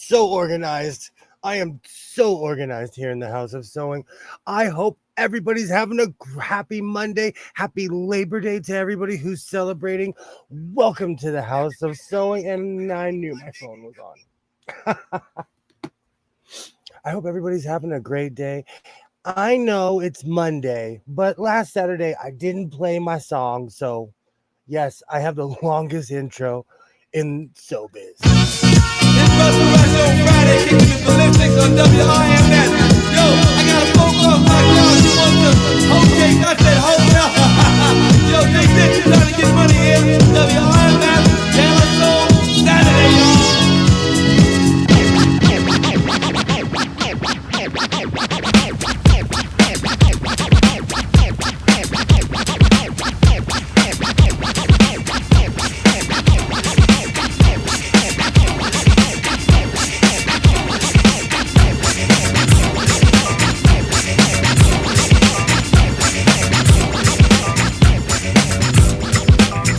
so organized. I am so organized here in the House of Sewing. I hope everybody's having a happy Monday. Happy Labor Day to everybody who's celebrating. Welcome to the House of Sewing. And I knew my phone was on. I hope everybody's having a great day. I know it's Monday, but last Saturday I didn't play my song. So, yes, I have the longest intro in showbiz. It's Russell Rush on Friday, kicking the ballistics on WRMS. Yo, I got a phone call from my girl. She wants to hold cake. I said, hold up. Yo, Jay Dixon trying to get money here. WRMS, Dallas Soul, Saturday, y'all.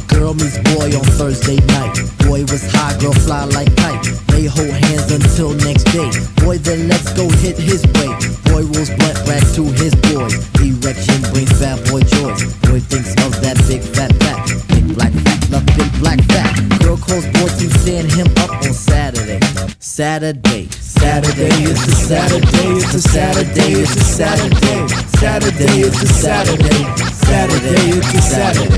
Girl meets boy on Thursday night. Boy was high, girl fly like kite. They hold hands until next day. Boy then let's go hit his way. Boy rolls blunt rack to his boys. Erection brings bad boy joys. Boy thinks of that big fat back. Big black fat, love big black fat. Girl calls boy to stand him up on Saturday. Saturday, Saturday, it's a Saturday, it's a Saturday, it's a Saturday. Saturday, it's a Saturday. Saturday, it's a Saturday.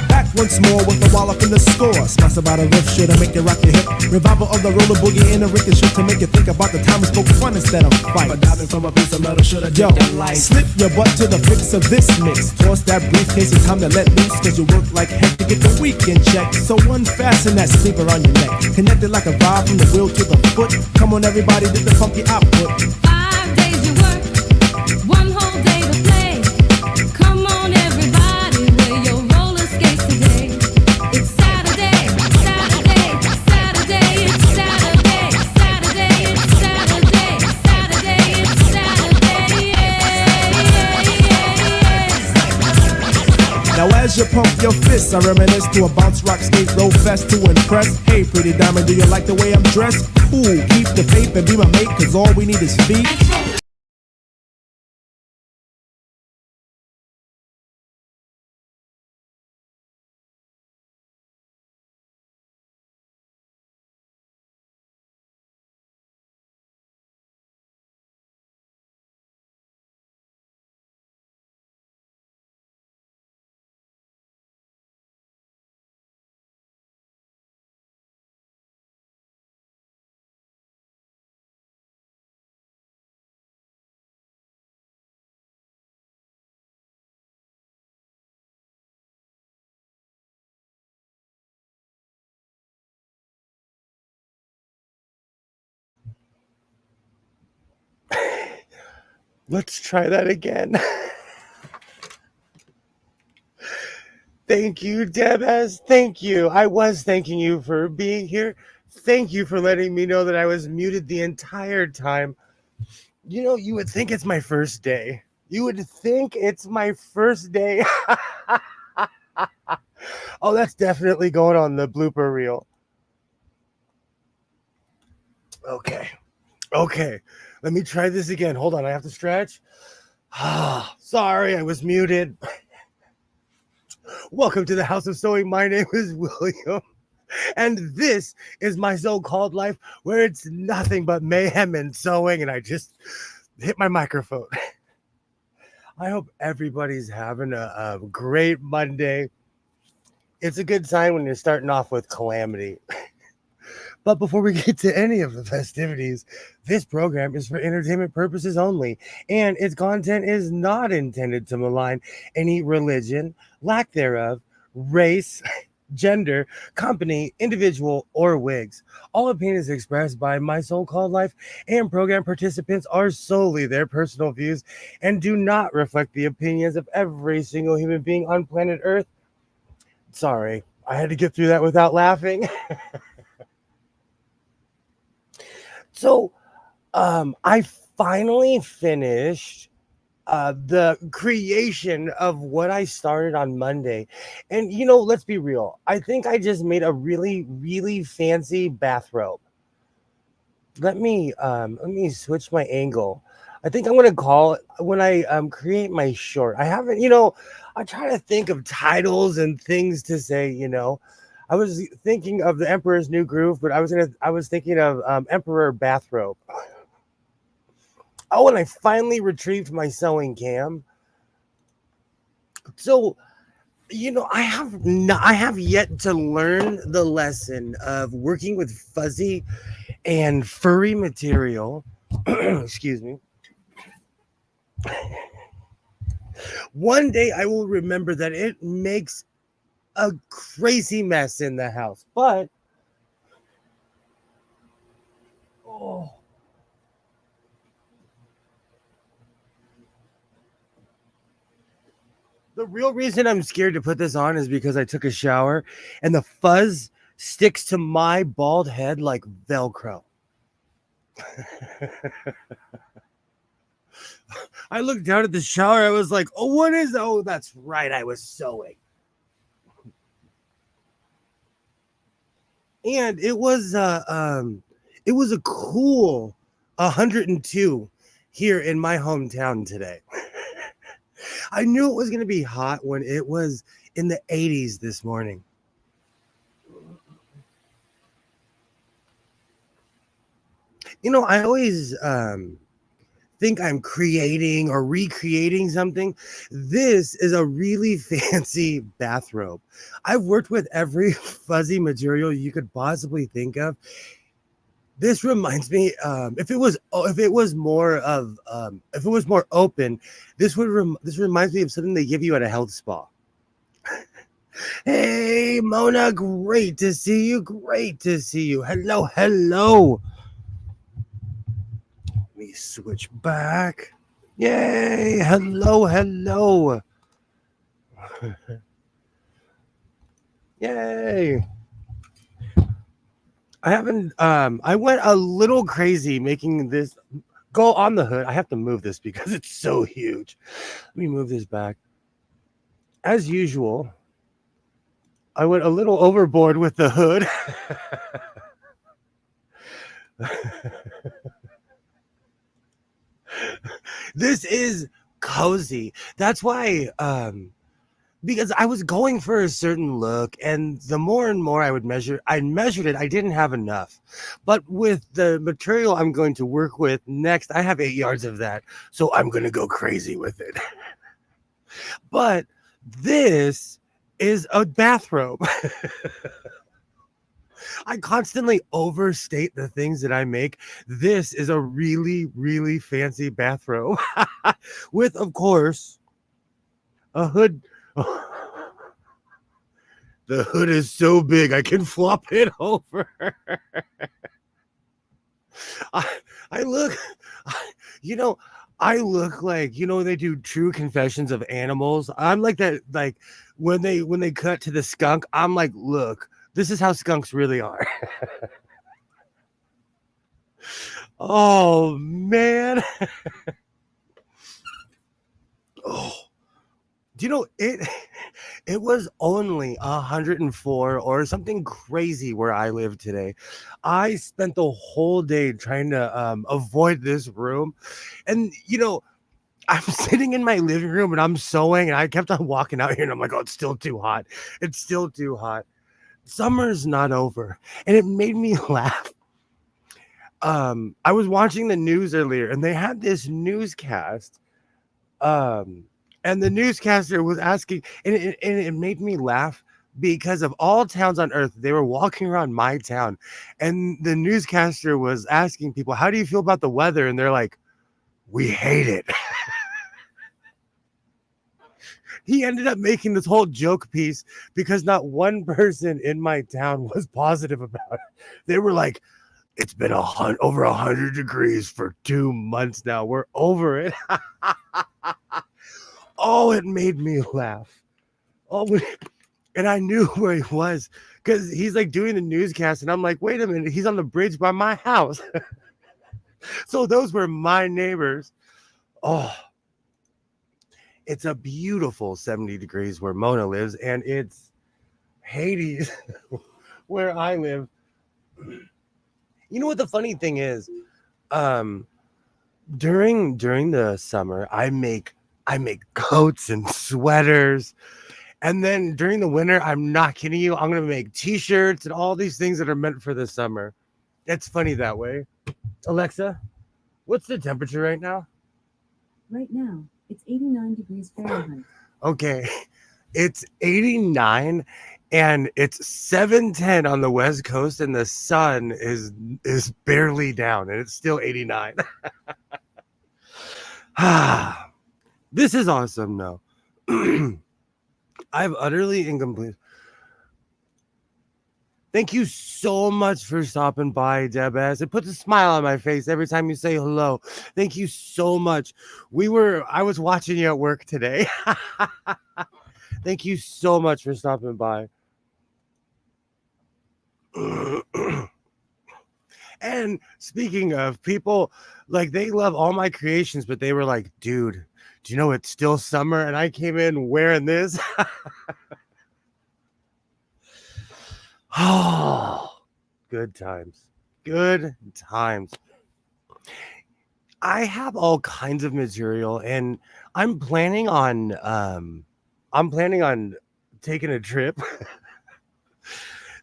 Back once more with the wallop in the score. Smash about a riff shit to make it rock your hip. Revival of the roller boogie in a ricochet to make you think about the time we spoke fun instead of fight. But diving from a piece of metal should have that light. Slip your butt to the fix of this mix. Toss that briefcase, it's time to let loose. Cause you work like heck to get the weekend check. So unfasten that sleeper on your neck. Connected like a vibe from the wheel to the foot. Come on everybody, did the funky output. 5 days you work, one whole day to play. Come on everybody, wear your roller skates today. It's Saturday, Saturday, Saturday, it's Saturday, Saturday, it's Saturday, Saturday, it's Saturday, Now as you pump your fists, I reminisce to a bounce rock skate roll fest to impress. Hey pretty diamond, do you like the way I'm dressed? Cool, keep the faith and be my mate, cause all we need is feet. Let's try that again. Thank you, Debaz. Thank you. I was thanking you for being here. Thank you for letting me know that I was muted the entire time. You know, you would think it's my first day. You would think it's my first day. Oh, that's definitely going on the blooper reel. Okay. Okay. Let me try this again. Hold on. I have to stretch. Sorry, I was muted. Welcome to the House of Sewing. My name is William. And this is my so-called life where it's nothing but mayhem and sewing. And I just hit my microphone. I hope everybody's having a great Monday. It's a good sign when you're starting off with calamity. But before we get to any of the festivities, this program is for entertainment purposes only, and its content is not intended to malign any religion, lack thereof, race, gender, company, individual, or wigs. All opinions expressed by my so-called life and program participants are solely their personal views and do not reflect the opinions of every single human being on planet Earth. Sorry, I had to get through that without laughing. So, I finally finished the creation of what I started on Monday. And, you know, let's be real. I think I just made a really, really fancy bathrobe. let me switch my angle. I think I'm gonna call it when I create my short. I haven't, I try to think of titles and things to say. I was thinking of the Emperor's New Groove, but I was thinking of Emperor Bathrobe. Oh, and I finally retrieved my sewing cam. So I have yet to learn the lesson of working with fuzzy and furry material. Excuse me. One day I will remember that it makes a crazy mess in the house. But oh, the real reason I'm scared to put this on is because I took a shower and the fuzz sticks to my bald head like Velcro. I looked down at the shower. I was like, "Oh, what is? Oh, that's right. I was sewing." And it was a cool 102 here in my hometown today. I knew it was going to be hot when it was in the 80s this morning. I always think I'm creating or recreating something. This is a really fancy bathrobe. I've worked with every fuzzy material you could possibly think of. This reminds me, if it was more open, this reminds me of something they give you at a health spa. Hey, Mona, great to see you. Great to see you. Hello, hello. Let me switch back. Yay, hello, hello. Yay. I went a little crazy making this go on the hood. I have to move this because it's so huge. Let me move this back. As usual, I went a little overboard with the hood. This is cozy. That's why because I was going for a certain look, and the more and more I measured it, I didn't have enough. But with the material I'm going to work with next, I have 8 yards of that. So I'm going to go crazy with it. But this is a bathrobe. I constantly overstate the things that I make. This is a really, really fancy bathrobe with, of course, a hood. The hood is so big I can flop it over. I, I look, you know, I look like they do true confessions of animals. I'm like that, like when they cut to the skunk. I'm like, look, this is how skunks really are. Oh man. Oh, do you know it? It was only 104 or something crazy where I live today. I spent the whole day trying to avoid this room, and I'm sitting in my living room and I'm sewing, and I kept on walking out here, and I'm like, oh, it's still too hot. It's still too hot. Summer's not over, and it made me laugh. I was watching the news earlier, and they had this newscast. Um, and the newscaster was asking, and it made me laugh because of all towns on earth, they were walking around my town, and the newscaster was asking people, "How do you feel about the weather?" And they're like, "We hate it." He ended up making this whole joke piece because not one person in my town was positive about it. They were like, "It's been over 100 degrees for 2 months now. We're over it." Oh, it made me laugh. Oh, and I knew where he was because he's like doing the newscast, and I'm like, wait a minute, he's on the bridge by my house. So those were my neighbors. Oh, it's a beautiful 70 degrees where Mona lives, and it's Hades where I live. You know what the funny thing is? Um, during the summer, I make coats and sweaters, and then during the winter, I'm not kidding you, I'm gonna make t-shirts and all these things that are meant for the summer. It's funny that way. Alexa, what's the temperature right now? Right now, it's 89 degrees Fahrenheit. Okay, it's 89 and it's 7:10 on the west coast and the sun is barely down and it's still 89. Ah, this is awesome though. I've utterly incomplete. Thank you so much for stopping by, Deb S. It puts a smile on my face every time you say hello. Thank you so much. I was watching you at work today. Thank you so much for stopping by. And speaking of people, like they love all my creations, but they were like, dude, do you know it's still summer? And I came in wearing this. Oh, good times. Good times. I have all kinds of material and I'm planning on I'm planning on taking a trip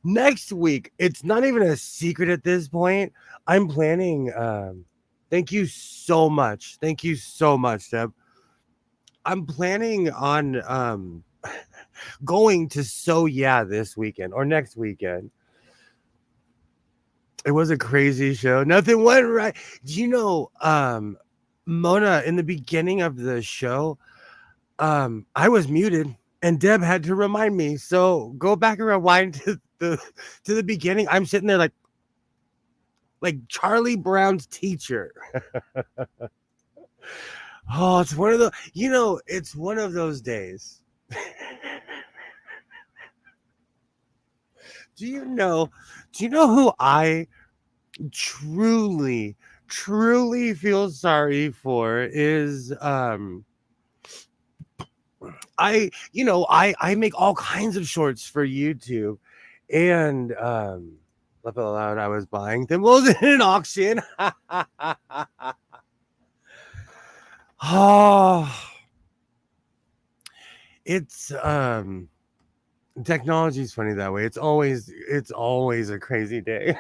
next week. It's not even a secret at this point. I'm planning thank you so much. Thank you so much, Deb. I'm planning on going to So Yeah this weekend or next weekend. It was a crazy show. Nothing went right. Do you know, Mona, in the beginning of the show, I was muted and Deb had to remind me. So go back and rewind to the beginning. I'm sitting there like Charlie Brown's teacher. Oh, it's one of the it's one of those days. Do you know who I truly feel sorry for is I make all kinds of shorts for YouTube and laugh out loud, I was buying thimbles in an auction. Oh, it's technology is funny that way. It's always a crazy day.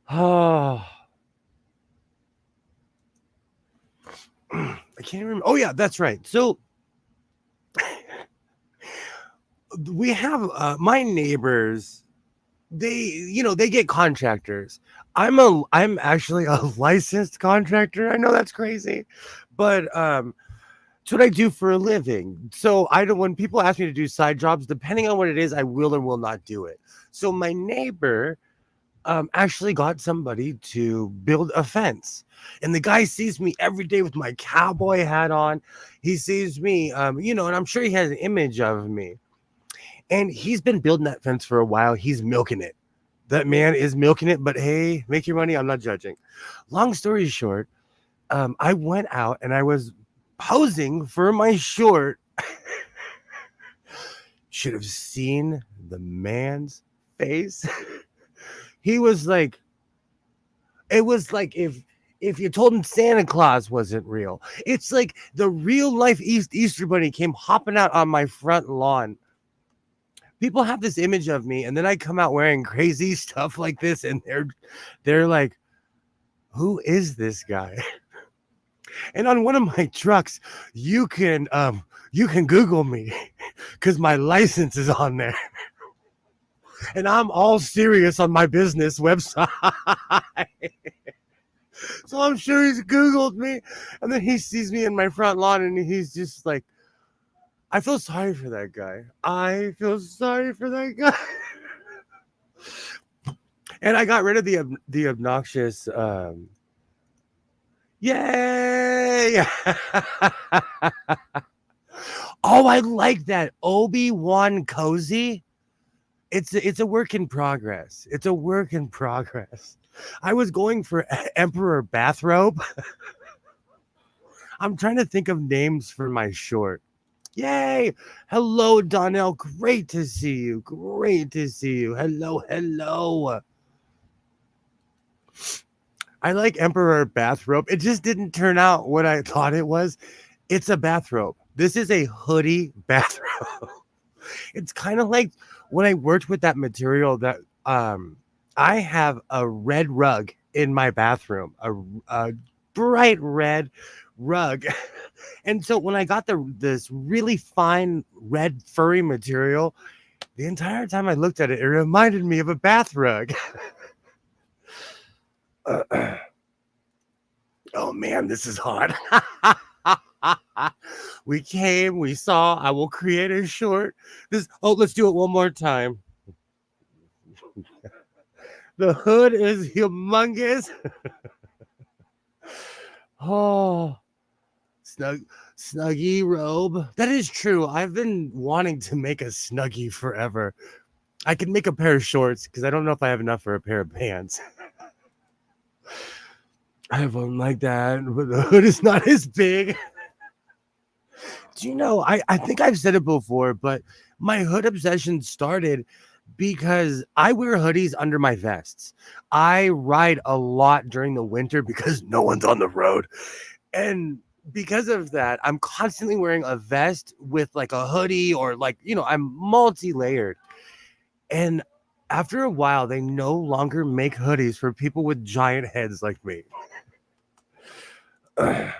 Oh, I can't remember. Oh yeah, that's right. So we have my neighbors. They get contractors. I'm actually a licensed contractor. I know that's crazy, but it's what I do for a living. So I don't. When people ask me to do side jobs, depending on what it is, I will or will not do it. So my neighbor actually got somebody to build a fence. And the guy sees me every day with my cowboy hat on. He sees me, and I'm sure he has an image of me. And he's been building that fence for a while. He's milking it. That man is milking it. But hey, make your money. I'm not judging. Long story short, I went out and I was posing for my short. Should have seen the man's face. He was like, it was like if you told him Santa Claus wasn't real. It's like the real life Easter bunny came hopping out on my front lawn. People have this image of me, and then I come out wearing crazy stuff like this, and they're like, who is this guy? And on one of my trucks, you can Google me because my license is on there. And I'm all serious on my business website. So I'm sure he's Googled me. And then he sees me in my front lawn and he's just like, I feel sorry for that guy. I feel sorry for that guy. And I got rid of the obnoxious yay. Oh, I like that. Obi-Wan Cozy. It's a work in progress. It's a work in progress. I was going for Emperor Bathrobe. I'm trying to think of names for my short. Yay! Hello, Donnell. Great to see you. Great to see you. Hello, hello. I like Emperor bathrobe. It just didn't turn out what I thought it was. It's a bathrobe. This is a hoodie bathrobe. It's kind of like when I worked with that material that I have a red rug in my bathroom, a bright red rug. And so when I got this really fine red furry material, the entire time I looked at it, it reminded me of a bath rug. Oh man, this is hot. We came, we saw, I will create a short. Let's do it one more time. The hood is humongous. Oh, snuggie robe. That is true. I've been wanting to make a snuggie forever. I could make a pair of shorts because I don't know if I have enough for a pair of pants. I have one like that, but the hood is not as big. Do you know, I think I've said it before, but my hood obsession started because I wear hoodies under my vests. I ride a lot during the winter because no one's on the road. And because of that, I'm constantly wearing a vest with like a hoodie or like, I'm multi-layered. And after a while, they no longer make hoodies for people with giant heads like me. I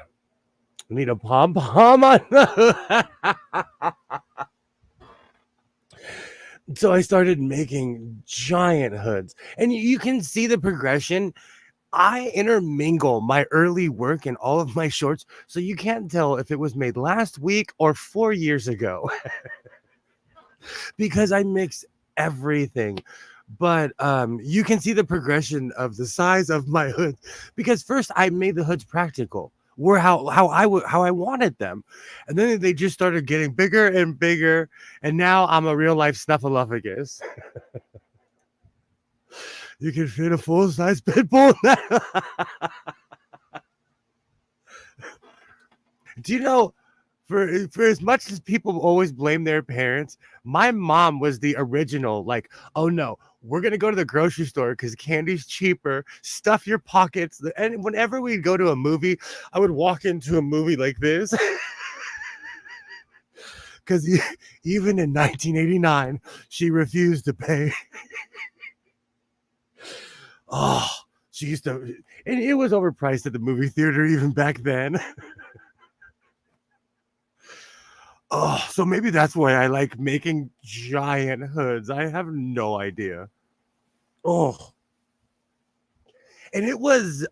need a pom pom on the So I started making giant hoods, and you can see the progression. I intermingle my early work and all of my shorts, so you can't tell if it was made last week or 4 years ago because I mix everything. But you can see the progression of the size of my hoods because first I made the hoods practical, were how I wanted them, and then they just started getting bigger and bigger, and now I'm a real life snuffleupagus. You can fit a full size pit bull now. Do you know? For as much as people always blame their parents, my mom was the original. Like, oh no, we're gonna go to the grocery store because candy's cheaper. Stuff your pockets. And whenever we go to a movie, I would walk into a movie like this. Because even in 1989, she refused to pay. Oh, she used to, and it was overpriced at the movie theater even back then. Oh, so maybe that's why I like making giant hoods. I have no idea. Oh, and it was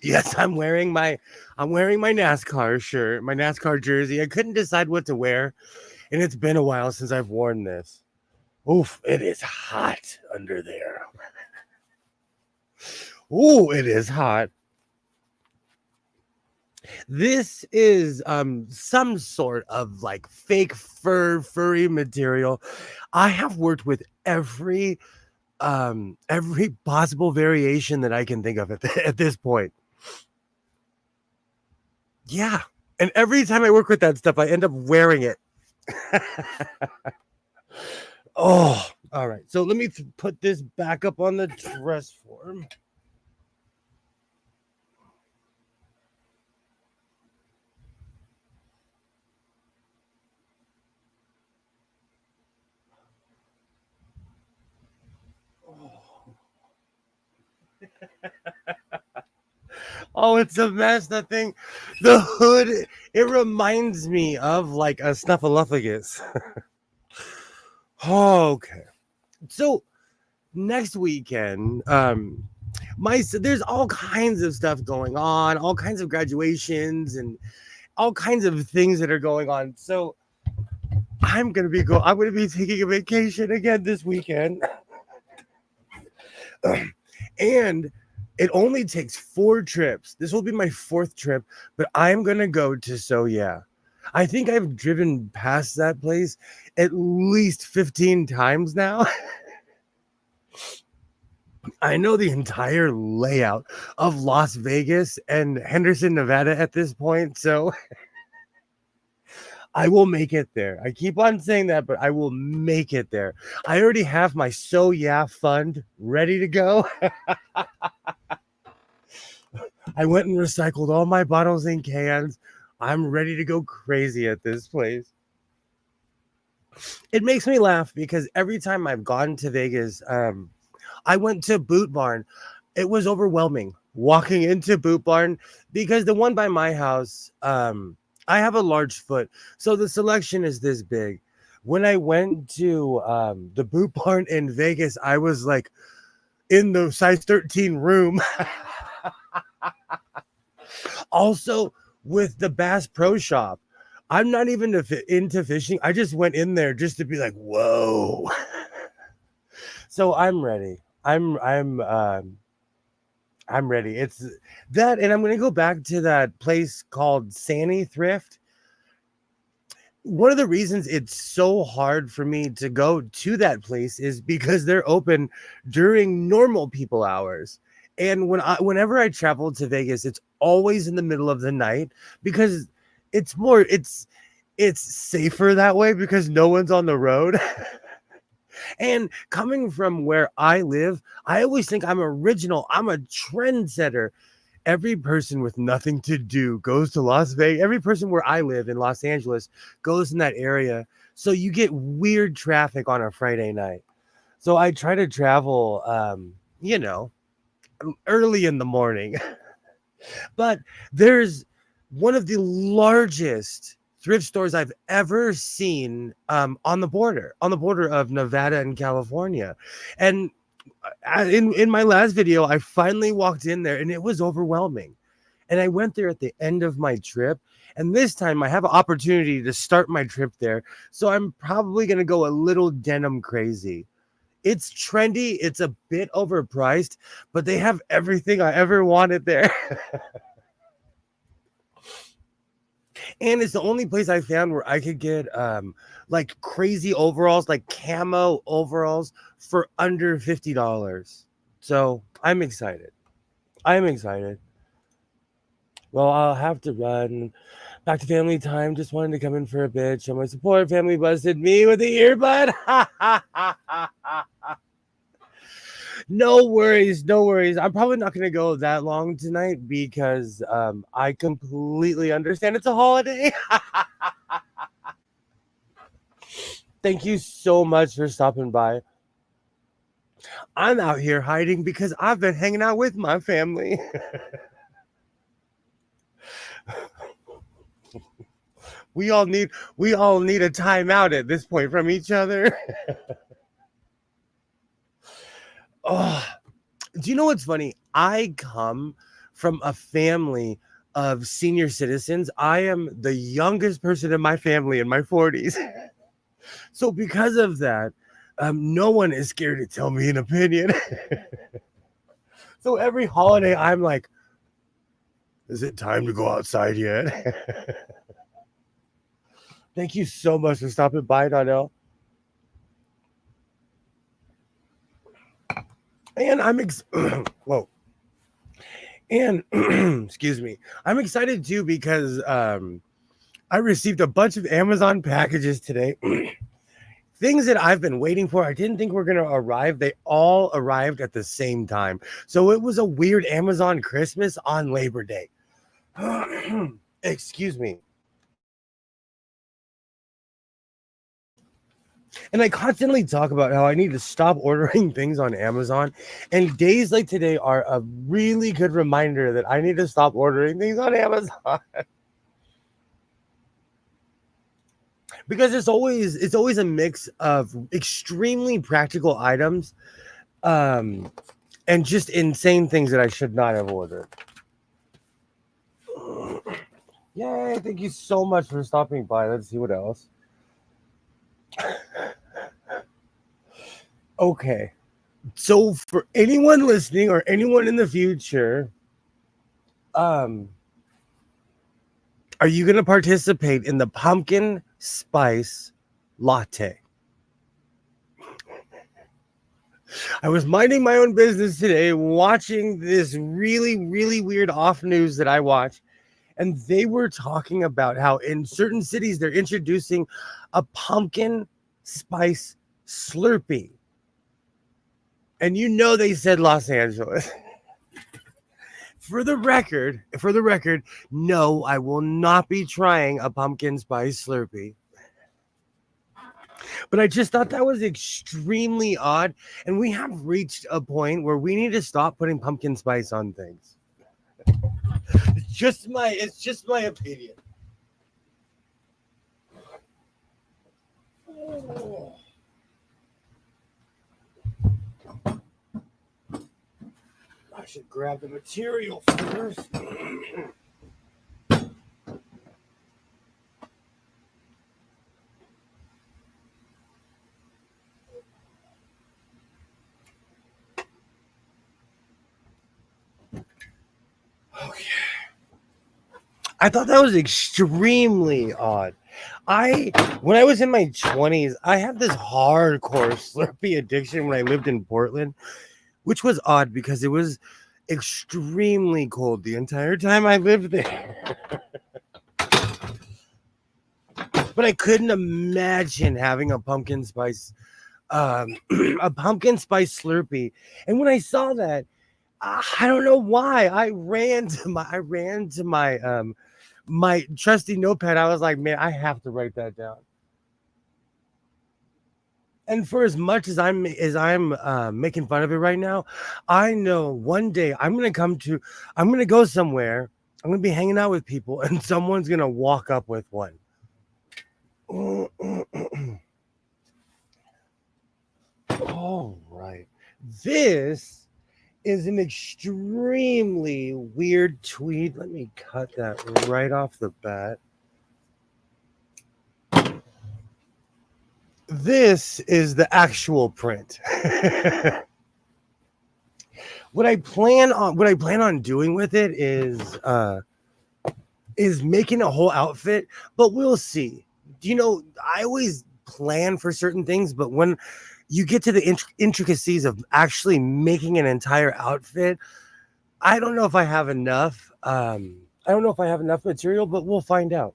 yes, I'm wearing my NASCAR shirt, my NASCAR jersey. I couldn't decide what to wear, and it's been a while since I've worn this. Oof, it is hot under there. Oh, it is hot. This is some sort of like fake furry material. I have worked with every possible variation that I can think of at this point. Yeah. And every time I work with that stuff, I end up wearing it. Oh, all right. So let me put this back up on the dress form. Oh, it's a mess. That thing, the hood, it reminds me of like a snuffleupagus. Okay. So next weekend, there's all kinds of stuff going on, all kinds of graduations and all kinds of things that are going on. So I'm gonna be taking a vacation again this weekend. And it only takes 4 trips. This will be my 4th trip, but I'm gonna go to So Yeah. I think I've driven past that place at least 15 times now. I know the entire layout of Las Vegas and Henderson, Nevada at this point. So I will make it there. I keep on saying that, but I will make it there. I already have my So Yeah fund ready to go. I went and recycled all my bottles and cans. I'm ready to go crazy at this place. It makes me laugh because every time I've gone to Vegas, I went to Boot Barn. It was overwhelming walking into Boot Barn because the one by my house, I have a large foot, so the selection is this big. When I went to the Boot Barn in Vegas, I was like in the size 13 room. Also, with the Bass Pro Shop, I'm not even into fishing. I just went in there just to be like, whoa. So I'm ready. I'm ready. It's that, and I'm gonna go back to that place called Sandy Thrift. One of the reasons it's so hard for me to go to that place is because they're open during normal people hours. And whenever I travel to Vegas, it's always in the middle of the night because it's safer that way because no one's on the road. And coming from where I live, I always think I'm original. I'm a trendsetter. Every person with nothing to do goes to Las Vegas. Every person where I live in Los Angeles goes in that area. So you get weird traffic on a Friday night. So I try to travel, early in the morning. But there's one of the largest thrift stores I've ever seen on the border of Nevada and California. And in my last video, I finally walked in there and it was overwhelming. And I went there at the end of my trip. And this time I have an opportunity to start my trip there. So I'm probably going to go a little denim crazy. It's trendy. It's a bit overpriced, but they have everything I ever wanted there. And it's the only place I found where I could get like crazy overalls, like camo overalls for under $50. So I'm excited. I'm excited. Well, I'll have to run. Back to family time. Just wanted to come in for a bit. Show my support. Family busted me with the earbud. No worries, no worries. I'm probably not going to go that long tonight because I completely understand it's a holiday. Thank you so much for stopping by. I'm out here hiding because I've been hanging out with my family. We all need a timeout at this point from each other. Oh, do you know what's funny? I come from a family of senior citizens. I am the youngest person in my family in my 40s. So because of that, no one is scared to tell me an opinion. So every holiday, I'm like, is it time to go outside yet? Thank you so much for stopping by, Donnell. And whoa. And excuse me, I'm excited too because I received a bunch of Amazon packages today. Things that I've been waiting for. I didn't think were going to arrive. They all arrived at the same time. So it was a weird Amazon Christmas on Labor Day. Excuse me. And I constantly talk about how I need to stop ordering things on Amazon. And days like today are a really good reminder that I need to stop ordering things on Amazon. Because it's always a mix of extremely practical items and just insane things that I should not have ordered. Yay, thank you so much for stopping by. Let's see what else. Okay, so for anyone listening or anyone in the future, are you going to participate in the pumpkin spice latte? I was minding my own business today, watching this really, really weird off news that I watch, and they were talking about how in certain cities they're introducing a pumpkin spice Slurpee. And you know they said Los Angeles. For the record, no, I will not be trying a pumpkin spice Slurpee. But I just thought that was extremely odd, and we have reached a point where we need to stop putting pumpkin spice on things. It's just my opinion. Oh. I should grab the material first. Okay. I thought that was extremely odd. When I was in my 20s, I had this hardcore Slurpee addiction when I lived in Portland, which was odd because it was extremely cold the entire time I lived there. But I couldn't imagine having a pumpkin spice a pumpkin spice Slurpee. And when I saw that, I don't know why I ran to my trusty notepad. I was like, man, I have to write that down. And for as much as I'm making fun of it right now, I know one day I'm gonna go somewhere. I'm gonna be hanging out with people, and someone's gonna walk up with one. All right, this is an extremely weird tweet. Let me cut that right off the bat. This is the actual print. What I plan on doing with it is making a whole outfit, but we'll see. You know, I always plan for certain things, but when you get to the intricacies of actually making an entire outfit, I don't know if I have enough. I don't know if I have enough material, but we'll find out.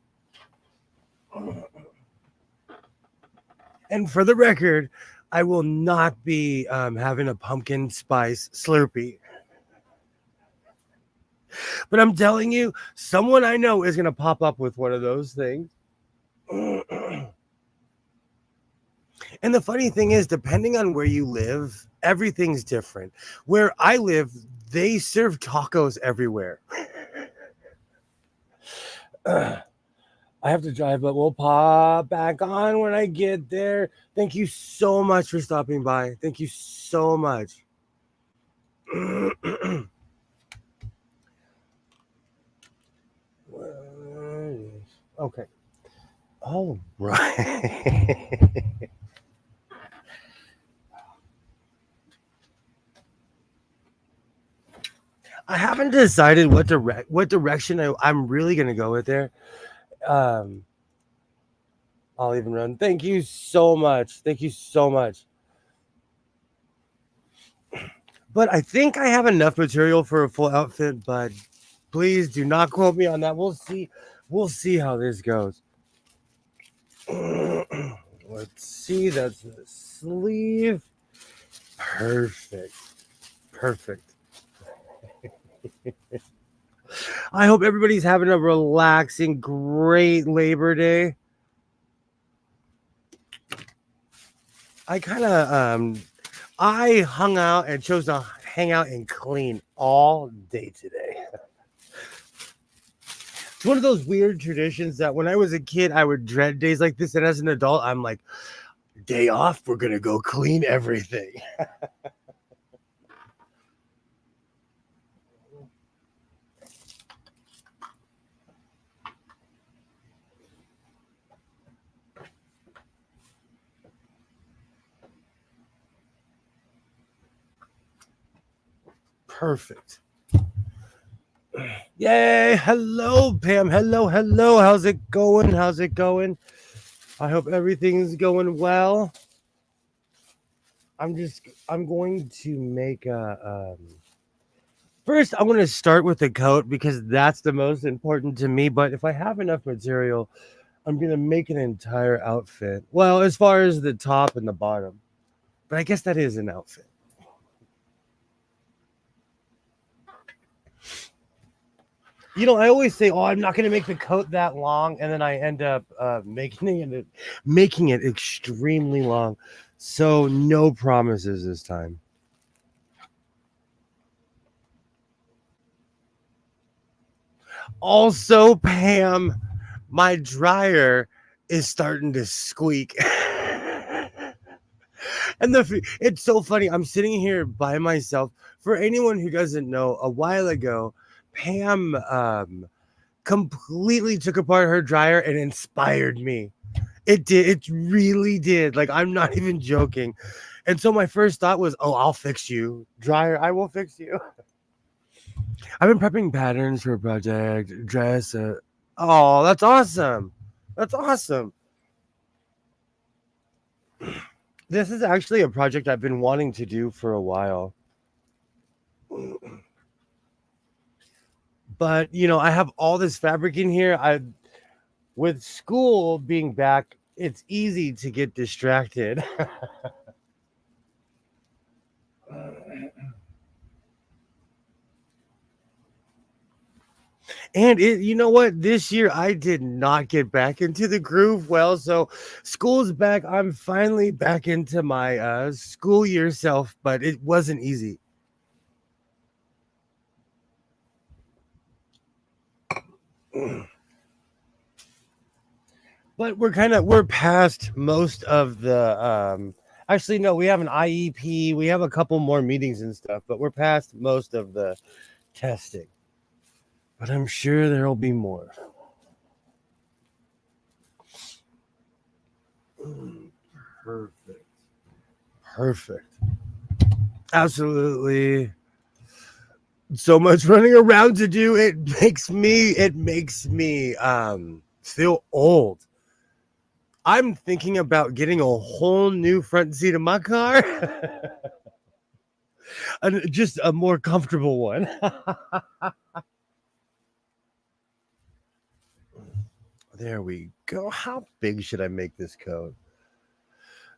And for the record, I will not be having a pumpkin spice Slurpee. But I'm telling you, someone I know is going to pop up with one of those things. And the funny thing is, depending on where you live, everything's different. Where I live, they serve tacos everywhere. I have to drive, but we'll pop back on when I get there. Thank you so much for stopping by. Thank you so much. Okay. All right. I haven't decided what direction I'm really gonna go with there. I'll even run. Thank you so much. Thank you so much. But I think I have enough material for a full outfit, but please do not quote me on that. We'll see. We'll see how this goes. Let's see. That's the sleeve. Perfect. Perfect. I hope everybody's having a relaxing, great Labor Day. I kind of I hung out and chose to hang out and clean all day today. It's one of those weird traditions that when I was a kid, I would dread days like this. And as an adult, I'm like, day off, we're going to go clean everything. Perfect. Yay. Hello, Pam. Hello. How's it going? I hope everything's going well. I'm going to make a First, I'm going to start with the coat because that's the most important to me. But if I have enough material, I'm going to make an entire outfit. Well, as far as the top and the bottom. But I guess that is an outfit. You know, I always say, "Oh, I'm not going to make the coat that long," and then I end up making it extremely long. So no promises this time. Also, Pam, my dryer is starting to squeak. And it's so funny. I'm sitting here by myself. For anyone who doesn't know, a while ago, Pam completely took apart her dryer and inspired me. It did. It really did. Like, I'm not even joking. And so my first thought was, "Oh, I'll fix you, dryer. I will fix you." I've been prepping patterns for a project, dress. Oh, that's awesome. That's awesome. This is actually a project I've been wanting to do for a while. But, you know, I have all this fabric in here. With school being back, it's easy to get distracted. And you know what? This year I did not get back into the groove well. So school's back. I'm finally back into my school year self, but it wasn't easy. But we're past most of the actually no, we have an IEP, we have a couple more meetings and stuff, but we're past most of the testing. But I'm sure there'll be more. Perfect. Perfect. Absolutely. So much running around to do. It makes me feel old. I'm thinking about getting a whole new front seat in my car. And just a more comfortable one. There we go. How big should I make this coat?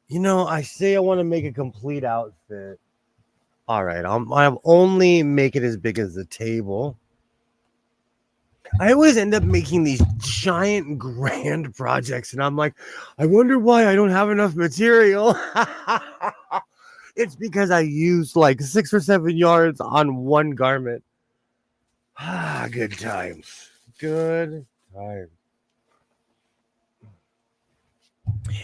You know, I say I want to make a complete outfit. All right, I'll only make it as big as the table. I always end up making these giant, grand projects, and I'm like, I wonder why I don't have enough material. It's because I used like 6 or 7 yards on one garment. Ah, good times. Good times.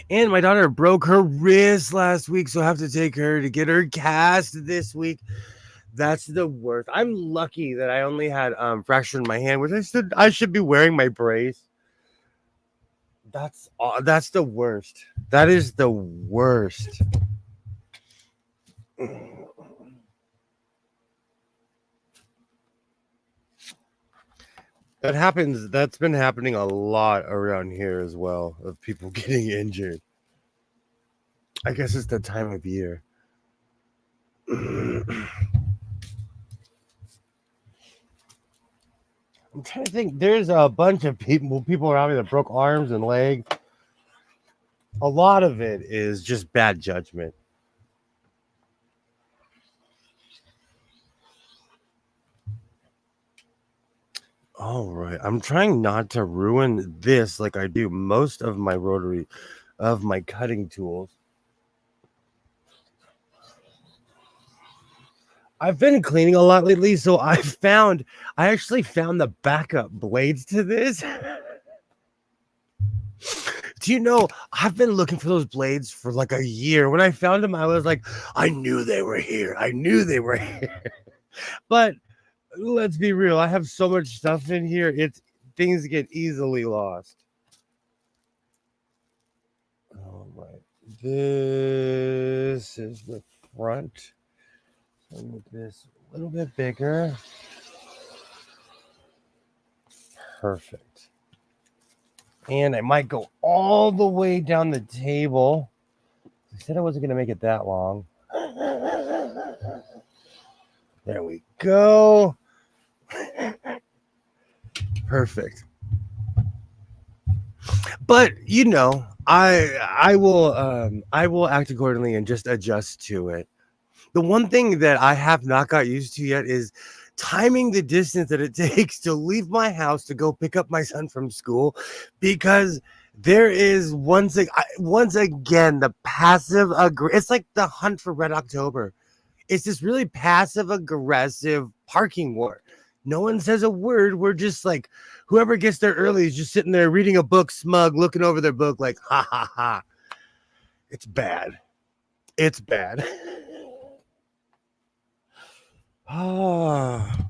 And my daughter broke her wrist last week, so I have to take her to get her cast this week. That's the worst. I'm lucky that I only had fracture in my hand, which I should be wearing my brace. That's the worst. That is the worst. That's been happening a lot around here as well, of people getting injured. I guess it's the time of year. I'm trying to think. There's a bunch of people around me that broke arms and legs. A lot of it is just bad judgment. All right. I'm trying not to ruin this like I do most of my cutting tools. I've been cleaning a lot lately, so I actually found the backup blades to this. Do you know, I've been looking for those blades for like a year. When I found them, I was like, I knew they were here. I knew they were here. But let's be real, I have so much stuff in here, things get easily lost. All right. This is the front. So make this a little bit bigger. Perfect. And I might go all the way down the table. I said I wasn't going to make it that long. There we go. Perfect. But you know, I will act accordingly and just adjust to it. The one thing that I have not got used to yet is timing the distance that it takes to leave my house to go pick up my son from school, because there is once again the passive it's like the hunt for Red October. It's this really passive aggressive parking war. No one says a word. We're just like, whoever gets there early is just sitting there reading a book, smug, looking over their book, like, ha ha ha. It's bad. It's bad. Ah,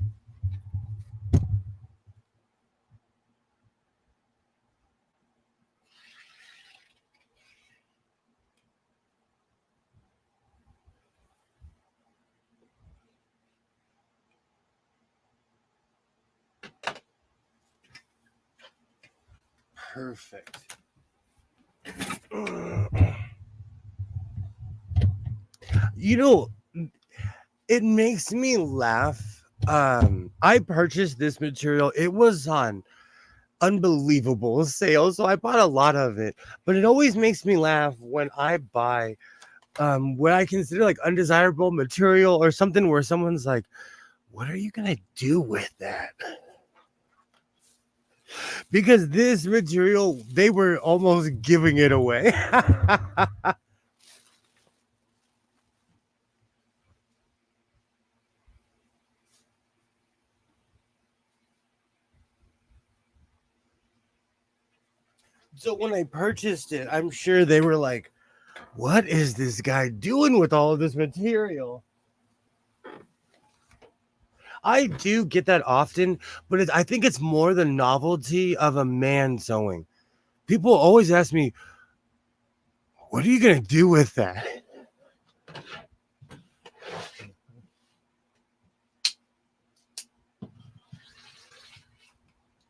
perfect. You know, it makes me laugh. I purchased this material. It was on unbelievable sale, so I bought a lot of it. But it always makes me laugh when I buy what I consider like undesirable material or something where someone's like, "What are you gonna do with that?" Because this material, they were almost giving it away. So when I purchased it, I'm sure they were like, "What is this guy doing with all of this material?" I do get that often, but I think it's more the novelty of a man sewing. People always ask me, "What are you gonna do with that?"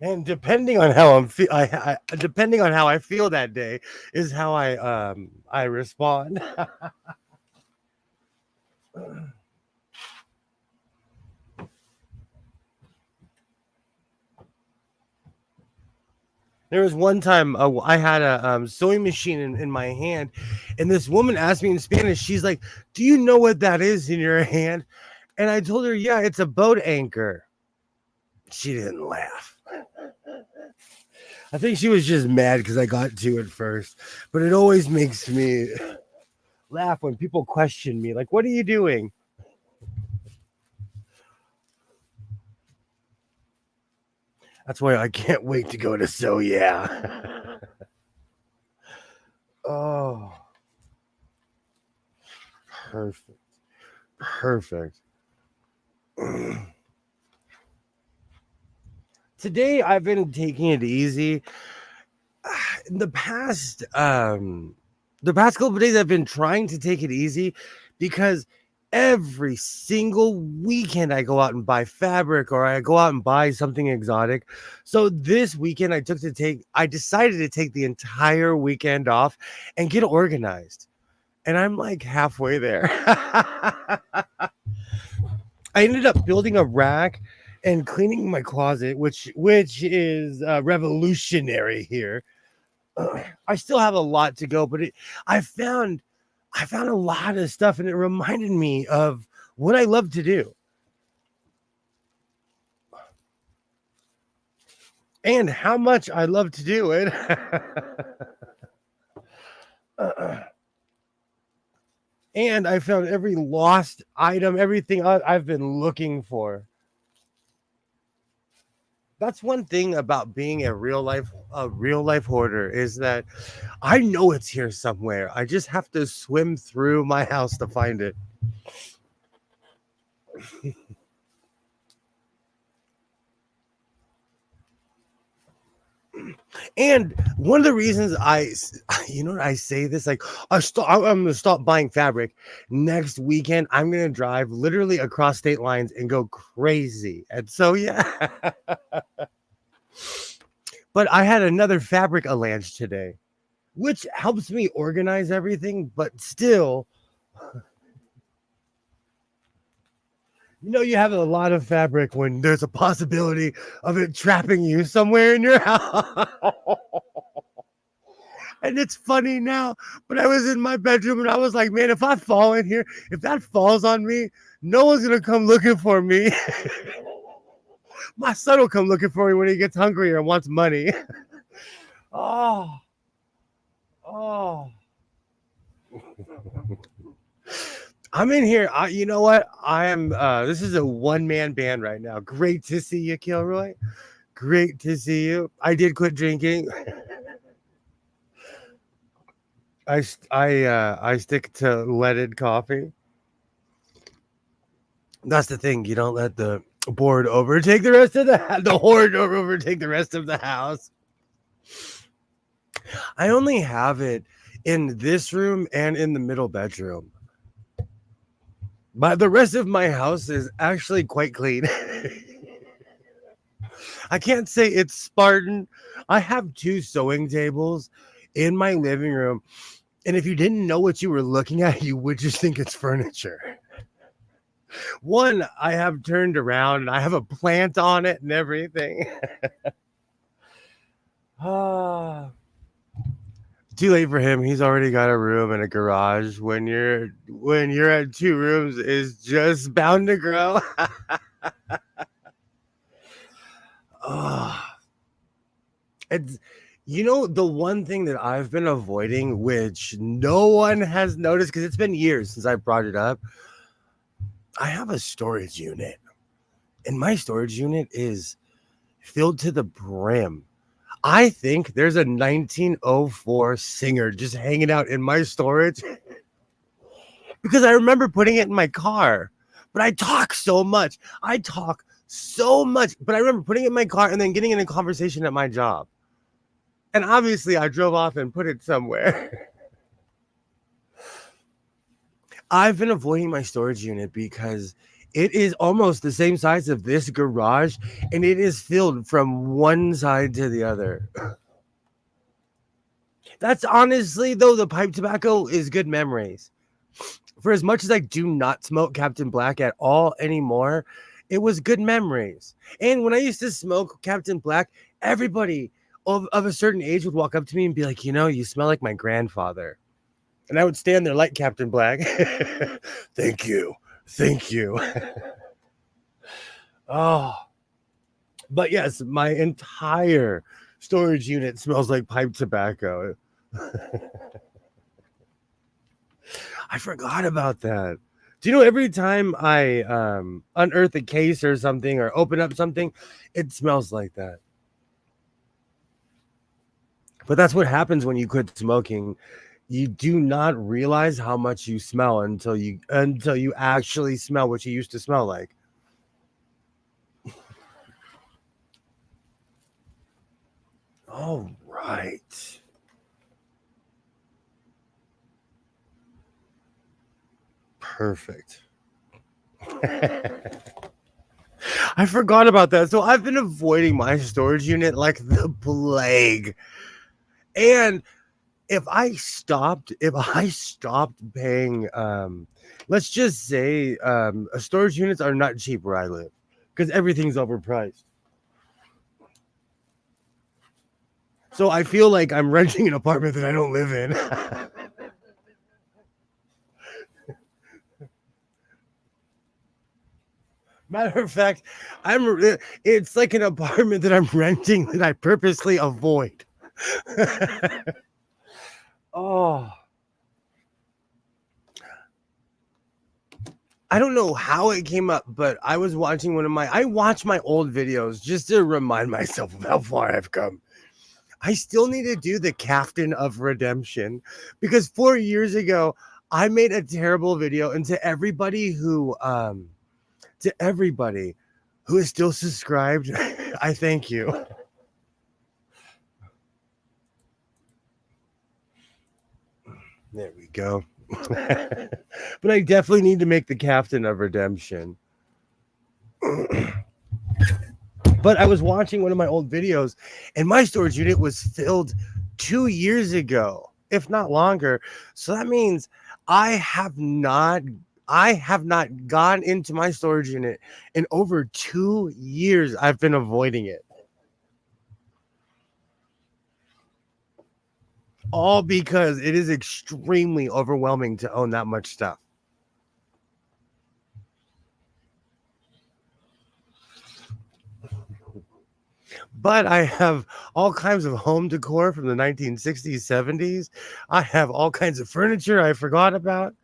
And depending on how depending on how I feel that day is how I respond. There was one time I had a sewing machine in my hand, and this woman asked me in Spanish. She's like, "Do you know what that is in your hand?" And I told her, "Yeah, it's a boat anchor." She didn't laugh. I think she was just mad because I got to it first. But it always makes me laugh when people question me, like, "What are you doing?" That's why I can't wait to go to So Yeah. Oh, perfect. Perfect. Today I've been taking it easy. In the past couple of days I've been trying to take it easy because every single weekend I go out and buy fabric or I go out and buy something exotic. So this weekend I decided to take the entire weekend off and get organized. And I'm like halfway there. I ended up building a rack and cleaning my closet, which is revolutionary here. I still have a lot to go, but I found I found a lot of stuff, and it reminded me of what I love to do and how much I love to do it. And I found every lost item, everything I've been looking for. That's one thing about being a real life hoarder is that I know it's here somewhere. I just have to swim through my house to find it. And one of the reasons you know what I say this, like, I'm gonna stop buying fabric next weekend. I'm gonna drive literally across state lines and go crazy. And so, yeah, but I had another fabric allange today, which helps me organize everything, but still, You know, you have a lot of fabric when there's a possibility of it trapping you somewhere in your house. And it's funny now, but I was in my bedroom and I was like, man, if I fall in here, if that falls on me, no one's gonna come looking for me. My son will come looking for me when he gets hungry and wants money. Oh, oh. I'm in here. You know what? I am. This is a one-man band right now. Great to see you, Kilroy. Great to see you. I did quit drinking. I stick to leaded coffee. That's the thing. You don't let the board overtake the rest of the horde overtake the rest of the house. I only have it in this room and in the middle bedroom. But the rest of my house is actually quite clean. I can't say it's Spartan. I have 2 sewing tables in my living room. And if you didn't know what you were looking at, you would just think it's furniture. One, I have turned around and I have a plant on it and everything. Too late for him. He's already got a room and a garage. When you're at 2 rooms, is just bound to grow. It's, you know, the one thing that I've been avoiding, which no one has noticed because it's been years since I brought it up. I have a storage unit, and my storage unit is filled to the brim. I think there's a 1904 Singer just hanging out in my storage because I remember putting it in my car. But I talk so much. But I remember putting it in my car and then getting in a conversation at my job. And obviously, I drove off and put it somewhere. I've been avoiding my storage unit because it is almost the same size of this garage, and it is filled from one side to the other. That's honestly, though, the pipe tobacco is good memories. For as much as I do not smoke Captain Black at all anymore, it was good memories. And when I used to smoke Captain Black, everybody of a certain age would walk up to me and be like, you know, you smell like my grandfather. And I would stand there like Captain Black. Thank you. Thank you. Oh. But yes, my entire storage unit smells like pipe tobacco. I forgot about that. Do you know every time I unearth a case or something or open up something, it smells like that. But that's what happens when you quit smoking. You do not realize how much you smell until you actually smell what you used to smell like. All right. Perfect. I forgot about that. So I've been avoiding my storage unit like the plague. And if I stopped paying, let's just say storage units are not cheap where I live because everything's overpriced. So I feel like I'm renting an apartment that I don't live in. Matter of fact, it's like an apartment that I'm renting that I purposely avoid. Oh. I don't know how it came up, but I was watching I watch my old videos just to remind myself of how far I've come. I still need to do the Captain of Redemption because 4 years ago, I made a terrible video, and to everybody who is still subscribed, I thank you. There we go. But I definitely need to make the Captain of Redemption. But I was watching one of my old videos, and my storage unit was filled 2 years ago, if not longer. So that means I have not I have not gone into my storage unit in over 2 years. I've been avoiding it. All because it is extremely overwhelming to own that much stuff. But I have all kinds of home decor from the 1960s, 70s. I have all kinds of furniture I forgot about.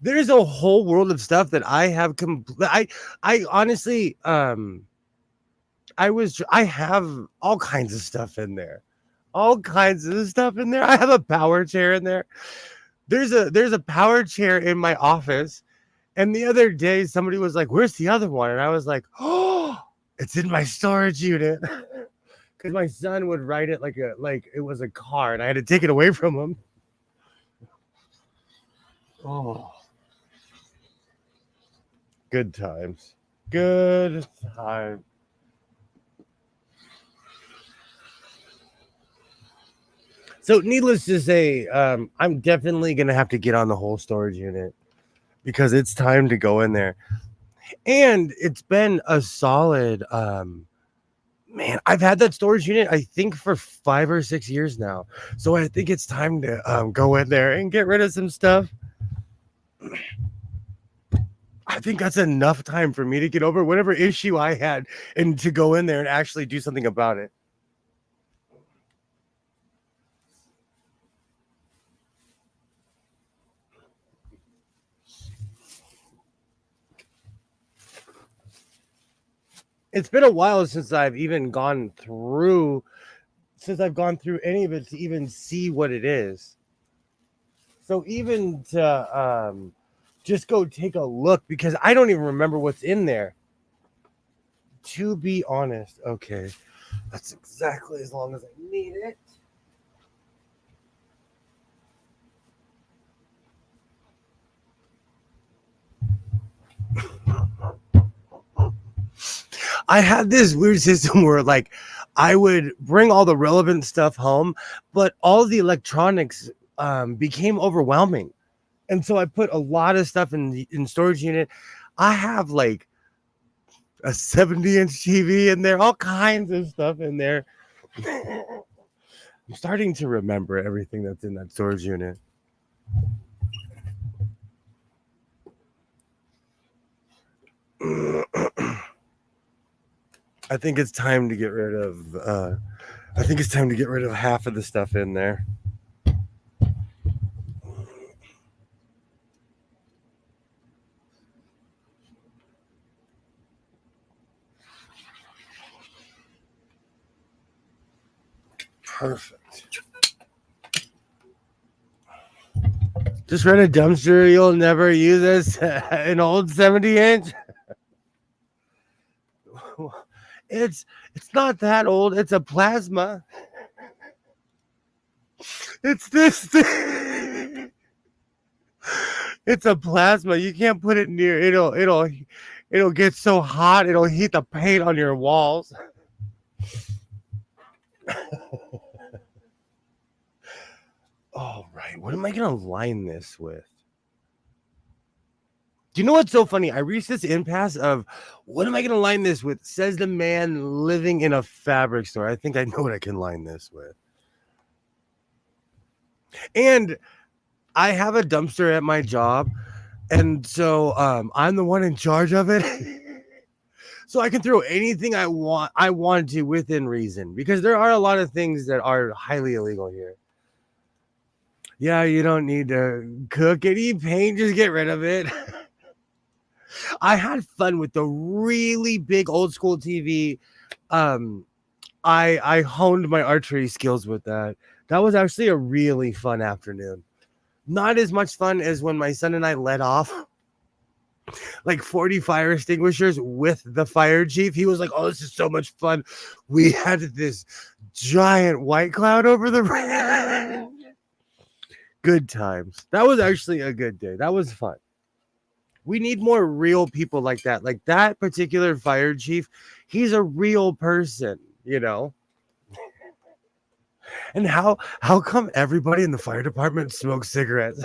There's a whole world of stuff that I have I honestly I have all kinds of stuff in there. All kinds of stuff in there. I have a power chair in there. There's a power chair in my office. And the other day somebody was like, "Where's the other one?" And I was like, "Oh, it's in my storage unit." Cuz my son would ride it like it was a car and I had to take it away from him. Oh, good times. Good time. So needless to say, I'm definitely gonna have to get on the whole storage unit because it's time to go in there. And it's been a solid man, I've had that storage unit I think for 5 or 6 years now. So I think it's time to go in there and get rid of some stuff. I think that's enough time for me to get over whatever issue I had and to go in there and actually do something about it. It's been a while since I've even gone through any of it to even see what it is. So even to just go take a look because I don't even remember what's in there. To be honest, okay, that's exactly as long as I need it. I had this weird system where like I would bring all the relevant stuff home, but all the electronics became overwhelming. And so I put a lot of stuff in the in storage unit. I have like a 70-inch TV in there, all kinds of stuff in there. I'm starting to remember everything that's in that storage unit. I think it's time to get rid of I think it's time to get rid of half of the stuff in there. Perfect. Just rent a dumpster you'll never use as an old 70-inch. It's not that old. It's a plasma. It's this thing. It's a plasma. You can't put it near. It'll get so hot. It'll heat the paint on your walls. All right. What am I gonna line this with? Do you know what's so funny? I reached this impasse of what am I gonna line this with? Says the man living in a fabric store. I think I know what I can line this with. And I have a dumpster at my job, and so I'm the one in charge of it. So I can throw anything I want to within reason because there are a lot of things that are highly illegal here. Yeah, you don't need to cook any paint, just get rid of it. I had fun with the really big old school TV. Um, I honed my archery skills with that. That was actually a really fun afternoon. Not as much fun as when my son and I let off like 40 fire extinguishers with the fire chief. He was like, "Oh, this is so much fun." We had this giant white cloud over the range. Good times. That was actually a good day. That was fun. We need more real people like that. Like that particular fire chief, he's a real person, you know. And how come everybody in the fire department smokes cigarettes?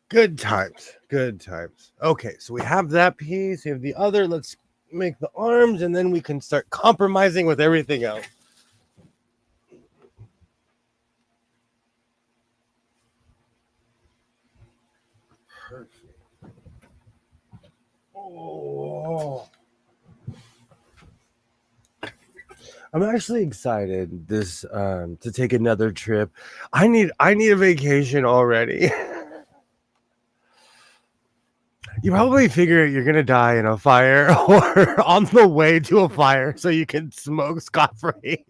Good times. Good times. Okay, so we have that piece. We have the other. Let's make the arms, and then we can start compromising with everything else. Perfect. Oh. I'm actually excited to take another trip. I need a vacation already. You probably figure you're gonna die in a fire or on the way to a fire so you can smoke scot free.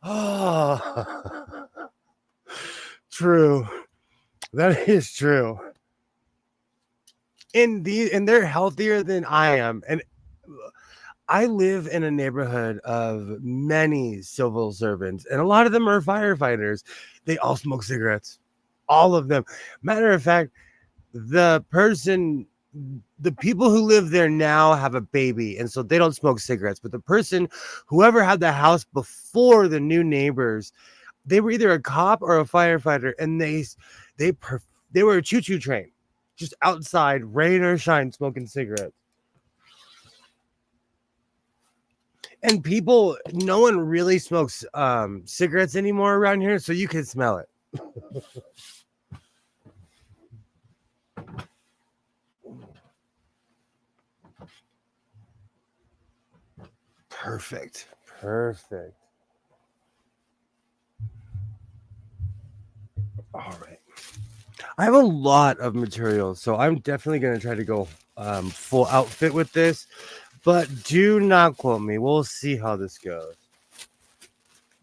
Oh, true. That is true. And they're healthier than I am. And I live in a neighborhood of many civil servants, and a lot of them are firefighters. They all smoke cigarettes. All of them. Matter of fact, the person the people who live there now have a baby, and so they don't smoke cigarettes, but the person whoever had the house before the new neighbors, they were either a cop or a firefighter, and they they were a choo-choo train, just outside, rain or shine, smoking cigarettes. And people, no one really smokes cigarettes anymore around here, so you can smell it. Perfect. Perfect. All right. I have a lot of materials, so I'm definitely going to try to go full outfit with this, but do not quote me. We'll see how this goes.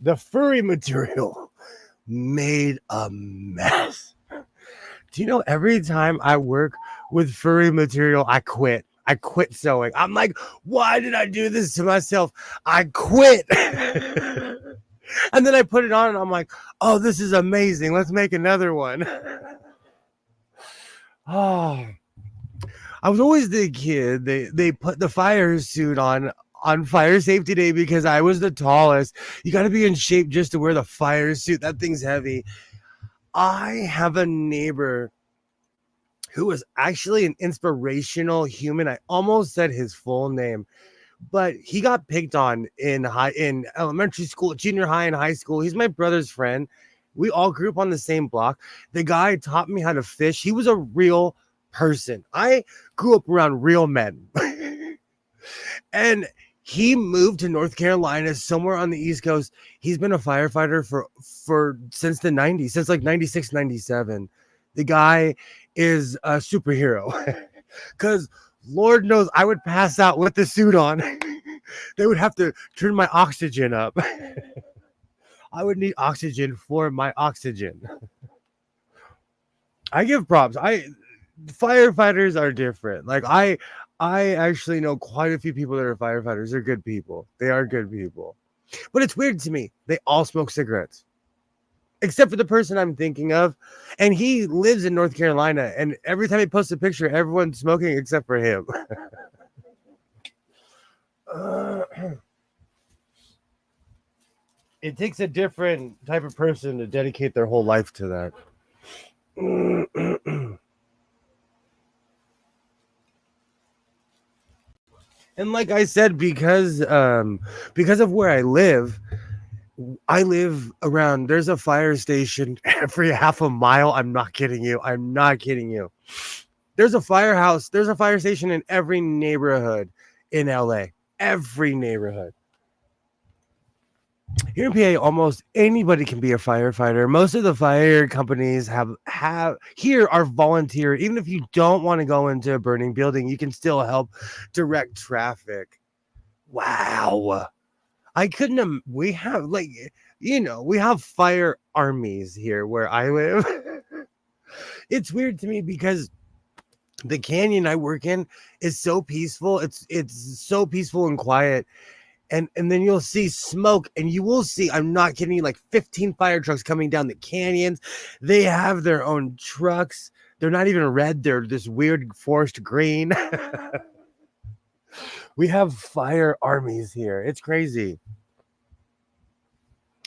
The furry material made a mess. Do you know every time I work with furry material, I quit. I quit sewing. I'm like, why did I do this to myself? I quit. And then I put it on and I'm like, oh, this is amazing. Let's make another one. Oh, I was always the kid. They put the fire suit on fire safety day because I was the tallest. You got to be in shape just to wear the fire suit. That thing's heavy. I have a neighbor who was actually an inspirational human. I almost said his full name, but he got picked on in elementary school, junior high, and high school. He's my brother's friend. We all grew up on the same block. The guy taught me how to fish. He was a real person. I grew up around real men. And he moved to North Carolina, somewhere on the East Coast. He's been a firefighter for since the 90s, since like 96, 97. The guy is a superhero. Because Lord knows I would pass out with the suit on. They would have to turn my oxygen up. I would need oxygen for my oxygen. I give props. Firefighters are different. Like I actually know quite a few people that are firefighters. They're good people. They are good people. But it's weird to me. They all smoke cigarettes. Except for the person I'm thinking of. And he lives in North Carolina. And every time he posts a picture, everyone's smoking except for him. It takes a different type of person to dedicate their whole life to that. And like I said, because of where I live around, there's a fire station every half a mile. I'm not kidding you. I'm not kidding you. There's a firehouse. There's a fire station in every neighborhood in LA. Every neighborhood. Here in PA, almost anybody can be a firefighter. Most of the fire companies have here are volunteer. Even if you don't want to go into a burning building, you can still help direct traffic. Wow. I couldn't have, we have like, we have fire armies here where I live. It's weird to me because the canyon I work in is so peaceful. It's so peaceful and quiet. and then you'll see smoke, and you will see, I'm not kidding you, like 15 fire trucks coming down the canyons. They have their own trucks. They're not even red, they're this weird forest green. We have fire armies here. It's crazy.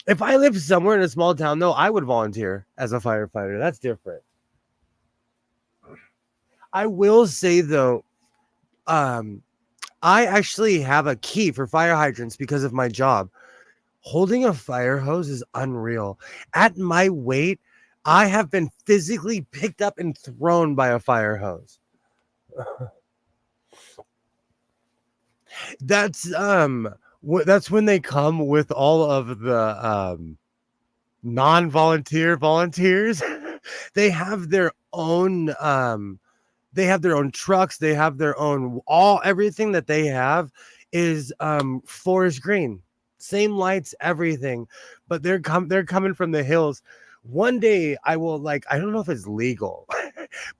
If I lived somewhere in a small town, though, I would volunteer as a firefighter. That's different. I will say, though, I actually have a key for fire hydrants because of my job. Holding a fire hose is unreal. At my weight, I have been physically picked up and thrown by a fire hose. That's that's when they come with all of the non-volunteer volunteers. They have their own trucks, they have their own, everything that they have is forest green, same lights, everything, but they're coming from the hills. One day I will, like, I don't know if it's legal,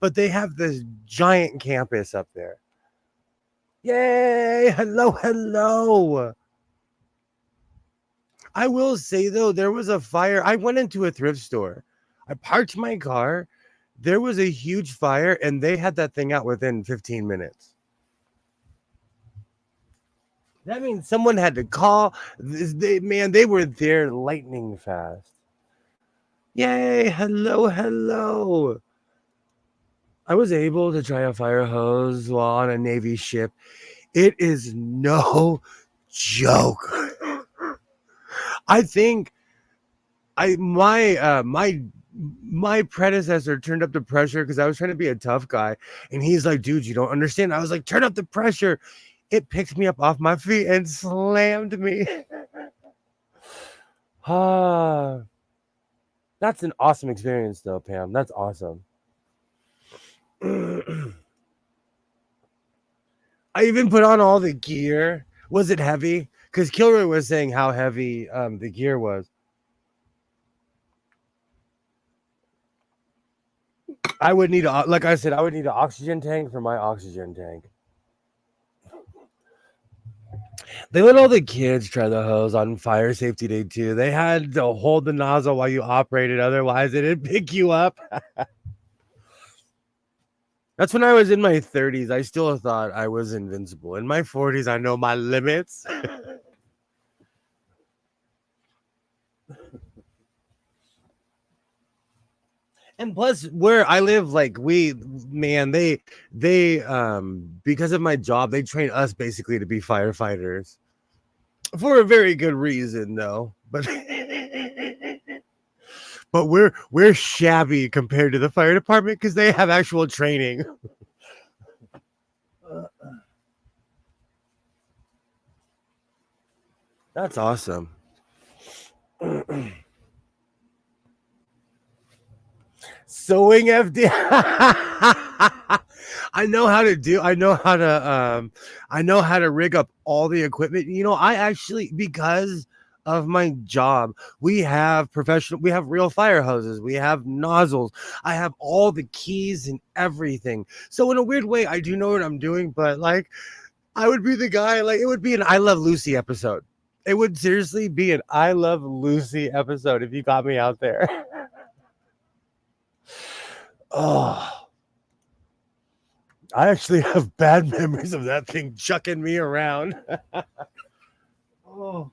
but they have this giant campus up there. Yay, hello. I will say, though, there was a fire. I went into a thrift store. I parked my car. There was a huge fire, and they had that thing out within 15 minutes. That means someone had to call. They were there lightning fast. Yay, hello. I was able to try a fire hose while on a Navy ship. It is no joke. I think my predecessor turned up the pressure because I was trying to be a tough guy, and he's like, dude, you don't understand. I was like, turn up the pressure. It picked me up off my feet and slammed me. That's an awesome experience, though, Pam. That's awesome. I even put on all the gear. Was it heavy? Because Kilroy was saying how heavy the gear was. I would need, like I said, I would need an oxygen tank for my oxygen tank. They let all the kids try the hose on fire safety day too. They had to hold the nozzle while you operated, otherwise it'd pick you up. That's when I was in my 30s. I still thought I was invincible. In my 40s, I know my limits. And plus, where I live, like, they because of my job, they train us basically to be firefighters for a very good reason, though. But but we're shabby compared to the fire department because they have actual training. That's awesome. Sewing FD. I know how to rig up all the equipment. I actually, because of my job, we have real fire hoses, we have nozzles, I have all the keys and everything. So in a weird way, I do know what I'm doing, but like, I would be the guy, like, it would be an I Love Lucy episode. It would seriously be an I Love Lucy episode if you got me out there. Oh, I actually have bad memories of that thing chucking me around. Oh.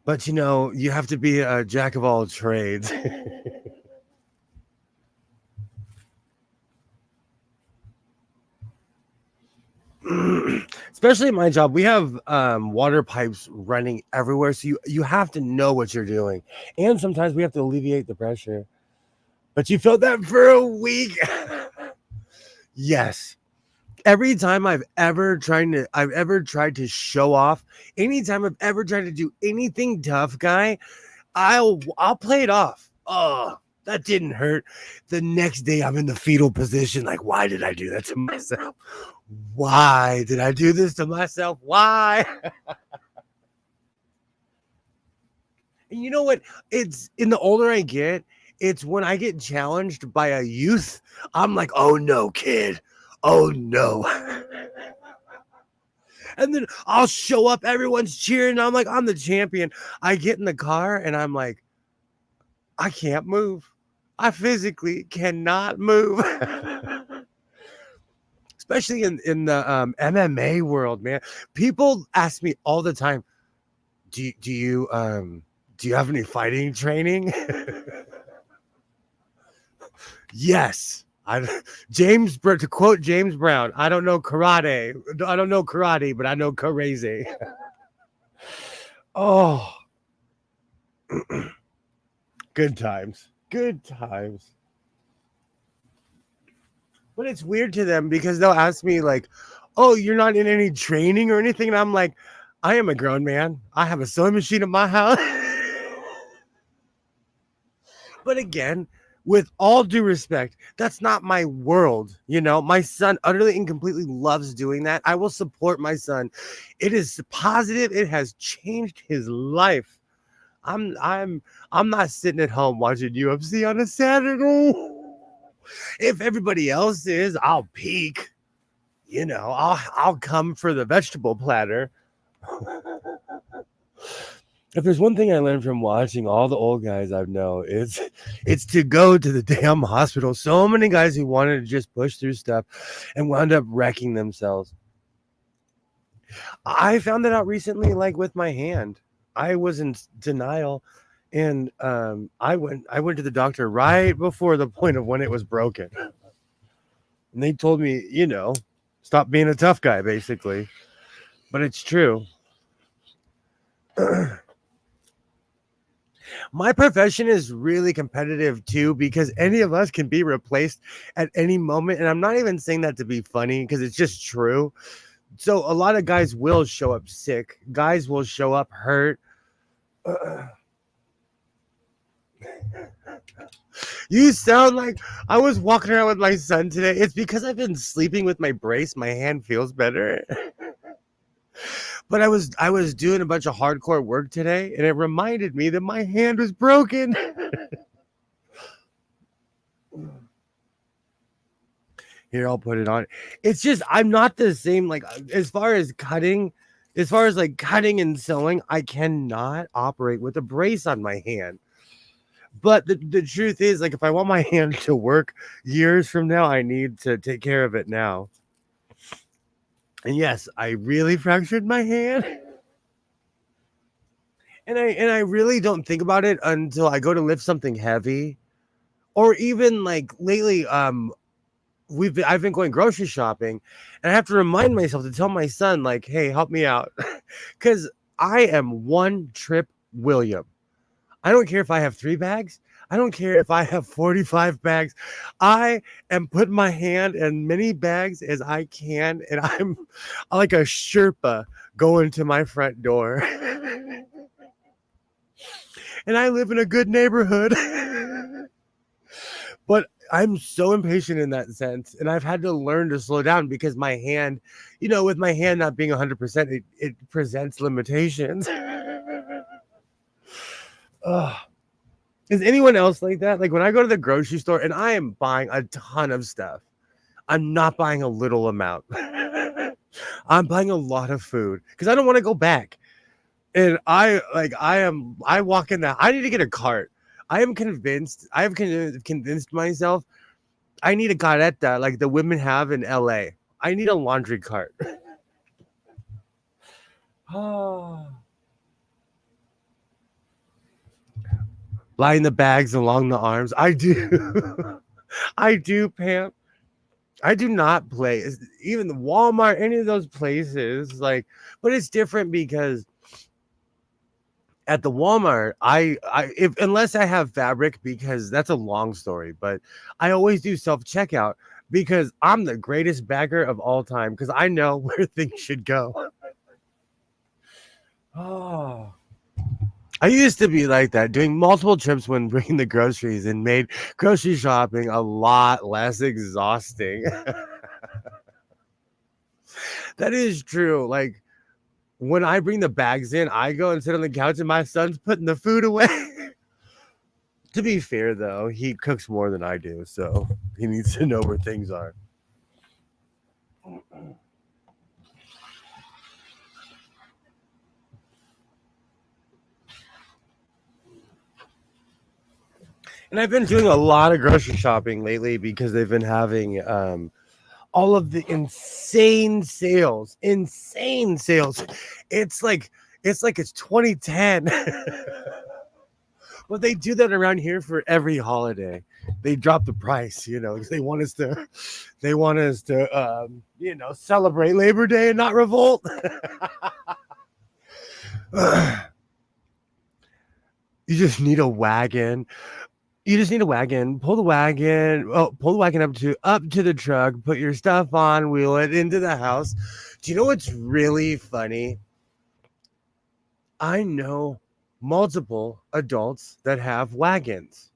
But you have to be a jack of all trades. Especially in my job, we have water pipes running everywhere, so you have to know what you're doing, and sometimes we have to alleviate the pressure. But you felt that for a week. Yes. Every time I've ever tried to show off, anytime I've ever tried to do anything tough guy, I'll play it off. Oh, that didn't hurt. The next day I'm in the fetal position, like, why did I do that to myself? Why did I do this to myself? Why? And you know what? It's in the older I get, it's when I get challenged by a youth, I'm like, oh no, kid. Oh no. And then I'll show up, everyone's cheering. I'm like, I'm the champion. I get in the car and I'm like, I can't move. I physically cannot move. Especially in the MMA world, man. People ask me all the time, do you have any fighting training? Yes. To quote James Brown, I don't know karate. I don't know karate, but I know crazy. Oh, good times. Good times. But it's weird to them because they'll ask me like, "Oh, you're not in any training or anything?" And I'm like, "I am a grown man. I have a sewing machine at my house." But again, with all due respect, that's not my world. You know, my son utterly and completely loves doing that. I will support my son. It is positive. It has changed his life. I'm not sitting at home watching UFC on a Saturday. If everybody else is, I'll peek. You know, I'll come for the vegetable platter. If there's one thing I learned from watching all the old guys I know, it's to go to the damn hospital. So many guys who wanted to just push through stuff and wound up wrecking themselves. I found that out recently, like with my hand. I was in denial, and I went to the doctor right before the point of when it was broken, and they told me, you know, stop being a tough guy, basically. But it's true. My profession is really competitive too because any of us can be replaced at any moment. And I'm not even saying that to be funny because it's just true. So a lot of guys will show up sick, guys will show up hurt. You sound like I was walking around with my son today. It's because I've been sleeping with my brace. My hand feels better. But I was doing a bunch of hardcore work today, and it reminded me that my hand was broken. Here, I'll put it on. It's just I'm not the same. Like as far as like cutting and sewing, I cannot operate with a brace on my hand. But the truth is, like, if I want my hand to work years from now, I need to take care of it now. And yes, I really fractured my hand. And I really don't think about it until I go to lift something heavy. Or even like lately, I've been going grocery shopping, and I have to remind myself to tell my son, like, hey, help me out. Because I am one trip William. I don't care if I have 3 bags. I don't care if I have 45 bags. I am putting my hand in many bags as I can, and I'm like a Sherpa going to my front door. And I live in a good neighborhood. But I'm so impatient in that sense, and I've had to learn to slow down because my hand, you know, with my hand not being 100%, it presents limitations. Ugh. Is anyone else like that? Like when I go to the grocery store and I am buying a ton of stuff, I'm not buying a little amount. I'm buying a lot of food because I don't want to go back. And I walk in that. I need to get a cart. I have convinced myself I need a carreta like the women have in LA. I need a laundry cart. Line the bags along the arms. I do. I do, Pam. I do not play even the Walmart, any of those places. Like, but it's different because at the Walmart, if unless I have fabric, because that's a long story, but I always do self checkout because I'm the greatest bagger of all time because I know where things should go. Oh. I used to be like that, doing multiple trips when bringing the groceries and made grocery shopping a lot less exhausting. That is true. Like when I bring the bags in, I go and sit on the couch and my son's putting the food away. To be fair, though, he cooks more than I do, so he needs to know where things are. And I've been doing a lot of grocery shopping lately because they've been having all of the insane sales. Insane sales. It's like it's 2010. Well, they do that around here for every holiday. They drop the price, you know, because they want us to, you know, celebrate Labor Day and not revolt. You just need a wagon. You just need a wagon. Pull the wagon. Oh, pull the wagon up to the truck. Put your stuff on. Wheel it into the house. Do you know what's really funny? I know multiple adults that have wagons.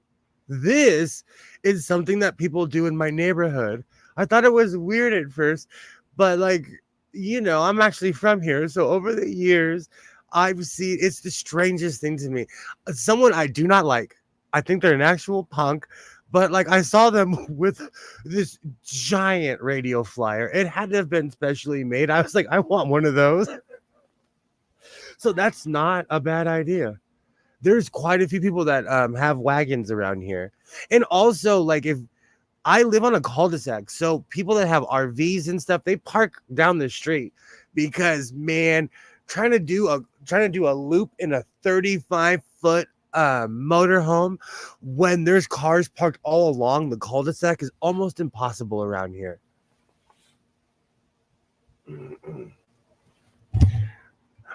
This is something that people do in my neighborhood. I thought it was weird at first, but like, you know, I'm actually from here. So over the years, I've seen it's the strangest thing to me. Someone I do not like. I think they're an actual punk, but like I saw them with this giant radio flyer. It had to have been specially made. I was like, I want one of those. So that's not a bad idea. There's quite a few people that have wagons around here. And also, like, if I live on a cul-de-sac, so people that have RVs and stuff, they park down the street because, man, trying to do a loop in a 35-foot motorhome when there's cars parked all along the cul-de-sac is almost impossible around here.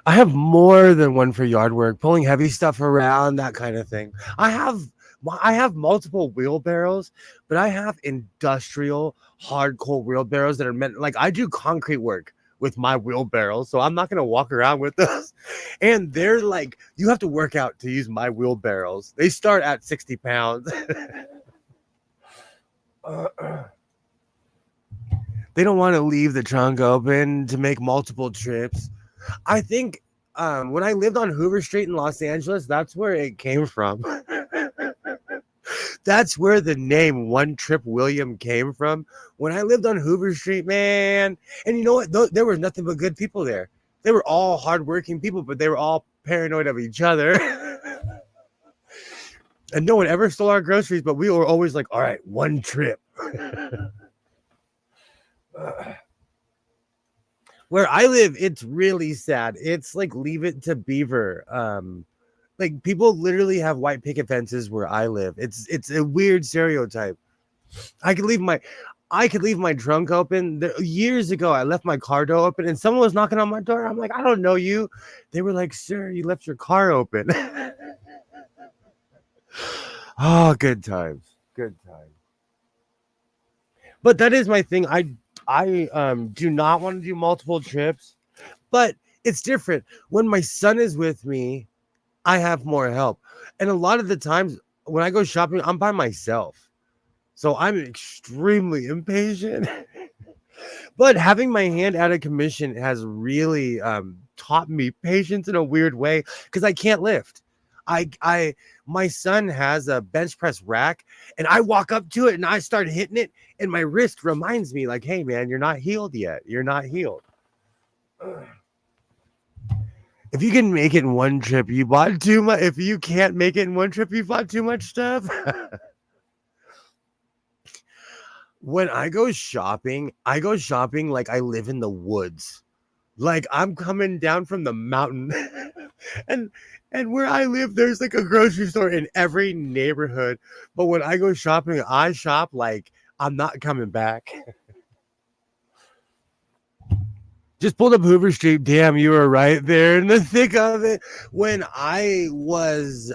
I have more than one for yard work, pulling heavy stuff around, that kind of thing. I have multiple wheelbarrows, but I have industrial hardcore wheelbarrows that are meant like I do concrete work with my wheelbarrows, so I'm not gonna walk around with those. And they're like, you have to work out to use my wheelbarrows. They start at 60 pounds. They don't want to leave the trunk open to make multiple trips. I think when I lived on Hoover Street in Los Angeles, that's where it came from. That's where the name One Trip William came from. When I lived on Hoover Street, man. And you know what? There was nothing but good people there. They were all hardworking people, but they were all paranoid of each other. And no one ever stole our groceries, but we were always like, all right, one trip. Where I live, it's really sad. It's like Leave It to Beaver. Like people literally have white picket fences where I live. It's a weird stereotype. I could leave my trunk open. Years ago, I left my car door open, and someone was knocking on my door. I'm like, I don't know you. They were like, sir, you left your car open. Oh, good times. Good times. But that is my thing. I do not want to do multiple trips, but it's different. When my son is with me, I have more help. And a lot of the times when I go shopping, I'm by myself. So I'm extremely impatient. But having my hand out of commission has really taught me patience in a weird way because I can't lift. My son has a bench press rack and I walk up to it and I start hitting it and my wrist reminds me like, hey man, you're not healed yet. You're not healed. If you can make it in one trip, you bought too much. If you can't make it in one trip, you bought too much stuff. When I go shopping like I live in the woods. Like I'm coming down from the mountain. and where I live, there's like a grocery store in every neighborhood. But when I go shopping, I shop like I'm not coming back. Just pulled up Hoover Street. Damn, you were right there in the thick of it. When I was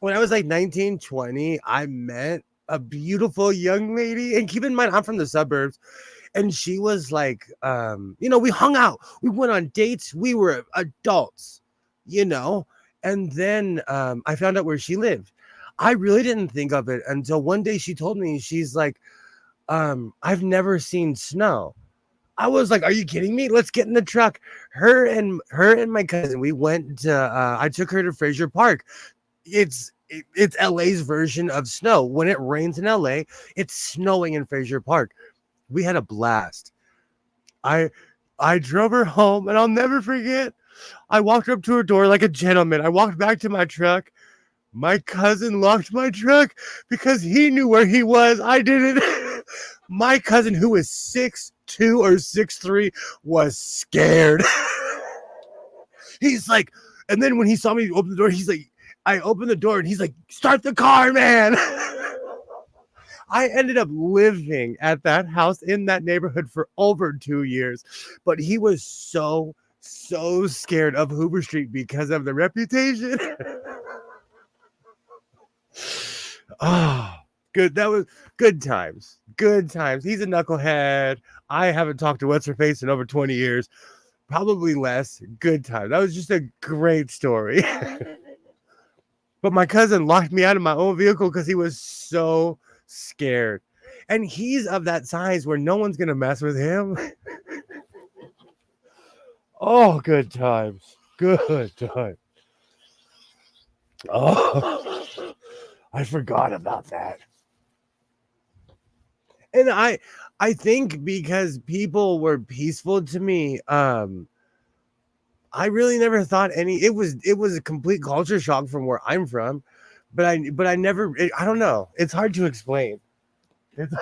like 19, 20, I met a beautiful young lady. And keep in mind, I'm from the suburbs. And she was like, we hung out. We went on dates. We were adults, And then I found out where she lived. I really didn't think of it until one day she told me, she's like, I've never seen snow. I was like, are you kidding me? Let's get in the truck. Her and my cousin, we went to, I took her to Fraser Park. It's LA's version of snow. When it rains in LA, it's snowing in Fraser Park. We had a blast. I I drove her home, and I'll never forget. I walked up to her door like a gentleman. I walked back to my truck. My cousin locked my truck because he knew where he was. I didn't. My cousin, who is 6'2" or 6'3", was scared. He's like, and then when he saw me open the door, he's like, I opened the door and he's like, start the car, man. I ended up living at that house in that neighborhood for over 2 years, but he was so scared of Hoover Street because of the reputation. Oh, good. That was good times. Good times. He's a knucklehead. I haven't talked to what's her face in over 20 years. Probably less. Good time. That was just a great story. But my cousin locked me out of my own vehicle because he was so scared. And he's of that size where no one's gonna mess with him. Oh, good times. Good times. Oh, I forgot about that. And I think because people were peaceful to me, I really never thought it was a complete culture shock from where I'm from, but I never I don't know. It's hard to explain. It's,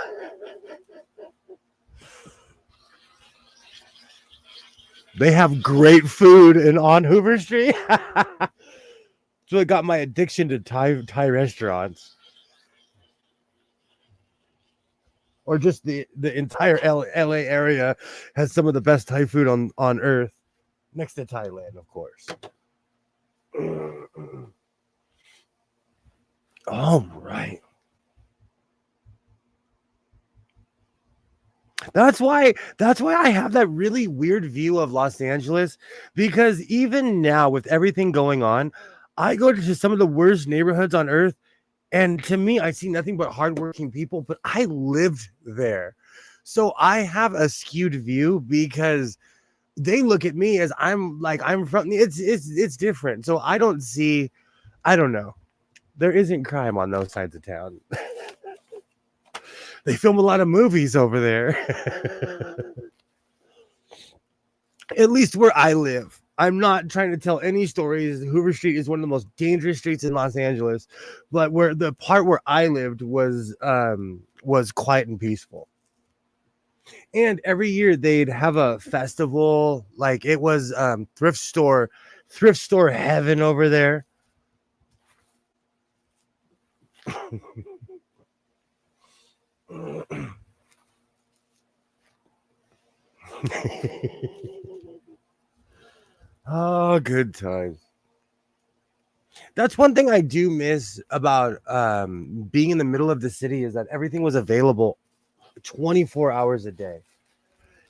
they have great food on Hoover Street. So it got my addiction to Thai restaurants, or just the entire LA area has some of the best Thai food on earth, next to Thailand, of course. All right. That's why I have that really weird view of Los Angeles, because even now with everything going on, I go to some of the worst neighborhoods on earth, and to me I see nothing but hardworking people, but I lived there. So I have a skewed view because they look at me as I'm from it's different. So I don't know. There isn't crime on those sides of town. They film a lot of movies over there. At least where I live. I'm not trying to tell any stories. Hoover Street is one of the most dangerous streets in Los Angeles, but where the part where I lived was quiet and peaceful. And every year they'd have a festival, like it was thrift store heaven over there. Oh, good times. That's one thing I do miss about being in the middle of the city, is that everything was available 24 hours a day.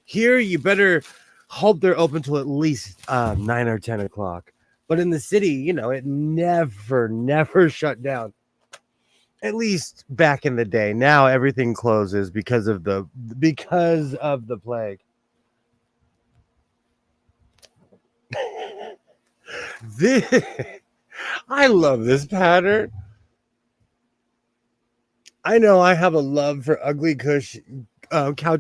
Here, you better hope they're open till at least 9 or 10 o'clock. But in the city, it never shut down. At least back in the day. Now everything closes because of the plague. This, I love this pattern. I know I have a love for ugly couch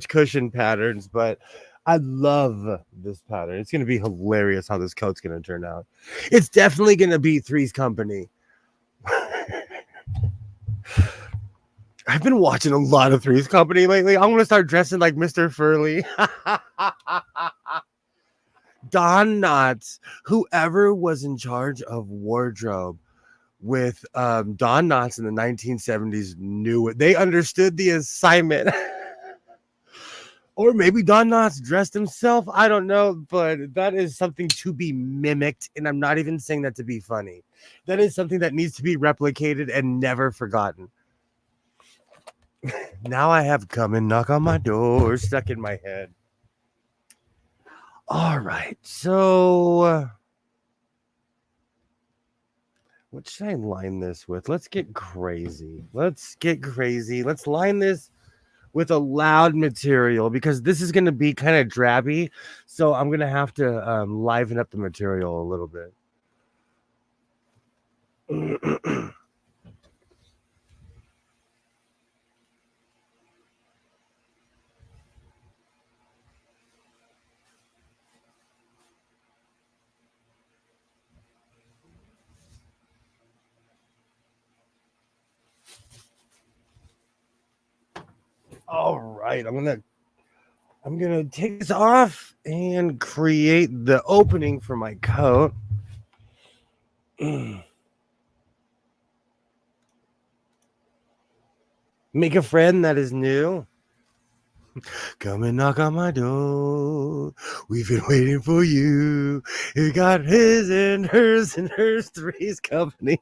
cushion patterns, but I love this pattern. It's going to be hilarious how this coat's going to turn out. It's definitely going to be Three's Company. I've been watching a lot of Three's Company lately. I'm going to start dressing like Mr. Furley. Don Knotts, whoever was in charge of wardrobe with Don Knotts in the 1970s, knew it. They understood the assignment. Or maybe Don Knotts dressed himself. I don't know, but that is something to be mimicked. And I'm not even saying that to be funny. That is something that needs to be replicated and never forgotten. Now I have Come and Knock on My Door stuck in my head. All right. So what should I line this with? Let's get crazy. Let's line this with a loud material, because this is going to be kind of drabby. So I'm going to have to liven up the material a little bit. All right, I'm gonna take this off and create the opening for my coat. Make a friend that is new. Come and knock on my door. We've been waiting for you. He got and hers Three's Company.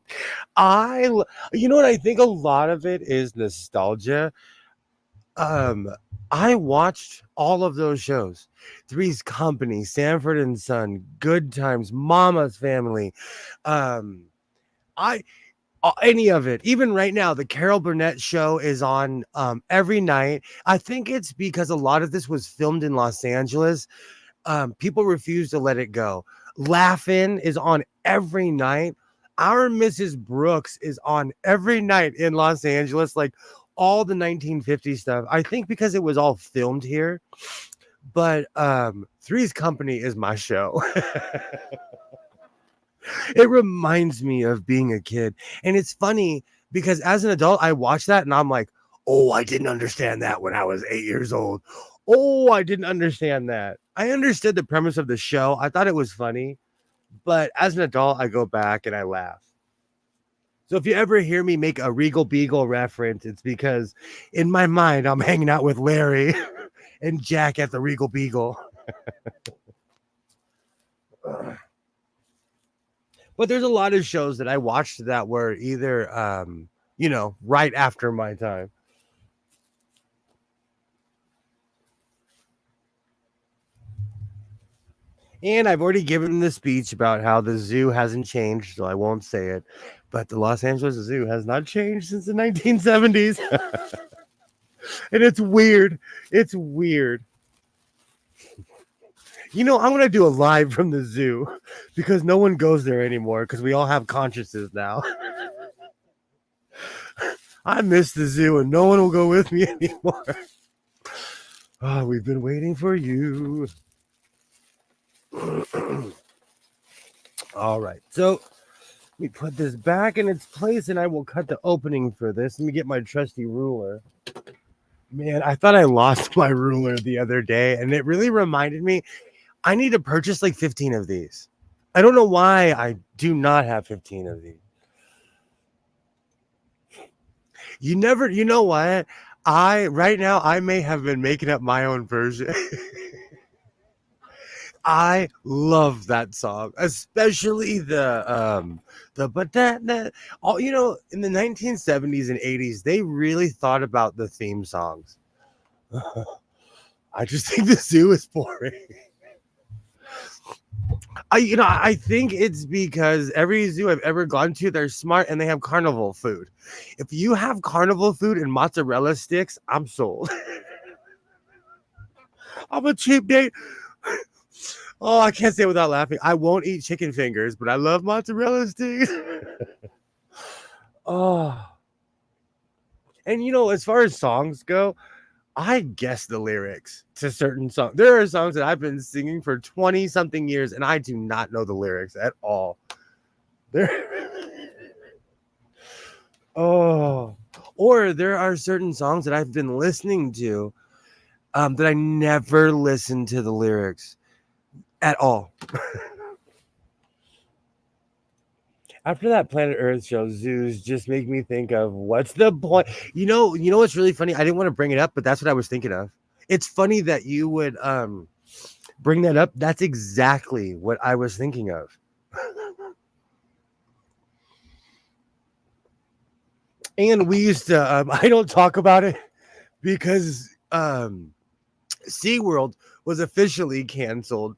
You know what? I think a lot of it is nostalgia. Um, I watched all of those shows. Three's Company, Sanford and Son, Good Times, Mama's Family. Um, I any of it. Even right now, the Carol Burnett show is on every night. I think it's because a lot of this was filmed in Los Angeles. People refuse to let it go. Laugh-In is on every night. Our Mrs. Brooks is on every night in Los Angeles, like all the 1950s stuff. I think because it was all filmed here. But Three's Company is my show. It reminds me of being a kid. And it's funny because as an adult, I watch that and I'm like, oh, I didn't understand that when I was 8 years old. Oh, I didn't understand that. I understood the premise of the show. I thought it was funny. But as an adult, I go back and I laugh. So if you ever hear me make a Regal Beagle reference, it's because in my mind, I'm hanging out with Larry and Jack at the Regal Beagle. But there's a lot of shows that I watched that were either, right after my time. And I've already given the speech about how the zoo hasn't changed, so I won't say it. But the Los Angeles Zoo has not changed since the 1970s. And it's weird. It's weird. I'm going to do a live from the zoo because no one goes there anymore because we all have consciences now. I miss the zoo and no one will go with me anymore. Oh, we've been waiting for you. All right. So let me put this back in its place and I will cut the opening for this. Let me get my trusty ruler. Man, I thought I lost my ruler the other day and it really reminded me I need to purchase like 15 of these. I don't know why I do not have 15 of these. You know what? Right now I may have been making up my own version. I love that song, especially but that all in the 1970s and 80s they really thought about the theme songs. I just think the zoo is boring. I think it's because every zoo I've ever gone to, they're smart and they have carnival food. If you have carnival food and mozzarella sticks, I'm sold. I'm a cheap date. Oh, I can't say it without laughing. I won't eat chicken fingers, but I love mozzarella sticks. Oh, and as far as songs go, I guess the lyrics to certain songs. There are songs that I've been singing for 20 something years and I do not know the lyrics at all. There Oh, or there are certain songs that I've been listening to that I never listened to the lyrics at all. After that Planet Earth show, zoos just make me think of what's the point. What's really funny? I didn't want to bring it up, but that's what I was thinking of. It's funny that you would bring that up. That's exactly what I was thinking of. And we used to I don't talk about it because SeaWorld was officially canceled.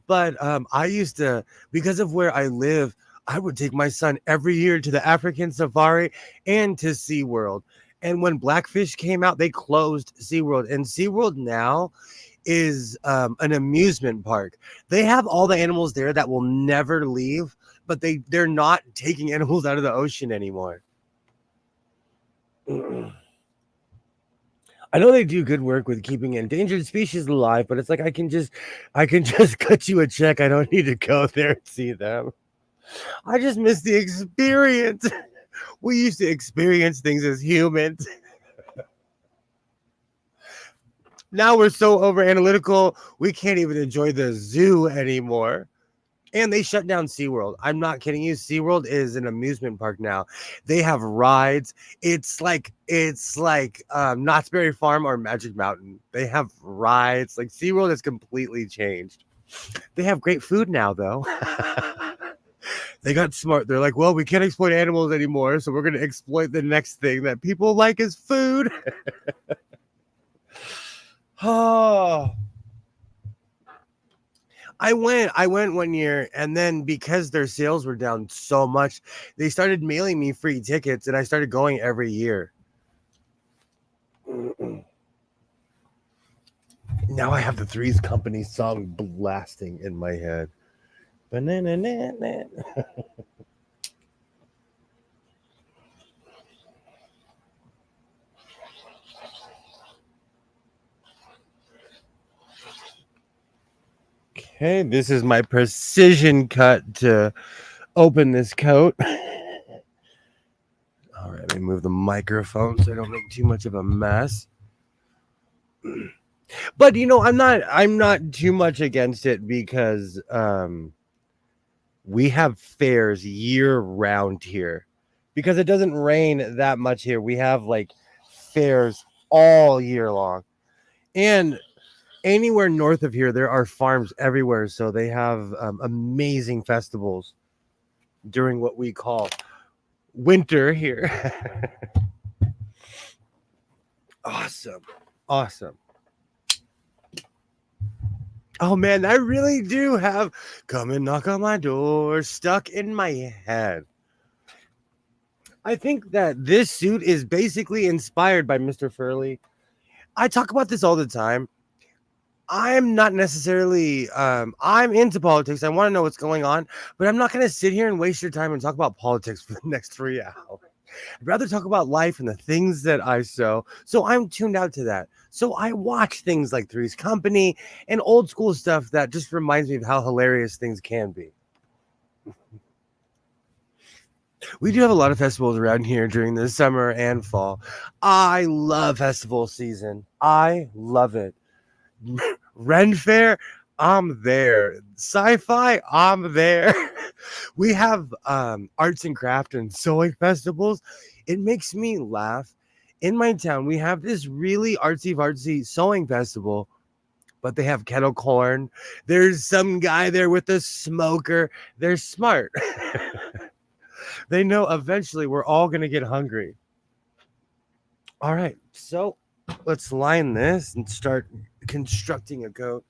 But I used to, because of where I live, I would take my son every year to the African Safari and to SeaWorld. And when Blackfish came out, they closed SeaWorld. And SeaWorld now is an amusement park. They have all the animals there that will never leave, but they're not taking animals out of the ocean anymore. I know they do good work with keeping endangered species alive, but it's like I can just cut you a check. I don't need to go there and see them. I just miss the experience. We used to experience things as humans. Now we're so over analytical, we can't even enjoy the zoo anymore. And they shut down SeaWorld. I'm not kidding you. SeaWorld is an amusement park now. They have rides. It's like Knott's Berry Farm or Magic Mountain. They have rides. Like SeaWorld has completely changed. They have great food now though. They got smart. They're like, well, we can't exploit animals anymore, so we're gonna exploit the next thing that people like is food. Oh, I went one year, and then because their sales were down so much, they started mailing me free tickets, and I started going every year. Now I have the Three's Company song blasting in my head. Banana. Okay, this is my precision cut to open this coat. All right, let me move the microphone so I don't make too much of a mess. But I'm not too much against it because we have fairs year round here. Because it doesn't rain that much here. We have like fairs all year long. And anywhere north of here there are farms everywhere, so they have amazing festivals during what we call winter here. Awesome. Oh man, I really do have "Come and Knock on My Door" stuck in my head. I think that this suit is basically inspired by Mr. Furley. I talk about this all the time. I'm not necessarily I'm into politics. I want to know what's going on, but I'm not going to sit here and waste your time and talk about politics for the next 3 hours. I'd rather talk about life and the things that I sow. So I'm tuned out to that. So I watch things like Three's Company and old school stuff that just reminds me of how hilarious things can be. We do have a lot of festivals around here during the summer and fall. I love festival season. I love it. Ren Fair, I'm there. Sci-fi, I'm there. We have arts and craft and sewing festivals. It makes me laugh. In my town, we have this really artsy sewing festival, but they have kettle corn. There's some guy there with a smoker. They're smart. They know eventually we're all going to get hungry. All right, so let's line this and start constructing a coat.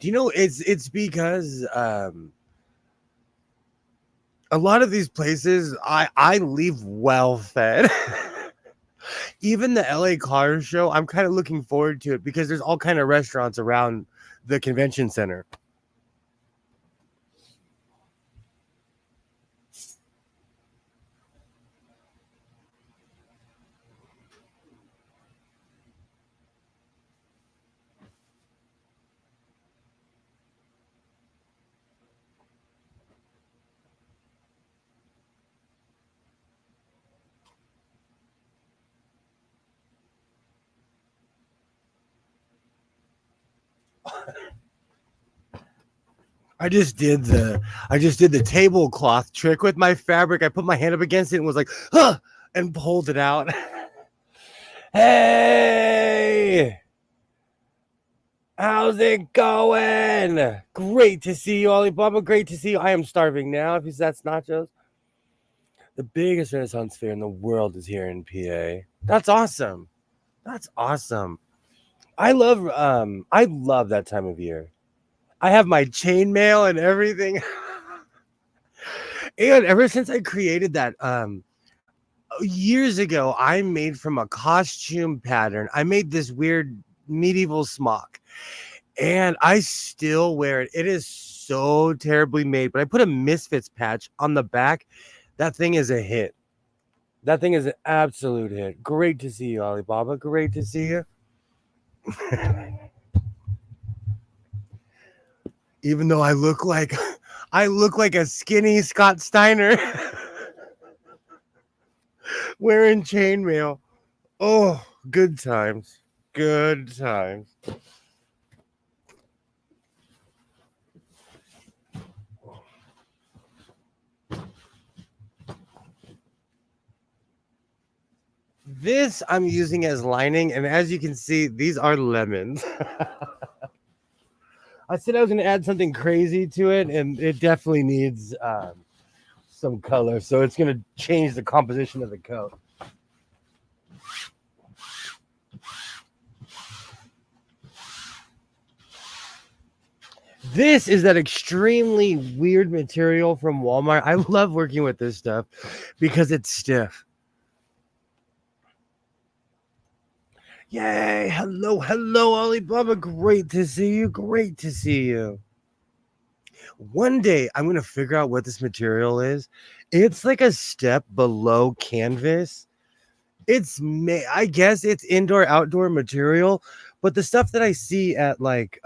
Do you know it's because a lot of these places I leave well fed. Even the LA car show, I'm kind of looking forward to it because there's all kind of restaurants around the convention center. I just did the tablecloth trick with my fabric. I put my hand up against it and was like, huh, and pulled it out. Hey, how's it going? Great to see you, Alibaba. Great to see you. I am starving now because that's nachos. The biggest Renaissance fair in the world is here in PA. That's awesome. That's awesome. I love that time of year. I have my chainmail and everything. And ever since I created that years ago, I made from a costume pattern. I made this weird medieval smock and I still wear it. It is so terribly made, but I put a Misfits patch on the back. That thing is a hit. That thing is an absolute hit. Great to see you, Alibaba. Great to see you. Even though I look like a skinny Scott Steiner wearing chainmail. Oh, good times. Good times. This I'm using as lining, and as you can see, these are lemons. I said I was going to add something crazy to it, and it definitely needs some color, so it's going to change the composition of the coat. This is that extremely weird material from Walmart. I love working with this stuff because it's stiff. Yay! Hello, hello, Alibaba. Great to see you. Great to see you. One day I'm gonna figure out what this material is. It's like a step below canvas. I guess it's indoor outdoor material, but the stuff that I see at like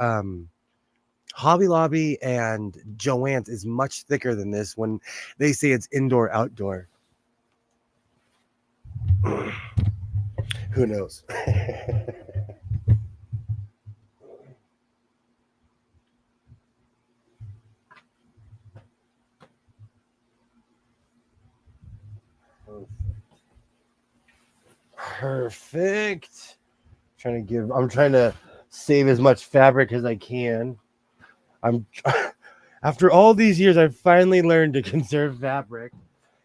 Hobby Lobby and Joann's is much thicker than this when they say it's indoor outdoor. Who knows? Perfect. I'm trying to save as much fabric as I can. After all these years, I've finally learned to conserve fabric.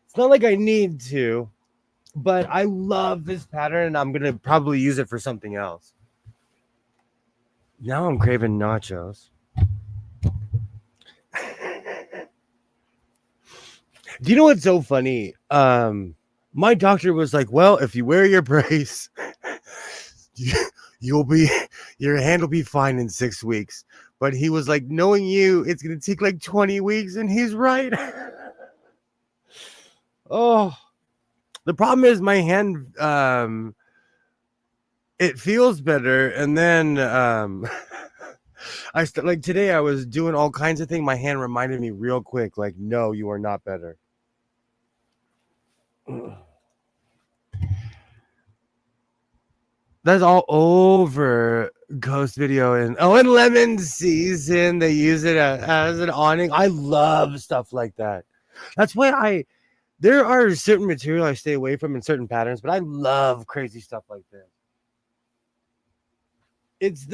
It's not like I need to, but I love this pattern and I'm gonna probably use it for something else. Now I'm craving nachos. Do you know what's so funny? My doctor was like, well, if you wear your brace, your hand will be fine in 6 weeks. But he was like, knowing you, it's gonna take like 20 weeks, and he's right. Oh, the problem is my hand it feels better, and then like today I was doing all kinds of things. My hand reminded me real quick, like, no, you are not better. That's all over Ghost Video and in Lemon Season. They use it as an awning. I love stuff like that. That's why there are certain material I stay away from in certain patterns, but I love crazy stuff like this. It's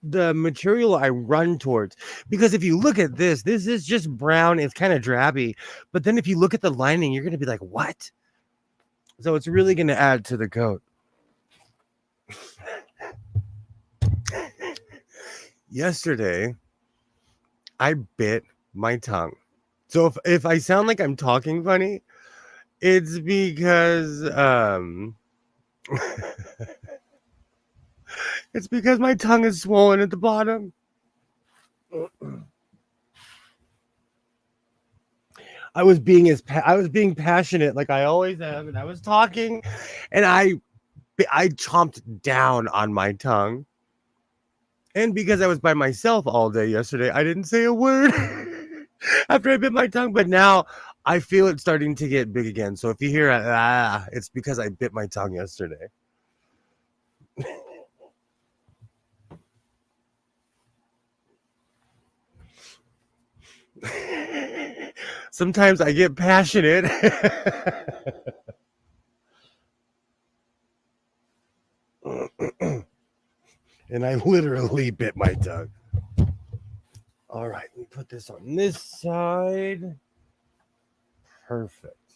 the material I run towards, because if you look at this is just brown. It's kind of drabby, but then if you look at the lining, you're gonna be like, what? So it's really gonna add to the coat. Yesterday, I bit my tongue. So if I sound like I'm talking funny, it's because it's because my tongue is swollen at the bottom. I was being passionate like I always am, and I was talking, and I chomped down on my tongue. And because I was by myself all day yesterday, I didn't say a word after I bit my tongue. But now I feel it starting to get big again. So if you hear it's because I bit my tongue yesterday. Sometimes I get passionate. And I literally bit my tongue. All right, let me put this on this side. Perfect.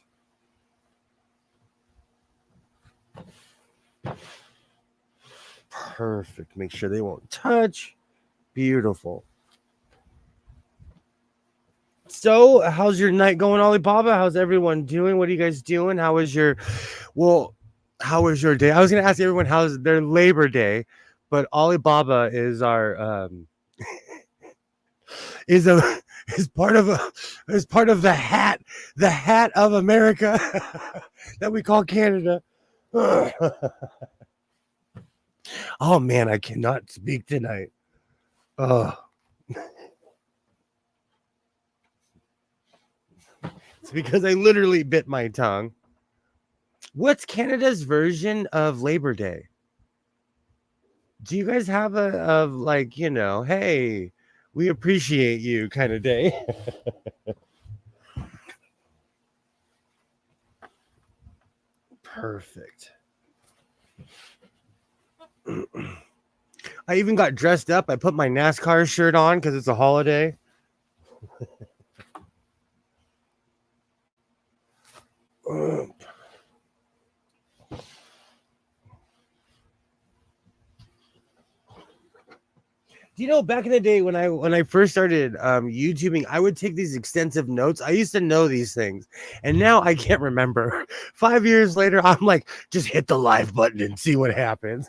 Perfect. Make sure they won't touch. Beautiful. So, how's your night going, Alibaba? How's everyone doing? What are you guys doing? How was your day? I was going to ask everyone how's their Labor Day, but Alibaba is our is part of the hat of America that we call Canada. Oh man, I cannot speak tonight. Oh. It's because I literally bit my tongue. What's Canada's version of Labor Day? Do you guys have a like, hey, we appreciate you kind of day? Perfect. I even got dressed up. I put my NASCAR shirt on because it's a holiday. Do you know back in the day when I first started YouTubing, I would take these extensive notes. I used to know these things, and now I can't remember. 5 years later, I'm like, just hit the live button and see what happens.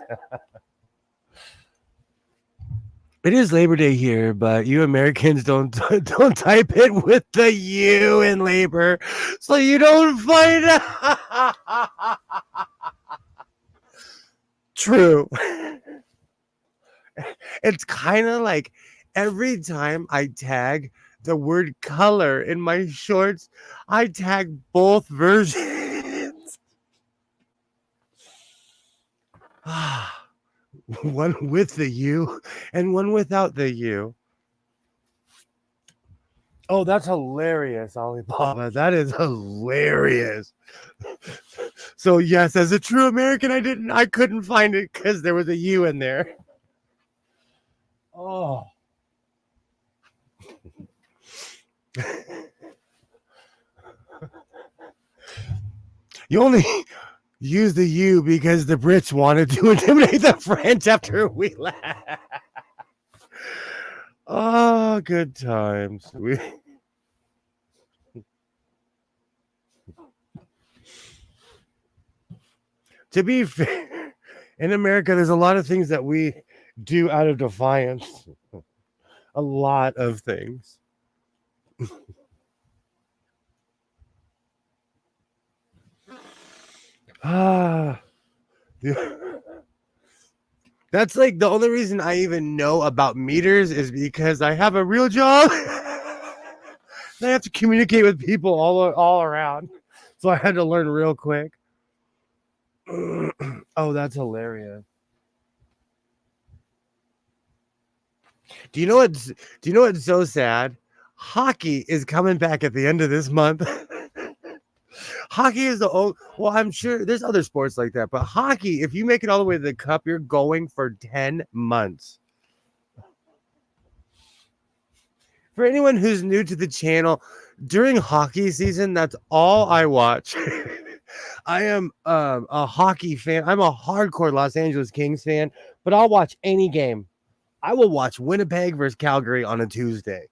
It is Labor Day here, but you Americans don't don't type it with the U in labor, so you don't find out. True. It's kind of like every time I tag the word color in my shorts, I tag both versions. One with the U and one without the U. Oh, that's hilarious, Alibaba. That is hilarious. So yes, as a true American, I couldn't find it because there was a U in there. Oh. You only use the U because the Brits wanted to intimidate the French after we left. Oh, good times. To be fair, in America, there's a lot of things that we do out of defiance. A lot of things. Ah, that's like the only reason I even know about meters is because I have a real job. I have to communicate with people all around, so I had to learn real quick. Oh, that's hilarious. Do you know what's so sad? Hockey is coming back at the end of this month. Hockey is the old, well, I'm sure there's other sports like that, but hockey, if you make it all the way to the cup, you're going for 10 months. For anyone who's new to the channel, during hockey season, that's all I watch. I am a hockey fan. I'm a hardcore Los Angeles Kings fan, but I'll watch any game. I will watch Winnipeg versus Calgary on a Tuesday.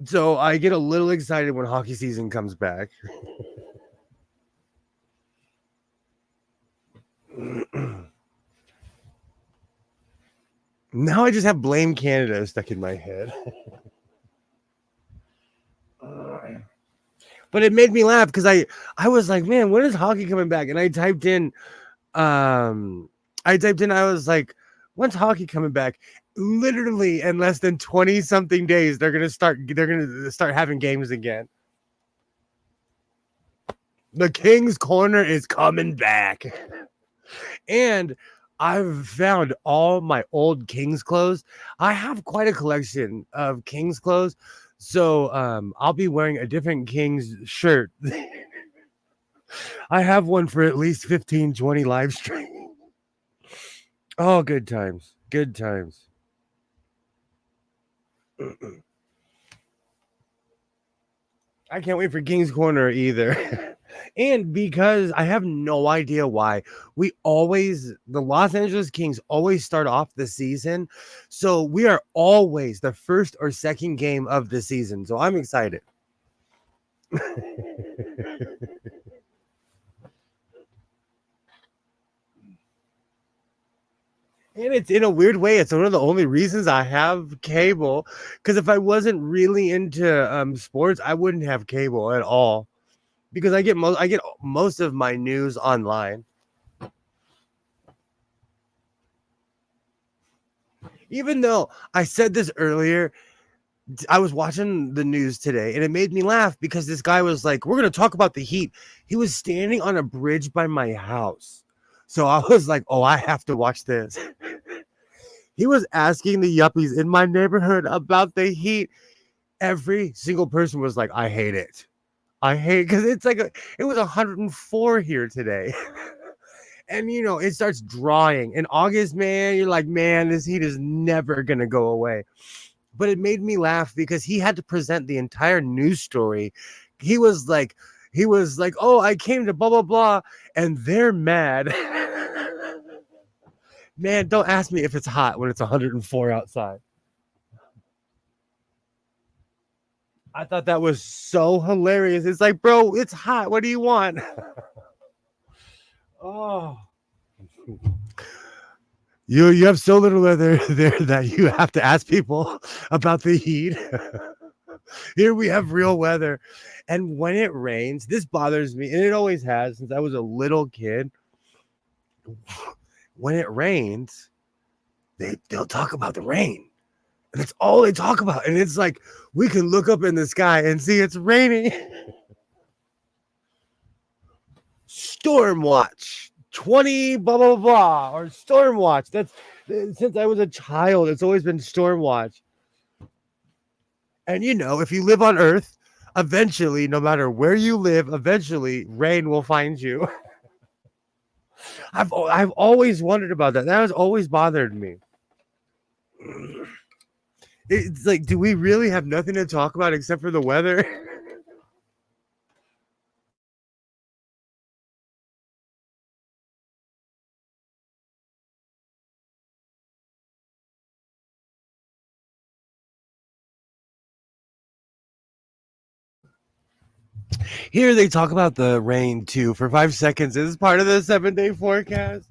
So I get a little excited when hockey season comes back. Now I just have Blame Canada stuck in my head. But it made me laugh because I was like, man, when is hockey coming back? And I typed in, I was like, when's hockey coming back? Literally in less than 20 something days, they're gonna start having games again. The King's Corner is coming back. And I've found all my old King's clothes. I have quite a collection of King's clothes. So I'll be wearing a different King's shirt. I have one for at least 15, 20 live streams. Oh, good times. Good times. I can't wait for King's Corner either. And because I have no idea why, the Los Angeles Kings always start off the season. So we are always the first or second game of the season. So I'm excited. And it's in a weird way, it's one of the only reasons I have cable. Because if I wasn't really into sports, I wouldn't have cable at all. Because I get most of my news online. Even though I said this earlier, I was watching the news today and it made me laugh because this guy was like, we're going to talk about the heat. He was standing on a bridge by my house. So I was like, oh, I have to watch this. He was asking the yuppies in my neighborhood about the heat. Every single person was like, I hate it. I hate because it's like it was 104 here today. And it starts drawing in August, man. You're like, man, this heat is never gonna go away. But it made me laugh because he had to present the entire news story. He was like, oh, I came to blah blah blah, and they're mad. Man, don't ask me if it's hot when it's 104 outside. I thought that was so hilarious. It's like, bro, it's hot. What do you want? Oh. You have so little weather there that you have to ask people about the heat. Here we have real weather. And when it rains, this bothers me, and it always has since I was a little kid. When it rains, they'll talk about the rain. And that's all they talk about. And it's like we can look up in the sky and see it's raining. Storm watch 20 blah blah blah or storm watch. That's since I was a child, it's always been storm watch. And if you live on Earth, eventually, no matter where you live, eventually rain will find you. I've always wondered about that. That has always bothered me. It's like, do we really have nothing to talk about except for the weather? Here they talk about the rain too for 5 seconds. This is part of the 7-day forecast.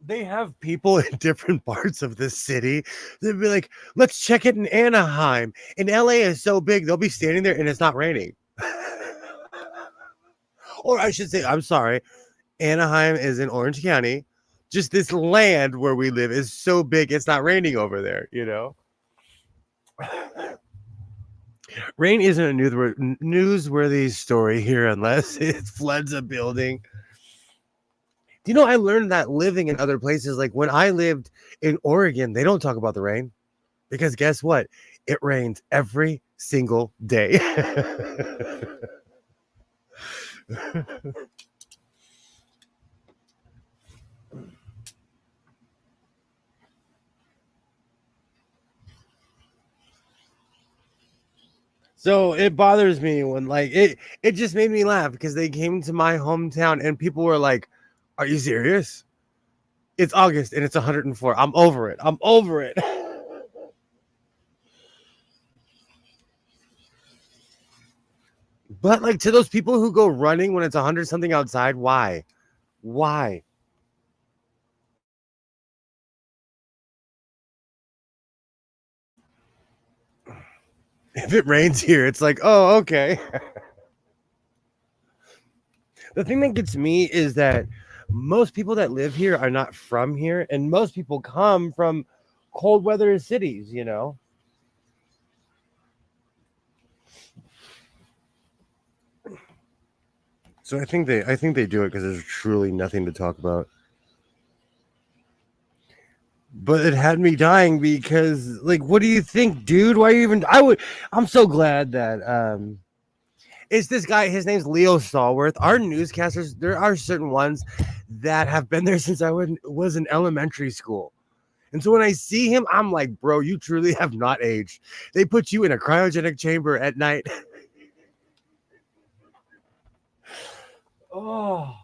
They have people in different parts of the city. They'd be like, let's check it in Anaheim. And LA is so big, they'll be standing there and it's not raining. Or I should say, I'm sorry, Anaheim is in Orange County. Just this land where we live is so big, it's not raining over there. Rain isn't a newsworthy story here unless it floods a building. Do you know I learned that living in other places, like when I lived in Oregon, they don't talk about the rain because guess what? It rains every single day. So it bothers me when it just made me laugh because they came to my hometown and people were like, "Are you serious? It's August and it's 104. I'm over it. I'm over it." But like to those people who go running when it's 100 something outside, why? Why? If it rains here, it's like, "Oh, okay." The thing that gets me is that most people that live here are not from here, and most people come from cold weather cities. So I think they do it because there's truly nothing to talk about. But it had me dying because, like, what do you think, dude? Why you even? I'm so glad that it's this guy. His name's Leo Stallworth. Our newscasters, there are certain ones that have been there since I was in elementary school. And so when I see him, I'm like, bro, you truly have not aged. They put you in a cryogenic chamber at night. Oh,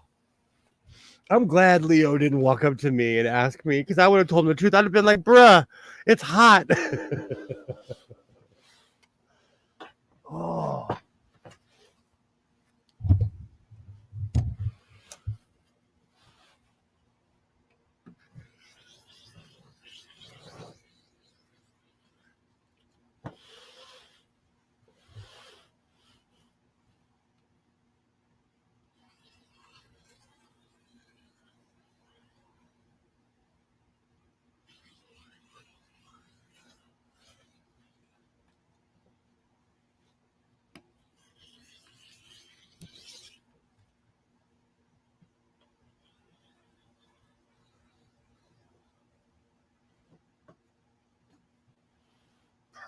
I'm glad Leo didn't walk up to me and ask me because I would have told him the truth. I'd have been like, bruh, it's hot. Oh.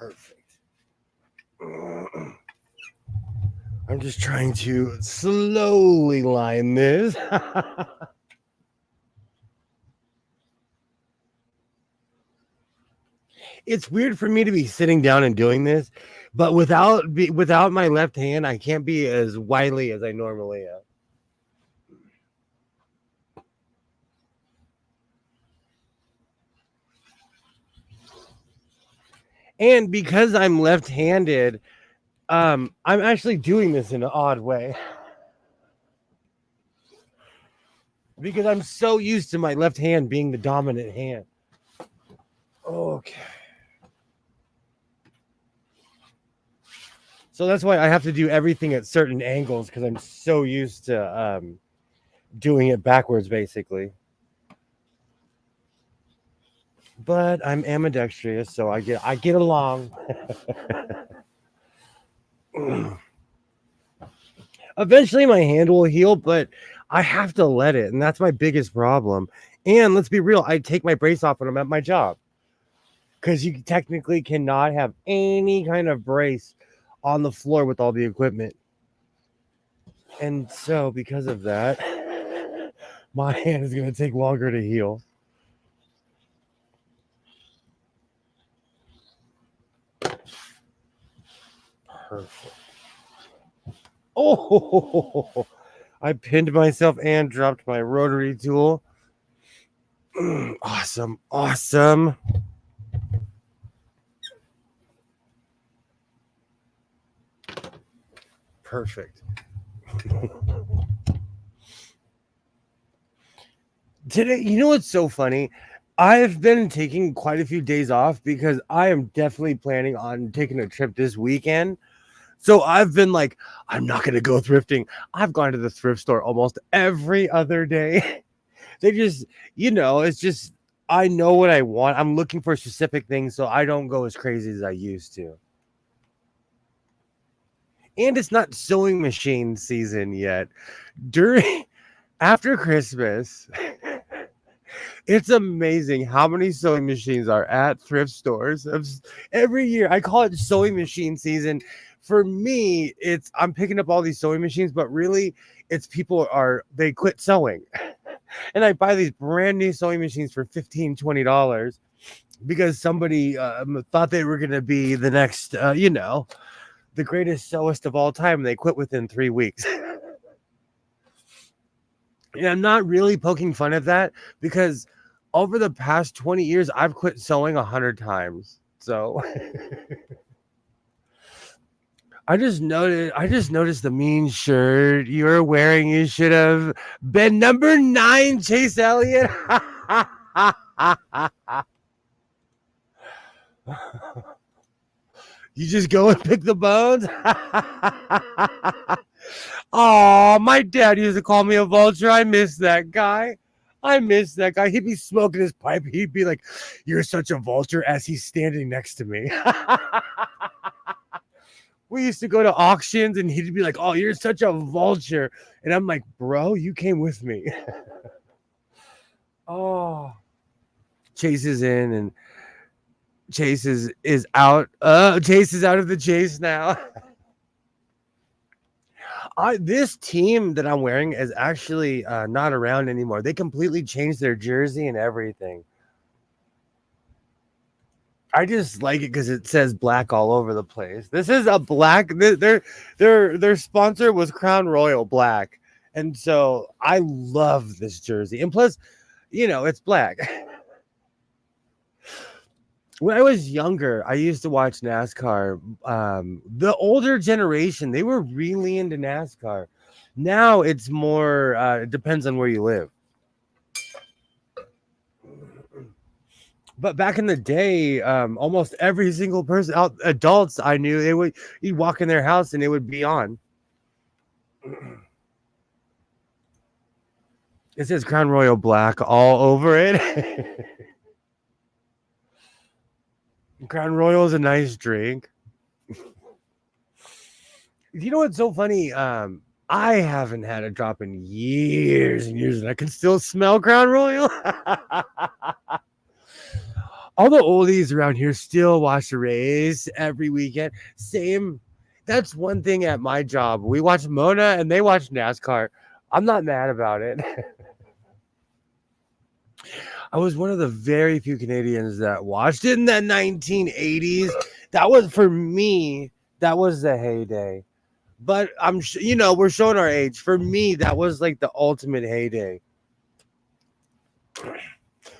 Perfect. I'm just trying to slowly line this. It's weird for me to be sitting down and doing this, but without my left hand, I can't be as wily as I normally am. And because I'm left-handed, I'm actually doing this in an odd way because I'm so used to my left hand being the dominant hand. Okay. So that's why I have to do everything at certain angles because I'm so used to doing it backwards, basically. But I'm ambidextrous, so I get along. Eventually, my hand will heal, but I have to let it, and that's my biggest problem. And let's be real, I take my brace off when I'm at my job because you technically cannot have any kind of brace on the floor with all the equipment. And so, because of that, my hand is going to take longer to heal. Perfect. Oh, I pinned myself and dropped my rotary tool. Awesome. Awesome. Perfect. Today, you know what's so funny? I've been taking quite a few days off because I am definitely planning on taking a trip this weekend. So I've been like, I'm not going to go thrifting. I've gone to the thrift store almost every other day. They just, it's just, I know what I want. I'm looking for specific things so I don't go as crazy as I used to. And it's not sewing machine season yet. After Christmas, it's amazing how many sewing machines are at thrift stores. Every year, I call it sewing machine season. For me, I'm picking up all these sewing machines, but really, it's they quit sewing. And I buy these brand new sewing machines for $15, $20 because somebody thought they were going to be the next, the greatest sewist of all time. And they quit within 3 weeks. And I'm not really poking fun at that because over the past 20 years, I've quit sewing 100 times. So I just noticed the mean shirt you were wearing. You should have been number 9, Chase Elliott. You just go and pick the bones. Oh, my dad used to call me a vulture. I miss that guy. He'd be smoking his pipe. He'd be like, "You're such a vulture," as he's standing next to me. We used to go to auctions and he'd be like, "Oh, you're such a vulture." And I'm like, "Bro, you came with me." Oh, Chase is in and Chase is out. Chase is out of the chase now. This team that I'm wearing is actually not around anymore. They completely changed their jersey and everything. I just like it because it says black all over the place. This is a black. Their sponsor was Crown Royal Black, and so I love this jersey. And plus, it's black. When I was younger, I used to watch NASCAR. The older generation, they were really into NASCAR. Now it's more. It depends on where you live. But back in the day, almost every single person, adults I knew, you'd walk in their house and it would be on. It says Crown Royal Black all over it. Crown Royal is a nice drink. You know what's so funny? I haven't had a drop in years and years, and I can still smell Crown Royal. All the oldies around here still watch the race every weekend. Same. That's one thing at my job. We watch Mona and they watch NASCAR. I'm not mad about it. I was one of the very few Canadians that watched it in the 1980s. That was for me. That was the heyday. But we're showing our age. For me, that was like the ultimate heyday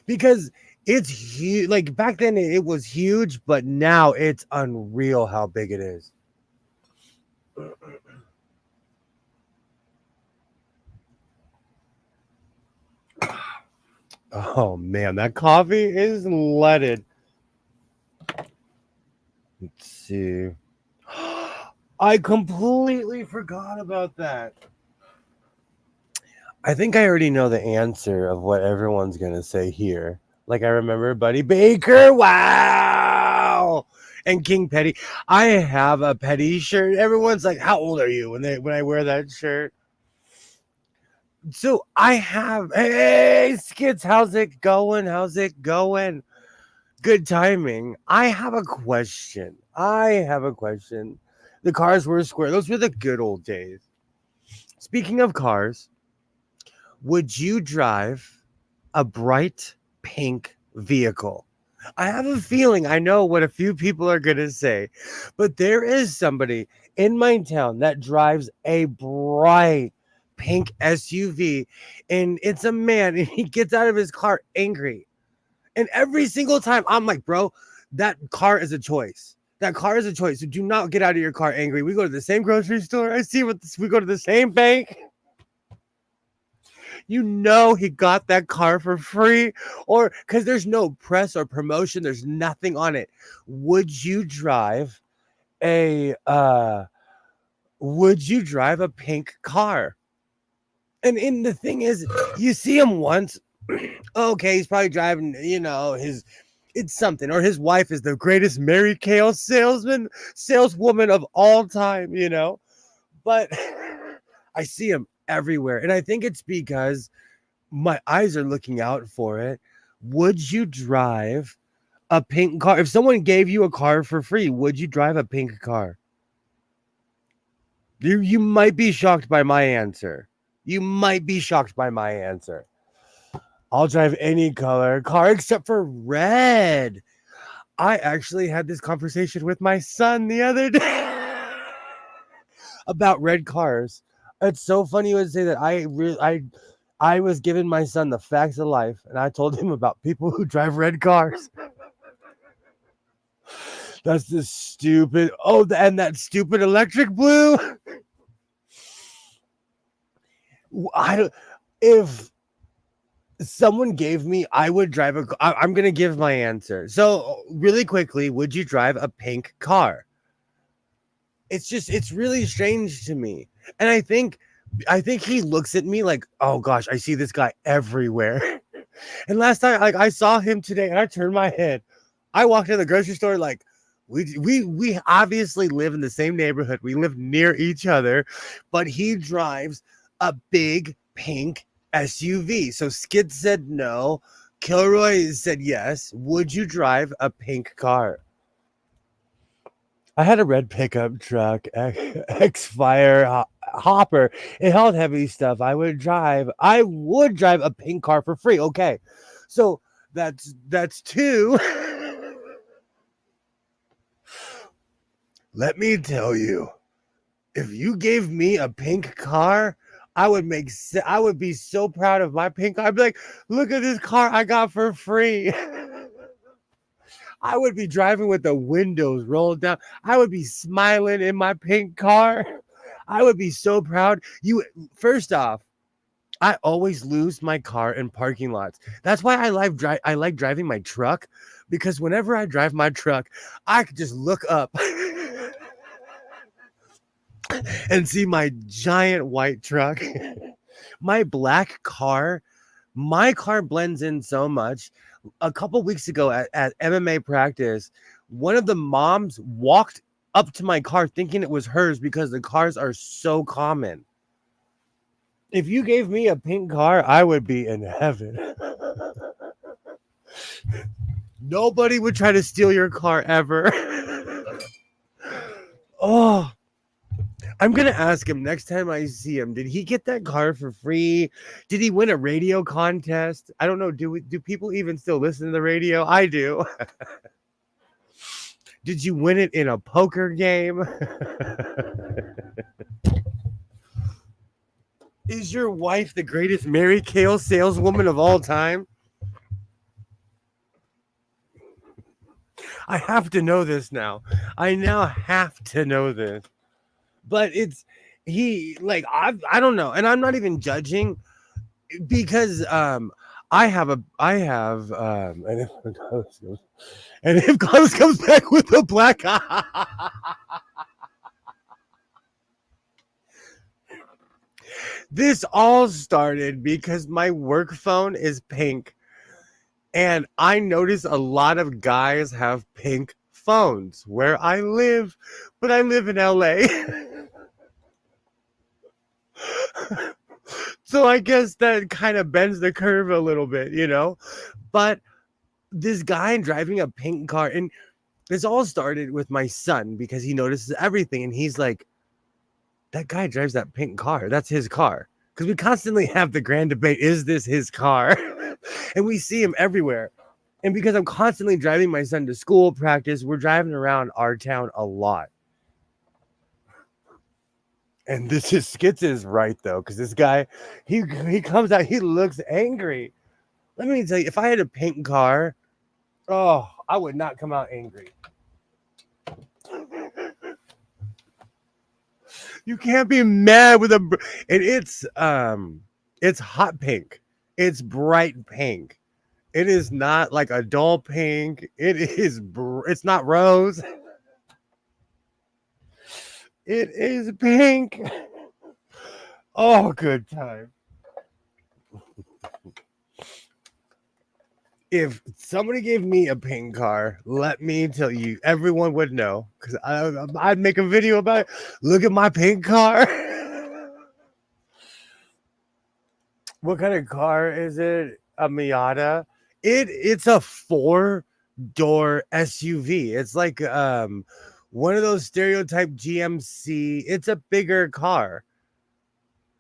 because it's huge. Like back then, it was huge, but now it's unreal how big it is. Oh man, that coffee is leaded. Let's see. I completely forgot about that. I think I already know the answer of what everyone's gonna say here. Like I remember Buddy Baker. Wow. And King Petty. I have a Petty shirt. Everyone's like, "How old are you?" when I wear that shirt. So I have. Hey, Skits, how's it going? How's it going? Good timing. I have a question. The cars were square. Those were the good old days. Speaking of cars, would you drive a bright pink vehicle? I have a feeling I know what a few people are going to say, but there is somebody in my town that drives a bright pink SUV, and it's a man, and he gets out of his car angry. And every single time I'm like, bro, that car is a choice. That car is a choice. So do not get out of your car angry. We go to the same grocery store. We go to the same bank. He got that car for free, or because there's no press or promotion, there's nothing on it. Would you drive a pink car? And the thing is, you see him once, okay, he's probably driving, it's something, or his wife is the greatest Mary Kay saleswoman of all time, but I see him everywhere. And I think it's because my eyes are looking out for it. Would you drive a pink car? If someone gave you a car for free, would you drive a pink car? You might be shocked by my answer. I'll drive any color car except for red. I actually had this conversation with my son the other day about red cars. It's so funny you would say that. I was giving my son the facts of life, and I told him about people who drive red cars. That's the stupid. Oh, and that stupid electric blue. If someone gave me, I would drive I'm gonna give my answer. So really quickly, would you drive a pink car? It's really strange to me, and I think he looks at me like, oh gosh, I see this guy everywhere. And last time, like, I saw him today, and I turned my head. I walked in the grocery store, like, we obviously live in the same neighborhood. We live near each other, but he drives a big pink SUV. So Skid said no. Kilroy said yes. Would you drive a pink car? I had a red pickup truck, X-Fire Hopper. It held heavy stuff. I would drive a pink car for free. Okay. So that's two. Let me tell you, if you gave me a pink car, I would be so proud of my pink car. I'd be like, look at this car I got for free. I would be driving with the windows rolled down. I would be smiling in my pink car. I would be so proud. First off, I always lose my car in parking lots. That's why I like driving my truck, because whenever I drive my truck, I could just look up and see my giant white truck. My black car, my car blends in so much. A couple weeks ago at MMA practice, one of the moms walked up to my car thinking it was hers because the cars are so common. If you gave me a pink car, I would be in heaven. Nobody would try to steal your car ever. Oh, I'm gonna ask him next time I see him. Did he get that car for free? Did he win a radio contest? I don't know. Do people even still listen to the radio? I do. Did you win it in a poker game? Is your wife the greatest Mary Kay saleswoman of all time? I have to know this now. I now have to know this. But it's he like I don't know, and I'm not even judging because I have and if Carlos comes back with a black eye. This all started because my work phone is pink. And I notice a lot of guys have pink phones where I live, but I live in LA. So I guess that kind of bends the curve a little bit, you know? But this guy driving a pink car, and this all started with my son because he notices everything. And he's like, that guy drives that pink car. That's his car. Because we constantly have the grand debate, is this his car? And we see him everywhere. And because I'm constantly driving my son to school, practice, we're driving around our town a lot. And this is Skits is right though, because this guy, he comes out, he looks angry. Let me tell you, if I had a pink car, oh, I would not come out angry. You can't be mad with and it's hot pink. It's bright pink. It is not like a dull pink. It's not rose. It is pink. Oh, good time. If somebody gave me a pink car, let me tell you, everyone would know because I'd make a video about it. Look at my pink car. What kind of car is it? A Miata? It's a 4-door SUV. It's like one of those stereotype GMC. It's a bigger car.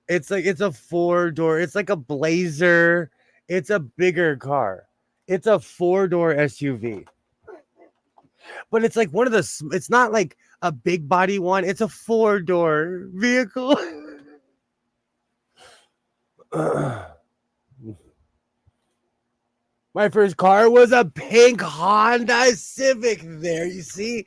It's a 4-door. It's like a Blazer. It's a bigger car. It's a 4-door SUV. But it's like one of the, it's not like a big body one. It's a 4-door vehicle. My first car was a pink Honda Civic. There, you see?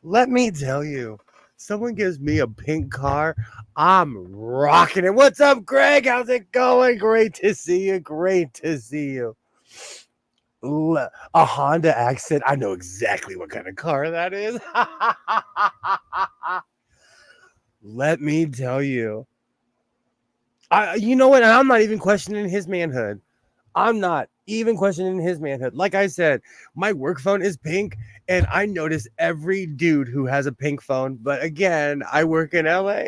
Let me tell you, someone gives me a pink car, I'm rocking it. What's up, Greg? How's it going? Great to see you. Great to see you. A Honda Accent. I know exactly what kind of car that is. Let me tell you. You know what? I'm not even questioning his manhood. I'm not even questioning his manhood. Like I said, my work phone is pink, and I notice every dude who has a pink phone. But again, I work in LA.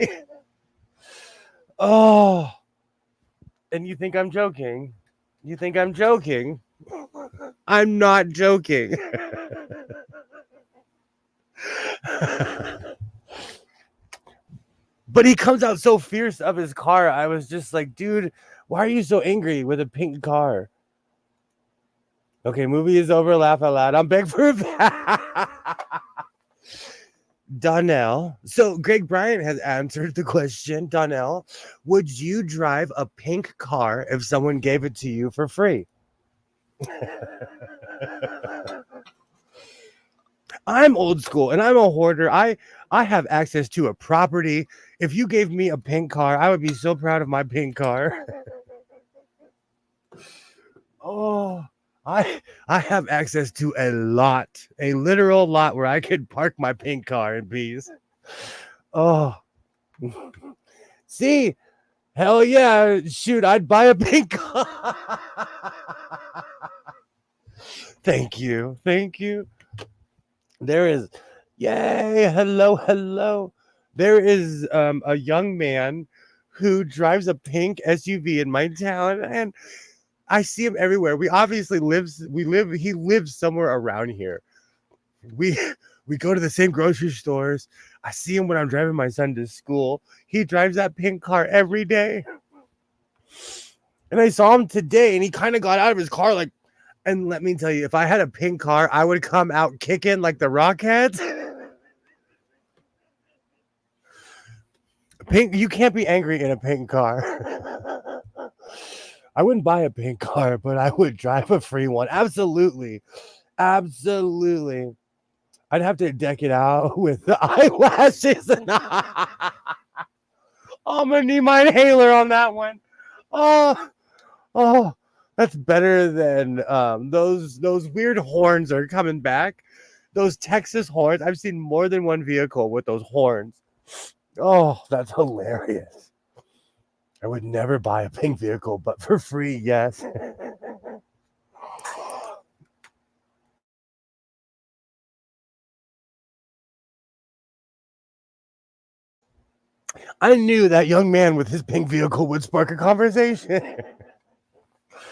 Oh, and you think I'm joking? You think I'm joking? I'm not joking. But he comes out so fierce of his car. I was just like, dude, why are you so angry with a pink car? Okay, movie is over. Laugh out loud. I'm back for Donnell. So Greg Bryant has answered the question. Donnell, would you drive a pink car if someone gave it to you for free? I'm old school and I'm a hoarder. I have access to a property. If you gave me a pink car, I would be so proud of my pink car. Oh, I have access to a lot, a literal lot where I could park my pink car in peace. Oh, see, hell yeah, shoot, I'd buy a pink car. Thank you. There is, yay, hello. There is a young man who drives a pink SUV in my town, and I see him everywhere. He lives somewhere around here. We we go to the same grocery stores. I see him when I'm driving my son to school. He drives that pink car every day. And I saw him today and he kind of got out of his car like, and let me tell you, if I had a pink car, I would come out kicking like the Rockettes. Pink, you can't be angry in a pink car. I wouldn't buy a pink car, but I would drive a free one. Absolutely. Absolutely. I'd have to deck it out with the eyelashes. And I'm gonna need my inhaler on that one. Oh, that's better than those weird horns are coming back. Those Texas horns. I've seen more than one vehicle with those horns. Oh, that's hilarious. I would never buy a pink vehicle, but for free, yes. I knew that young man with his pink vehicle would spark a conversation.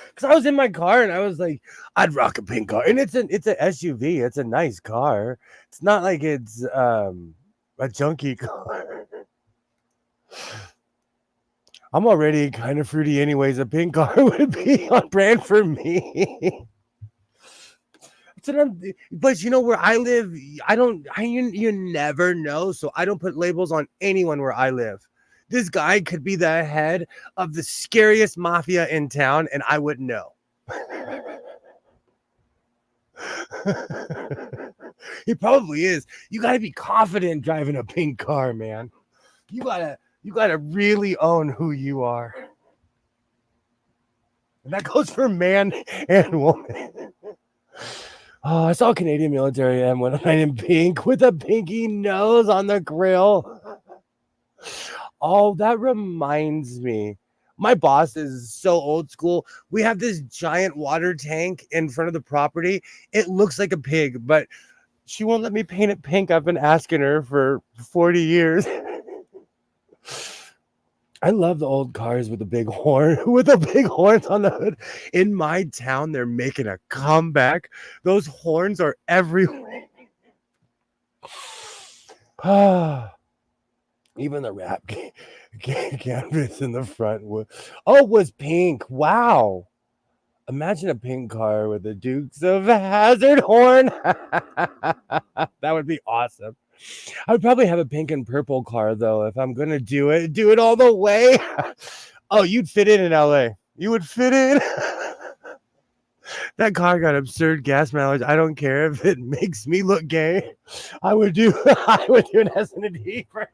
Because I was in my car and I was like, I'd rock a pink car. And it's an SUV. It's a nice car. It's not like it's a junky car. I'm already kind of fruity anyways. A pink car would be on brand for me. But you know where I live, you never know. So I don't put labels on anyone where I live. This guy could be the head of the scariest mafia in town, and I wouldn't know. He probably is. You got to be confident driving a pink car, man. You gotta really own who you are. And that goes for man and woman. Oh, I saw a Canadian military M one night in pink with a pinky nose on the grill. Oh, that reminds me. My boss is so old school. We have this giant water tank in front of the property. It looks like a pig, but she won't let me paint it pink. I've been asking her for 40 years. I love the old cars with the big horn, with the big horns on the hood. In my town, they're making a comeback. Those horns are everywhere. Even the wrap canvas in the front was pink. Wow. Imagine a pink car with a Dukes of Hazzard horn. That would be awesome. I would probably have a pink and purple car though. If I'm gonna do it all the way. Oh, you'd fit in LA. You would fit in. That car got absurd gas mileage. I don't care if it makes me look gay. I would do an S&D for.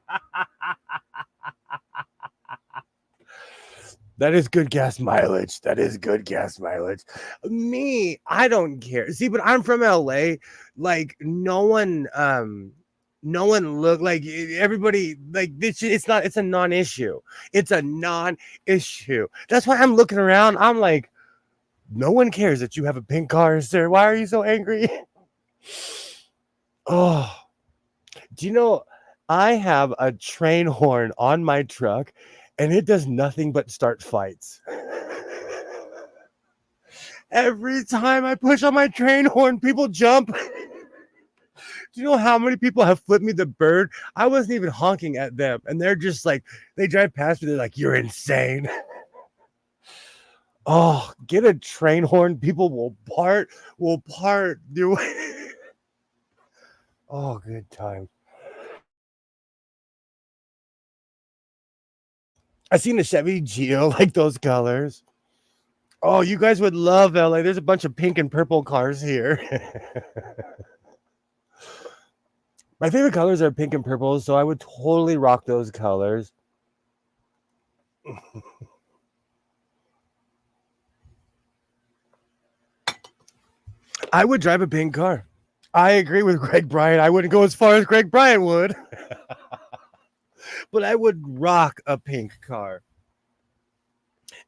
That is good gas mileage. That is good gas mileage. Me, I don't care. See, but I'm from LA. Like no one looked like everybody like this. It's a non-issue. It's a non-issue. That's why I'm looking around. I'm like, no one cares that you have a pink car, sir. Why are you so angry? Oh, do you know I have a train horn on my truck and it does nothing but start fights. Every time I push on my train horn, people jump. Do you know how many people have flipped me the bird? I wasn't even honking at them. And they're just like, they drive past me. They're like, you're insane. Oh, get a train horn. People will part. Oh, good time. I seen a Chevy Geo like those colors. Oh, you guys would love LA. There's a bunch of pink and purple cars here. My favorite colors are pink and purple, so I would totally rock those colors. I would drive a pink car. I agree with Greg Bryant. I wouldn't go as far as Greg Bryant would. But I would rock a pink car.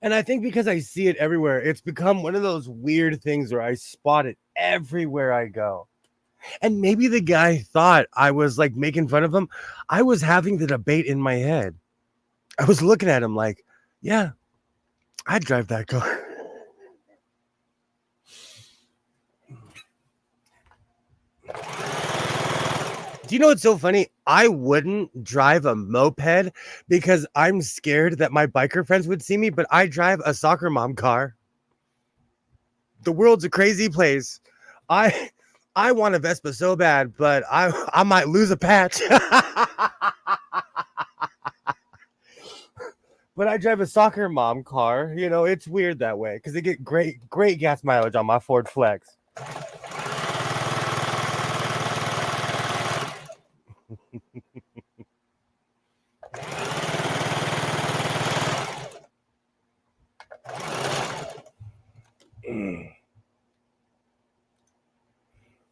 And I think because I see it everywhere, it's become one of those weird things where I spot it everywhere I go. And maybe the guy thought I was like making fun of him. I was having the debate in my head. I was looking at him like, yeah, I'd drive that car. Do you know what's so funny? I wouldn't drive a moped because I'm scared that my biker friends would see me, but I drive a soccer mom car. The world's a crazy place. I I want a Vespa so bad, but I might lose a patch. But I drive a soccer mom car. You know, it's weird that way because they get great gas mileage on my Ford Flex.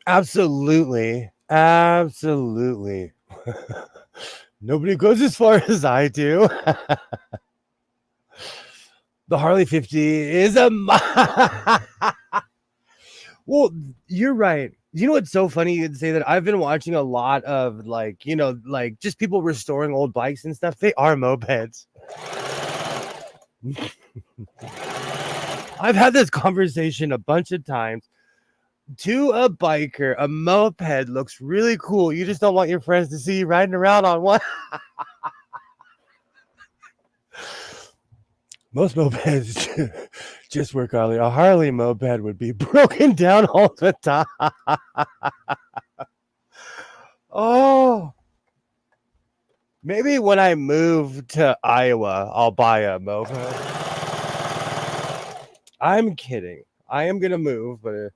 Absolutely. Absolutely. Nobody goes as far as I do. The Harley 50 is a well, you're right. You know what's so funny? You'd say that I've been watching a lot of like, you know, like just people restoring old bikes and stuff. They are mopeds. I've had this conversation a bunch of times. To a biker, a moped looks really cool. You just don't want your friends to see you riding around on one. Most mopeds just work Harley. A Harley moped would be broken down all the time. Oh, maybe when I move to Iowa, I'll buy a moped. I'm kidding. I am gonna move, but it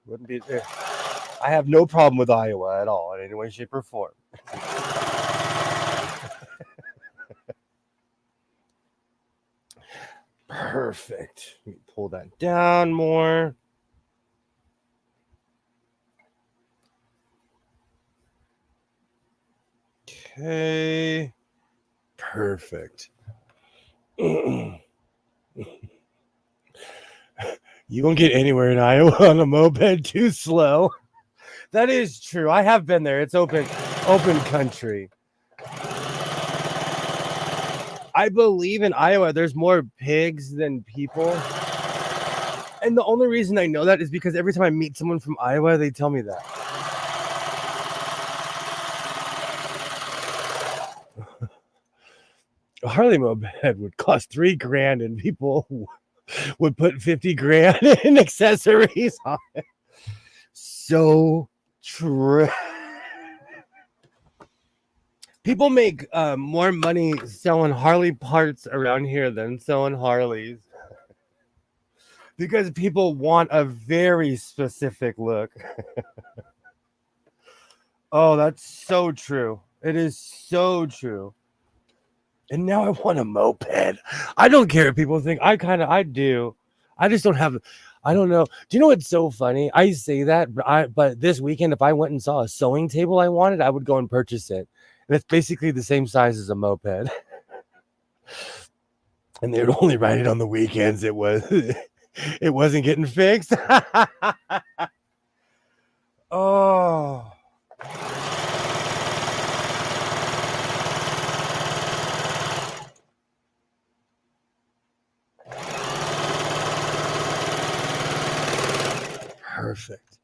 wouldn't be. I have no problem with Iowa at all in any way, shape, or form. Perfect. Let me pull that down more. Okay. Perfect. You won't get anywhere in Iowa on a moped too slow. That is true. I have been there. It's open country. I believe in Iowa there's more pigs than people. And the only reason I know that is because every time I meet someone from Iowa, they tell me that. A Harley moped would cost $3,000 and people would put 50 grand in accessories on it. So true. People make more money selling Harley parts around here than selling Harleys because people want a very specific look. Oh, that's so true. It is so true. And now I want a moped. I don't care if people think. I do. I just don't have. I don't know. Do you know what's so funny? I say that, but this weekend, if I went and saw a sewing table I wanted, I would go and purchase it. And it's basically the same size as a moped. And they would only ride it on the weekends. It wasn't getting fixed. Oh. Perfect.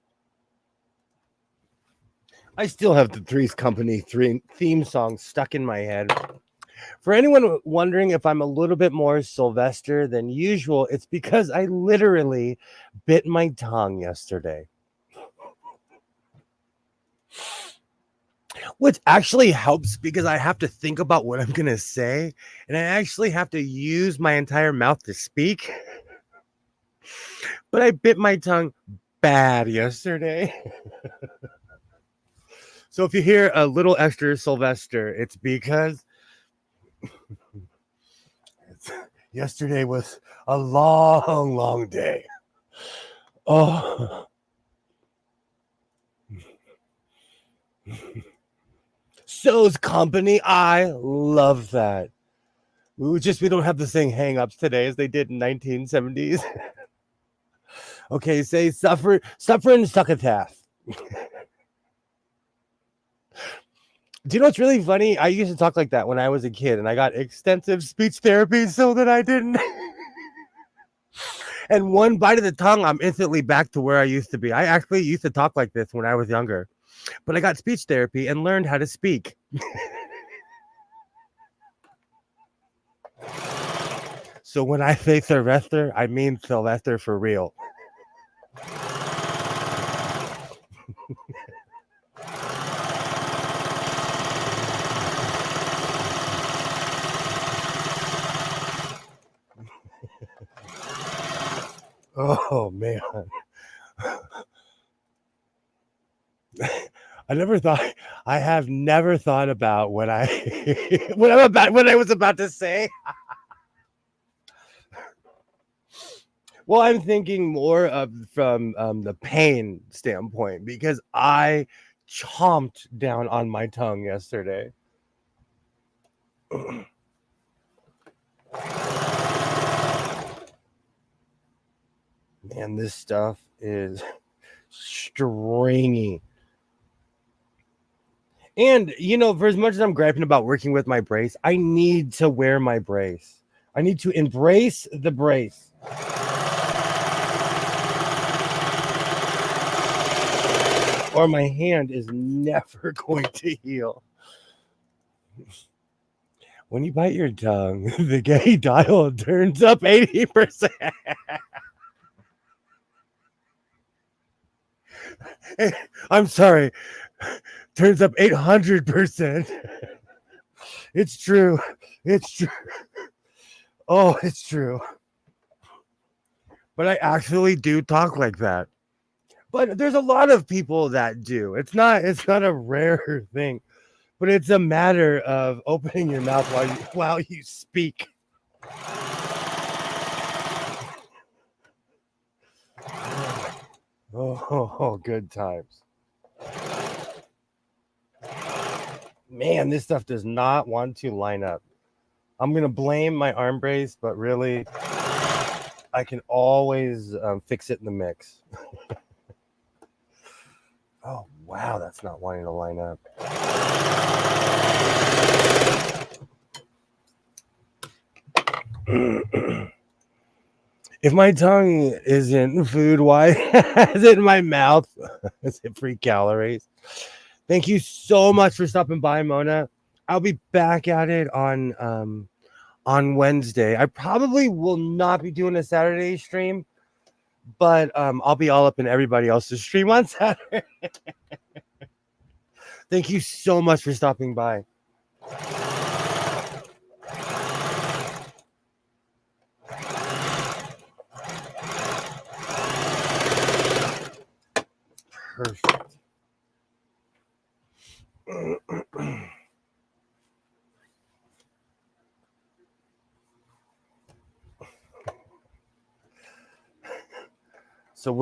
I still have the Three's Company theme song stuck in my head. For anyone wondering if I'm a little bit more Sylvester than usual, it's because I literally bit my tongue yesterday. Which actually helps because I have to think about what I'm going to say, and I actually have to use my entire mouth to speak. But I bit my tongue bad yesterday. So if you hear a little extra Sylvester, it's because yesterday was a long day. Oh. So's Company. I love that. We don't have the same hang-ups today as they did in 1970s. Okay, say suffer and succotash. Do you know what's really funny? I used to talk like that when I was a kid, and I got extensive speech therapy so that I didn't. And one bite of the tongue, I'm instantly back to where I used to be. I actually used to talk like this when I was younger. but I got speech therapy and learned how to speak. So when I say Sylvester, I mean Sylvester for real. Oh man. I have never thought about what I what I was about to say. Well, I'm thinking more of from the pain standpoint because I chomped down on my tongue yesterday. Man, this stuff is stringy. And for as much as I'm griping about working with my brace, I need to wear my brace. I need to embrace the brace. Or my hand is never going to heal. When you bite your tongue, the gay dial turns up 80%. I'm sorry. Turns up 800%. It's true. It's true. Oh, it's true. But I actually do talk like that. But there's a lot of people that do. It's not a rare thing. But it's a matter of opening your mouth while you speak. Oh, good times. Man, this stuff does not want to line up. I'm going to blame my arm brace, but really, I can always fix it in the mix. Oh, wow, that's not wanting to line up. If my tongue isn't food, why is it in my mouth? Is it free calories? Thank you so much for stopping by, Mona. I'll be back at it on Wednesday. I probably will not be doing a Saturday stream, but I'll be all up in everybody else's stream on Saturday. Thank you so much for stopping by. Perfect. So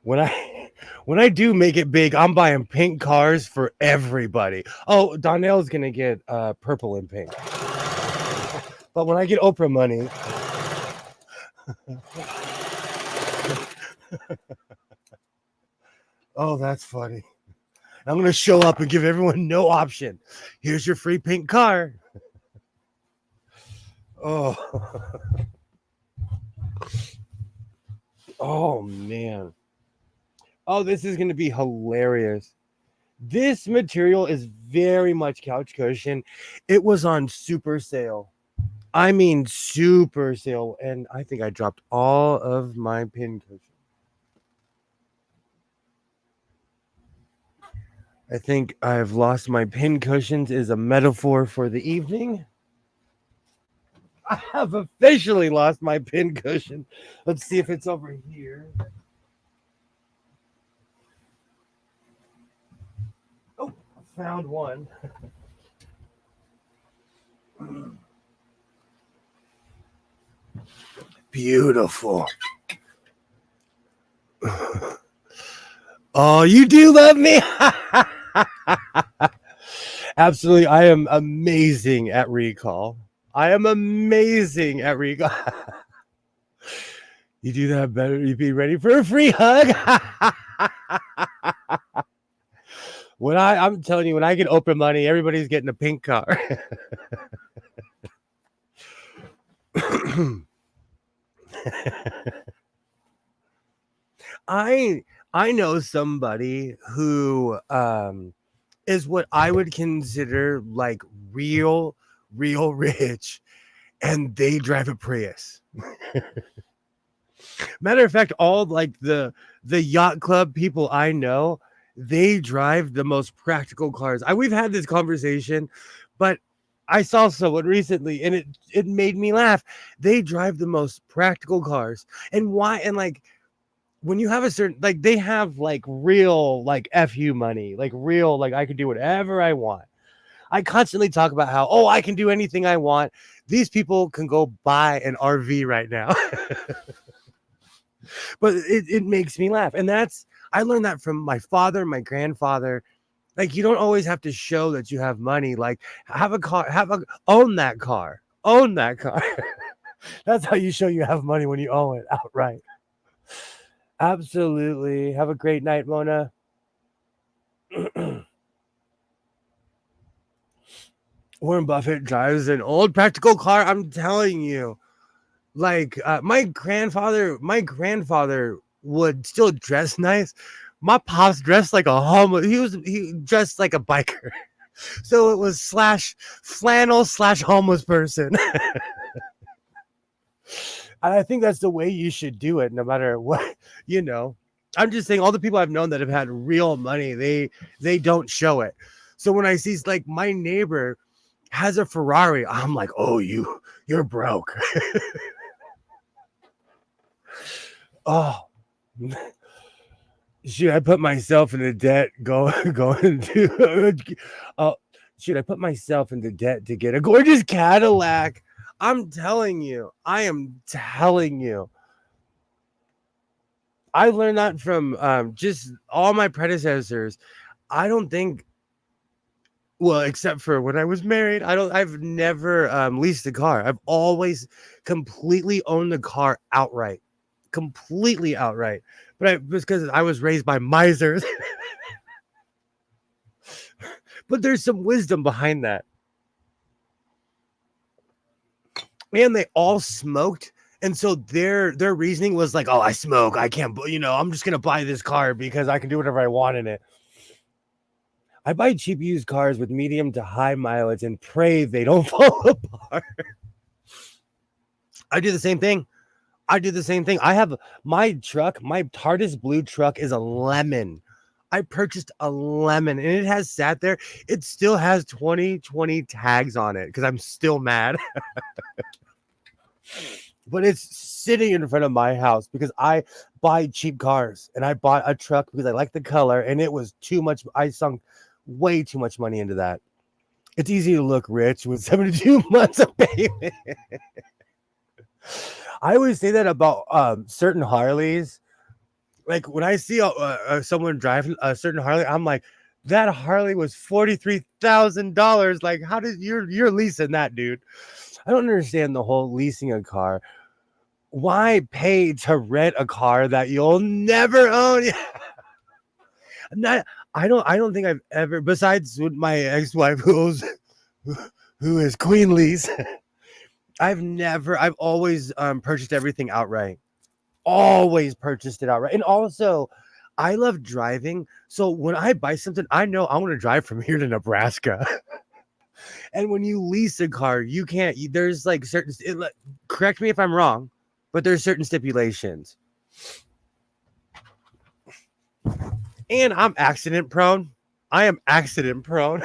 when I do make it big, I'm buying pink cars for everybody. Oh, Donnell's gonna get purple and pink. But when I get Oprah money, oh, that's funny. I'm gonna show up and give everyone no option. Here's your free pink car. Oh. Oh man. Oh, this is gonna be hilarious. This material is very much couch cushion. It was on super sale. I mean super sale. And I think I dropped all of my pin cushion. I think I've lost my pin cushions is a metaphor for the evening. I have officially lost my pin cushion. Let's see if it's over here. Oh, I found one. Beautiful. Oh, you do love me? Absolutely. I am amazing at recall. I am amazing at recall. You do that better. You be ready for a free hug. I'm telling you, when I get Oprah money, everybody's getting a pink car. I I know somebody who is what I would consider like real rich, and they drive a Prius. Matter of fact, all like the yacht club people I know, they drive the most practical cars. We've had this conversation, but I saw someone recently and it made me laugh. They drive the most practical cars. And why? And like when you have a certain like they have like real like FU money, like real like I can do whatever I want. I constantly talk about how, oh, I can do anything I want. These people can go buy an RV right now. But it makes me laugh. And I learned that from my father, my grandfather. Like you don't always have to show that you have money. Like have a car, own that car. Own that car. That's how you show you have money, when you own it outright. Absolutely. Have a great night, Mona. Warren Buffett drives an old practical car. I'm telling you. Like my grandfather would still dress nice. My pops dressed like a homeless. He dressed like a biker. So it was slash flannel slash homeless person. And I think that's the way you should do it, no matter what, you know. I'm just saying all the people I've known that have had real money, they don't show it. So when I see like my neighbor has a Ferrari, I'm like, oh, you're broke. Oh, should I put myself into debt going to should I put myself into debt to get a gorgeous Cadillac? I'm telling you. I am telling you. I learned that from just all my predecessors. I don't think, well, except for when I was married, I've never leased a car. I've always completely owned the car outright. Completely outright. But it was because I was raised by misers. But there's some wisdom behind that. And they all smoked. And so their reasoning was like, oh, I smoke. I can't, I'm just going to buy this car because I can do whatever I want in it. I buy cheap used cars with medium to high mileage and pray they don't fall apart. I do the same thing. I have my truck, my TARDIS blue truck is a lemon. I purchased a lemon and it has sat there. It still has 2020 tags on it because I'm still mad. But it's sitting in front of my house because I buy cheap cars, and I bought a truck because I like the color, and it was too much. I sunk way too much money into that. It's easy to look rich with 72 months of payment. I always say that about certain Harleys. Like when I see someone driving a certain Harley, I'm like, that Harley was $43,000. Like, how did you're leasing that, dude? I don't understand the whole leasing a car. Why pay to rent a car that you'll never own? I don't think I've ever, besides with my ex-wife who is Queen Lease. I've always purchased everything outright. Always purchased it outright. And also, I love driving. So when I buy something, I know I want to drive from here to Nebraska. And when you lease a car, you can't, there's like certain, correct me if I'm wrong, but there's certain stipulations. And I'm accident prone. I am accident prone.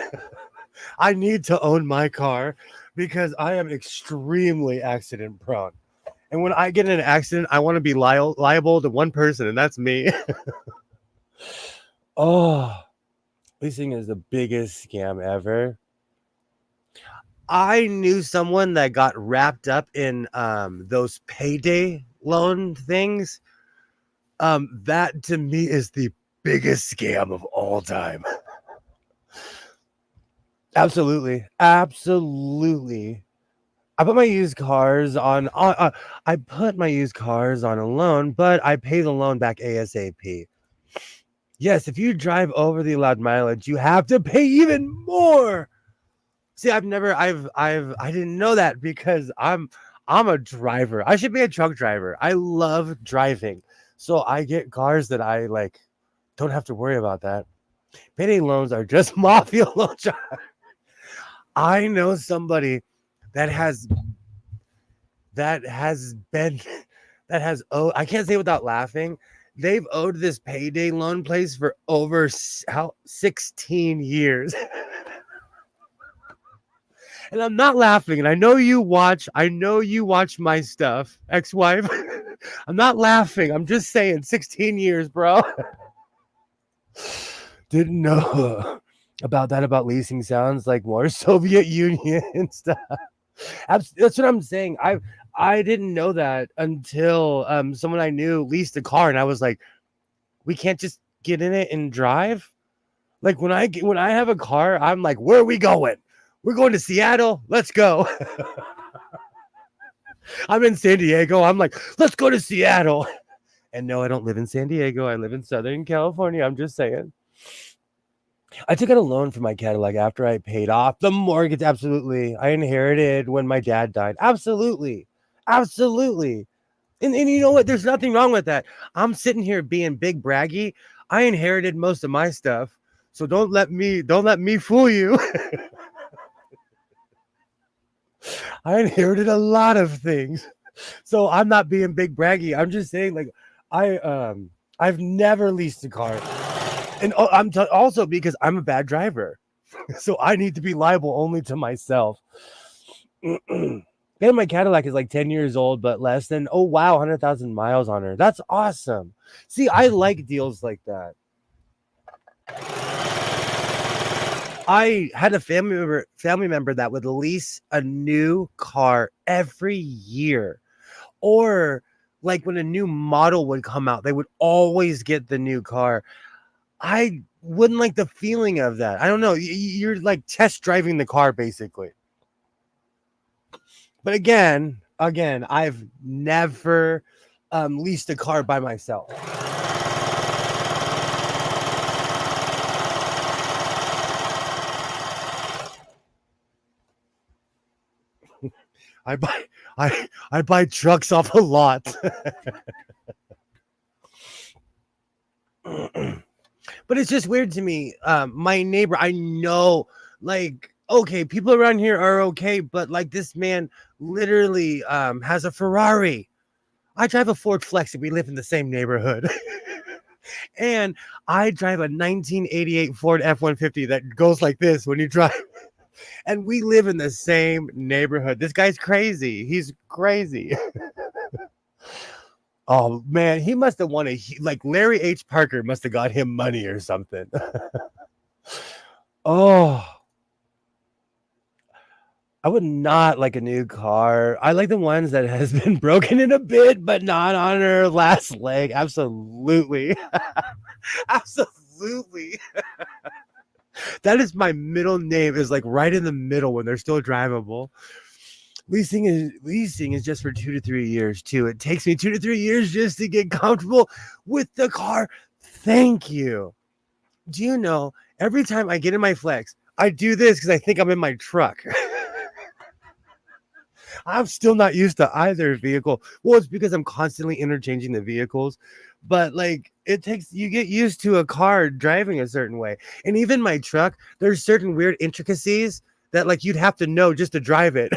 I need to own my car because I am extremely accident prone. And when I get in an accident, I want to be liable to one person, and that's me. Oh, leasing is the biggest scam ever. I knew someone that got wrapped up in those payday loan things. That to me is the biggest scam of all time. Absolutely. I put my used cars on a loan, but I pay the loan back ASAP. Yes, if you drive over the allowed mileage, you have to pay even more. See, I didn't know that because I'm a driver. I should be a truck driver. I love driving. So I get cars that I like Don't have to worry about that. Payday loans are just mafia loans. I know somebody that has been that has owed. I can't say without laughing. They've owed this payday loan place for over 16 years. And I'm not laughing. And I know you watch. I know you watch my stuff, ex-wife. I'm not laughing. I'm just saying 16 years, bro. Didn't know about that about leasing. Sounds like more Soviet Union stuff. That's what I'm saying. I didn't know that until someone I knew leased a car, and I was like, we can't just get in it and drive. Like when I have a car, I'm like, where are we going? We're going to Seattle. Let's go. I'm in San Diego. I'm like, let's go to Seattle. And no, I don't live in San Diego. I live in Southern California. I'm just saying. I took out a loan for my Cadillac after I paid off the mortgage. Absolutely. I inherited when my dad died. Absolutely. Absolutely. And you know what? There's nothing wrong with that. I'm sitting here being big braggy. I inherited most of my stuff. So don't let me fool you. I inherited a lot of things. So I'm not being big braggy. I'm just saying like I've never leased a car. And also because I'm a bad driver. So I need to be liable only to myself. And my Cadillac is like 10 years old, but less than, oh, wow, 100,000 miles on her. That's awesome. See, I like deals like that. I had a family member that would lease a new car every year. Or like when a new model would come out, they would always get the new car. I wouldn't like the feeling of that. I don't know. You're like test driving the car basically. But again, I've never leased a car by myself. I buy I buy trucks off a lot. But it's just weird to me. My neighbor, I know, like, okay, people around here are okay, but like this man literally has a Ferrari. I drive a Ford Flex and we live in the same neighborhood. And I drive a 1988 Ford F-150 that goes like this when you drive. And we live in the same neighborhood. This guy's crazy. He's crazy. Oh man, he must have won like Larry H. Parker must have got him money or something. Oh, I would not like a new car. I like the ones that has been broken in a bit, but not on her last leg. Absolutely. Absolutely. That is my middle name, is like right in the middle when they're still drivable. Leasing is just for 2 to 3 years too. It takes me 2 to 3 years just to get comfortable with the car. Thank you. Do you know, every time I get in my Flex, I do this because I think I'm in my truck. I'm still not used to either vehicle. Well, it's because I'm constantly interchanging the vehicles, but like you get used to a car driving a certain way. And even my truck, there's certain weird intricacies that like you'd have to know just to drive it.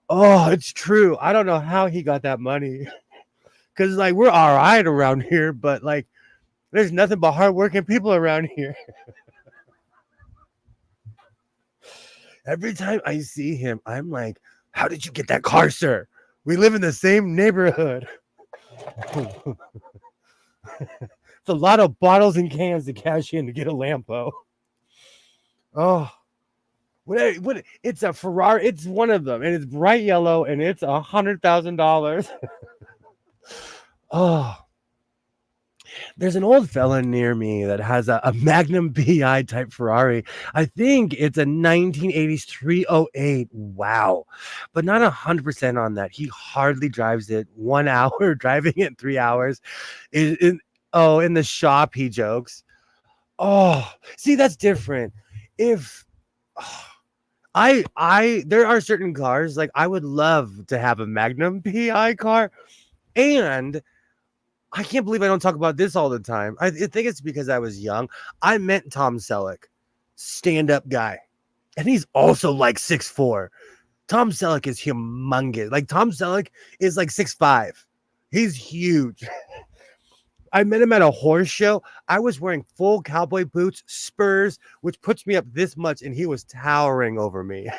Oh, it's true. I don't know how he got that money. Cause like we're all right around here, but like there's nothing but hardworking people around here. Every time I see him, I'm like, how did you get that car, sir? We live in the same neighborhood. It's a lot of bottles and cans to cash in to get a Lambo. Oh, what? It's a Ferrari. It's one of them, and it's bright yellow, and it's $100,000. Oh, there's an old fella near me that has a Magnum PI type Ferrari. I think it's a 1980s 308. Wow. But not 100% on that. He hardly drives it 1 hour, driving it 3 hours. In the shop, he jokes. Oh, see, that's different. If there are certain cars, like I would love to have a Magnum PI car, and I can't believe I don't talk about this all the time. I think it's because I was young. I met Tom Selleck, stand-up guy. And he's also like 6'4". Tom Selleck is humongous. Like Tom Selleck is like 6'5". He's huge. I met him at a horse show. I was wearing full cowboy boots, spurs, which puts me up this much, and he was towering over me.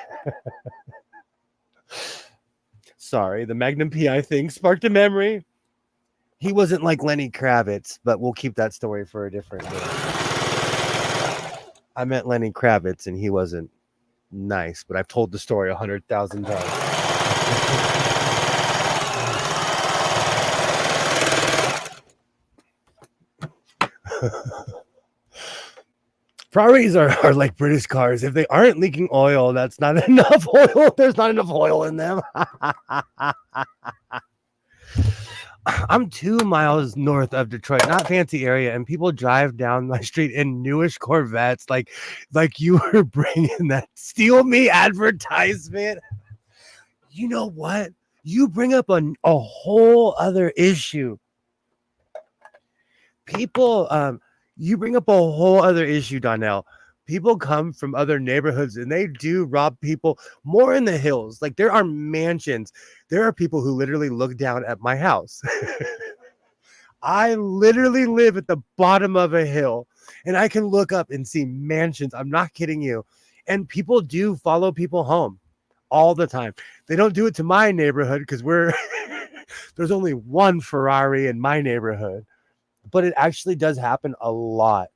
Sorry, the Magnum PI thing sparked a memory. He wasn't like Lenny Kravitz, but we'll keep that story for a different day. I met Lenny Kravitz, and he wasn't nice, but I've told the story 100,000 times. Ferraris are like British cars. If they aren't leaking oil, that's not enough oil. There's not enough oil in them. I'm 2 miles north of Detroit, not fancy area, and people drive down my street in newish Corvettes, like you were bringing that Steal Me advertisement. You know what? You bring up a whole other issue. People, you bring up a whole other issue, Donnell. People come from other neighborhoods and they do rob people more in the hills. Like there are mansions. There are people who literally look down at my house. I literally live at the bottom of a hill and I can look up and see mansions. I'm not kidding you. And people do follow people home all the time. They don't do it to my neighborhood because there's only one Ferrari in my neighborhood. But it actually does happen a lot,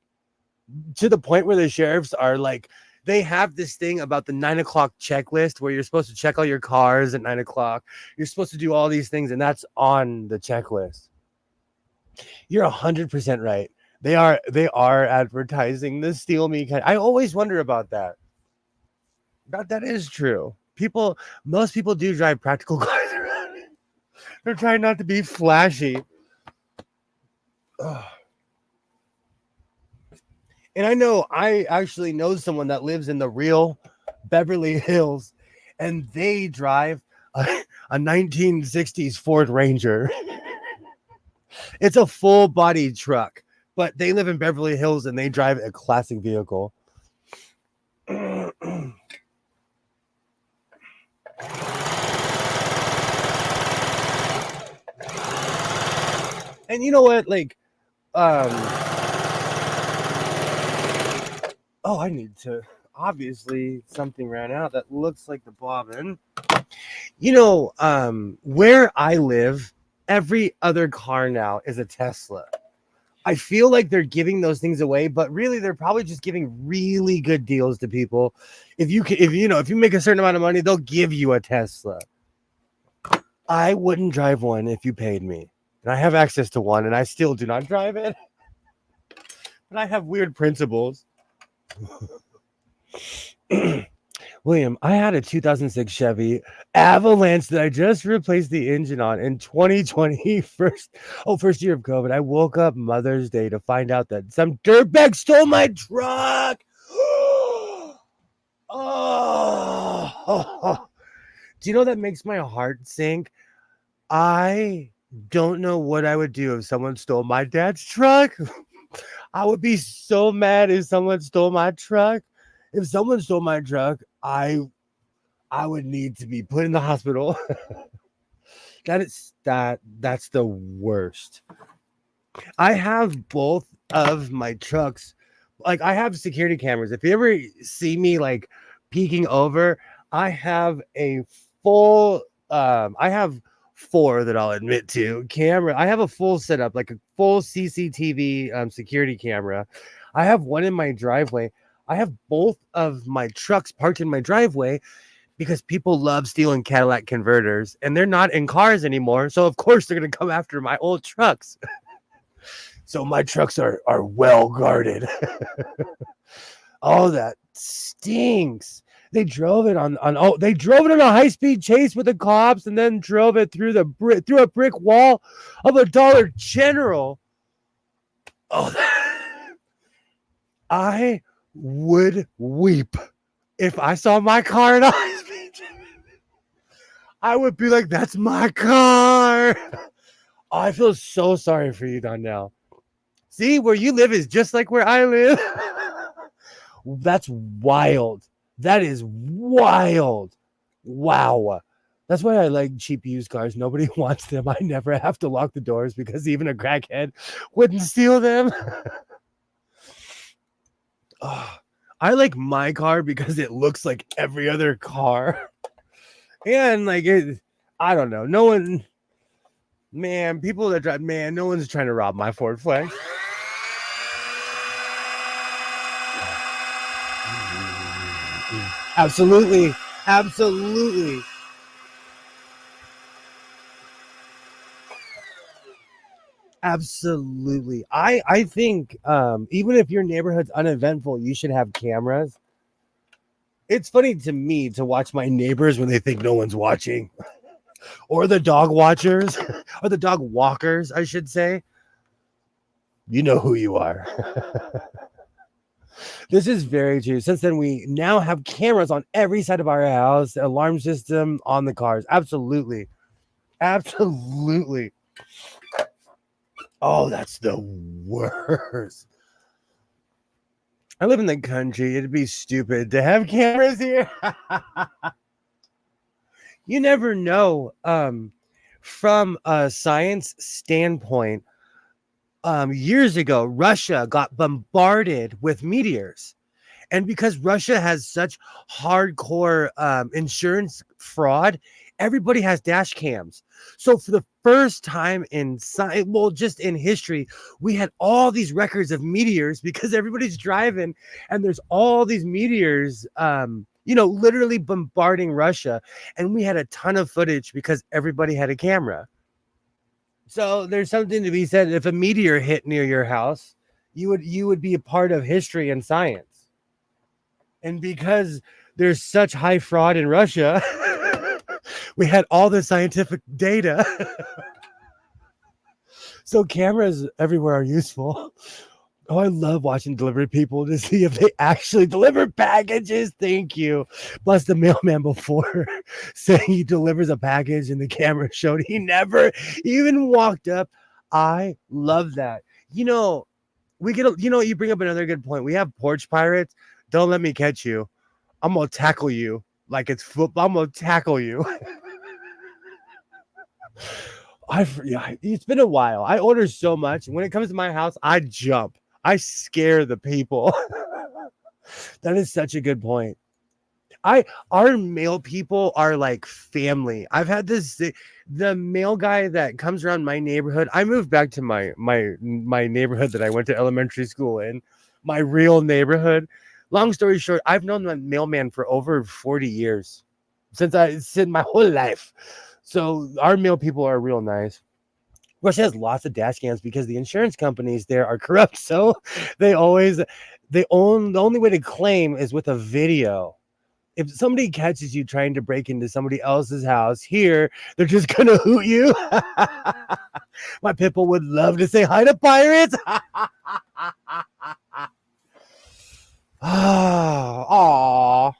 to the point where the sheriffs are like, they have this thing about the 9 o'clock checklist where you're supposed to check all your cars at 9 o'clock. You're supposed to do all these things, and that's on the checklist. You're 100% right. They are advertising the Steal Me kind. I always wonder about that. That is true. Most people do drive practical cars around. They're trying not to be flashy. Ugh. And I actually know someone that lives in the real Beverly Hills, and they drive a 1960s Ford Ranger. It's a full body truck, but they live in Beverly Hills and they drive a classic vehicle. And you know what? Like, I need to, obviously something ran out that looks like the bobbin. You know, where I live, every other car now is a Tesla. I feel like they're giving those things away, but really they're probably just giving really good deals to people. If you make a certain amount of money, they'll give you a Tesla. I wouldn't drive one if you paid me. And I have access to one, and I still do not drive it. But I have weird principles. William, I had a 2006 Chevy Avalanche that I just replaced the engine on in 2020. First year of COVID. I woke up Mother's Day to find out that some dirtbag stole my truck. Oh. Do you know that makes my heart sink? I don't know what I would do if someone stole my dad's truck. I would be so mad if someone stole my truck. If someone stole my truck, I would need to be put in the hospital. That's the worst. I have both of my trucks. Like I have security cameras. If you ever see me like peeking over, I have a full I have 4 that I'll admit to camera. I have a full setup, like a full CCTV security camera. I have one in my driveway. I have both of my trucks parked in my driveway because people love stealing Cadillac converters and they're not in cars anymore. So of course they're going to come after my old trucks. So my trucks are well guarded. Oh, that stinks. They drove it on a high-speed chase with the cops and then drove it through a brick wall of a Dollar General. Oh, I would weep if I saw my car in a high-speed chase. I would be like, that's my car. Oh, I feel so sorry for you, Donnell. See, where you live is just like where I live. That's wild. That is wild. Wow. That's why I like cheap used cars. Nobody wants them. I never have to lock the doors because even a crackhead wouldn't steal them. Oh, I like my car because it looks like every other car. And like it, I don't know. No one, man, people that drive, man, no one's trying to rob my Ford Flex. Absolutely. Absolutely. Absolutely. I think even if your neighborhood's uneventful, you should have cameras. It's funny to me to watch my neighbors when they think no one's watching, or the dog watchers, or the dog walkers, I should say. You know who you are. This is very true. Since then, we now have cameras on every side of our house, alarm system on the cars. Absolutely. Absolutely. Oh, that's the worst. I live in the country. It'd be stupid to have cameras here. You never know. From a science standpoint, years ago, Russia got bombarded with meteors. And because Russia has such hardcore insurance fraud, everybody has dash cams. So for the first time in well, just in history, we had all these records of meteors because everybody's driving and there's all these meteors, literally bombarding Russia. And we had a ton of footage because everybody had a camera. So there's something to be said. If a meteor hit near your house, you would be a part of history and science. And because there's such high fraud in Russia, we had all the scientific data. So cameras everywhere are useful. Oh, I love watching delivery people to see if they actually deliver packages. Thank you. Plus the mailman before saying he delivers a package and the camera showed he never even walked up. I love that. You bring up another good point. We have porch pirates. Don't let me catch you. I'm gonna tackle you like it's football. I'm gonna tackle you. It's been a while. I order so much. When it comes to my house, I jump. I scare the people. That is such a good point. Our mail people are like family. I've had the mail guy that comes around my neighborhood. I moved back to my neighborhood that I went to elementary school in, my real neighborhood. Long story short, I've known the mailman for over 40 years since my whole life. So our mail people are real nice. Russia has lots of dash cams because the insurance companies there are corrupt. So they always the only way to claim is with a video. If somebody catches you trying to break into somebody else's house here, they're just gonna hoot you. My people would love to say hi to pirates. Aw,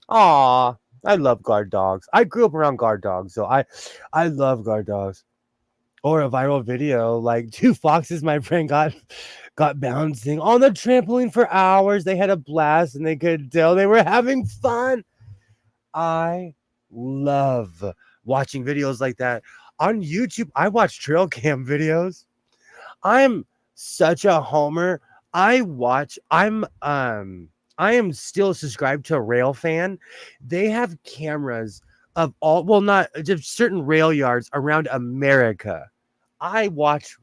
aw. I love guard dogs. I grew up around guard dogs, so I love guard dogs. Or a viral video like two foxes my friend got bouncing on the trampoline for hours. They had a blast and they could tell they were having fun. I love watching videos like that. On YouTube, I watch trail cam videos. I'm such a homer. I am still subscribed to Rail Fan. They have cameras of all, well, not just certain rail yards around America. I watch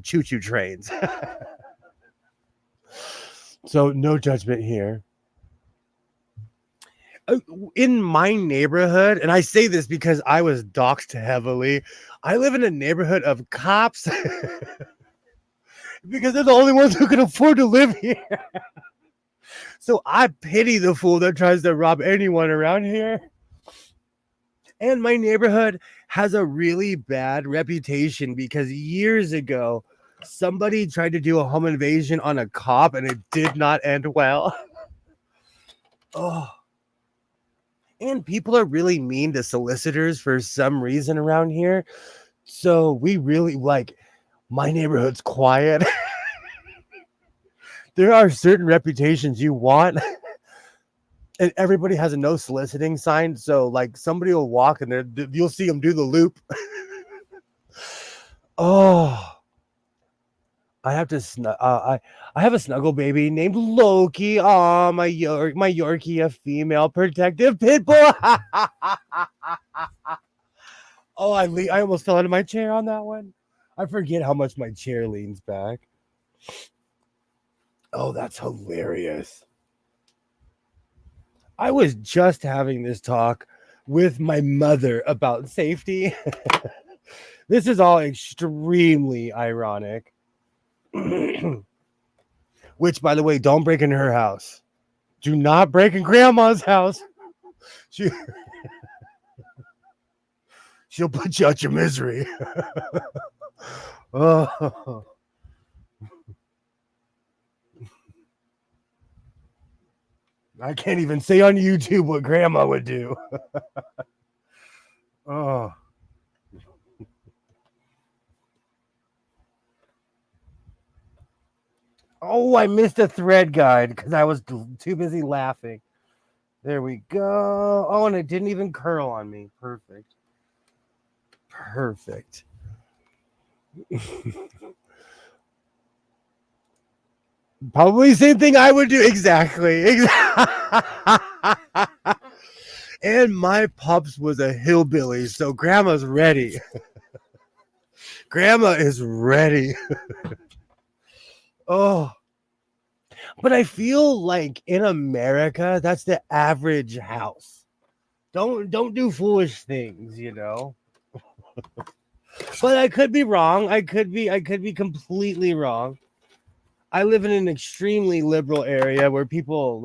choo-choo trains. So no judgment here. In my neighborhood, and I say this because I was doxxed heavily, I live in a neighborhood of cops because they're the only ones who can afford to live here. So I pity the fool that tries to rob anyone around here. And my neighborhood has a really bad reputation because years ago, somebody tried to do a home invasion on a cop and it did not end well. Oh. And people are really mean to solicitors for some reason around here. So we really like my neighborhood's quiet. There are certain reputations you want, and everybody has a no soliciting sign. So like somebody will walk and you'll see them do the loop. Oh, I have to I have a snuggle baby named Loki. Oh, my Yorkie, a female protective pit bull. Oh, I almost fell out of my chair on that one. I forget how much my chair leans back. Oh, that's hilarious. I was just having this talk with my mother about safety. This is all extremely ironic. Which, by the way, don't break in her house. Do not break in grandma's house. She, she'll put you out your misery. Oh. I can't even say on YouTube what grandma would do. Oh. Oh, I missed a thread guide because I was too busy laughing. There we go. Oh, and it didn't even curl on me. Perfect. Perfect. Probably the same thing I would do. Exactly. And my pups was a hillbilly, so grandma's ready. Grandma is ready. Oh. But I feel like in America, that's the average house. Don't do foolish things, you know. But I could be wrong. I could be completely wrong. I live in an extremely liberal area where people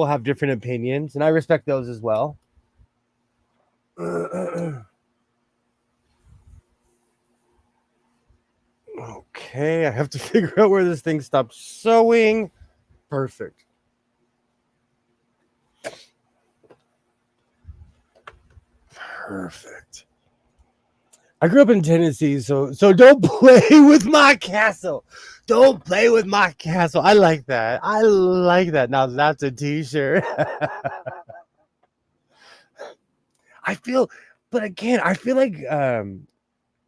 have different opinions, and I respect those as well. Okay, I have to figure out where this thing stopped sewing. Perfect. Perfect. I grew up in Tennessee, so don't play with my castle. Don't play with my castle. I like that. I like that. Now that's a t-shirt. I feel, but again, I feel like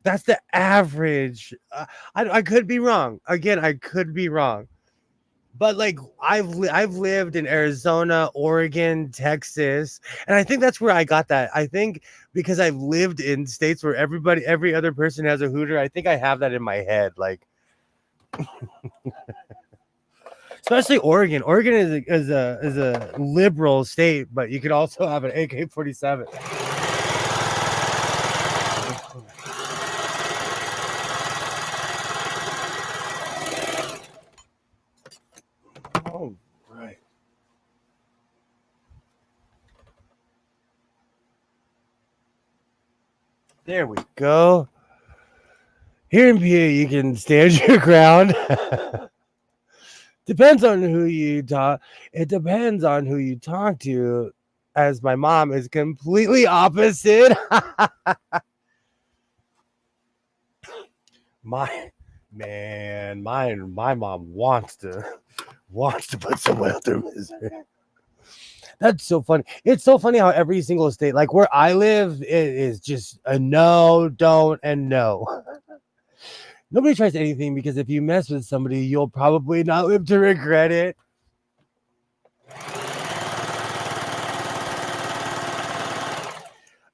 that's the average. I could be wrong. Again, I could be wrong. But like I've lived in Arizona, Oregon, Texas, and I think that's where I got that. I think because I've lived in states where every other person has a hooter. I think I have that in my head. Like, especially Oregon. Oregon is a liberal state, but you could also have an AK-47. Oh, right. There we go. Here in PA, you can stand your ground. Depends on who you talk. It depends on who you talk to, as my mom is completely opposite. my my mom wants to put someone out their misery. That's so funny. It's so funny how every single state, like where I live, it is just a no, don't, and no. Nobody tries anything because if you mess with somebody, you'll probably not live to regret it.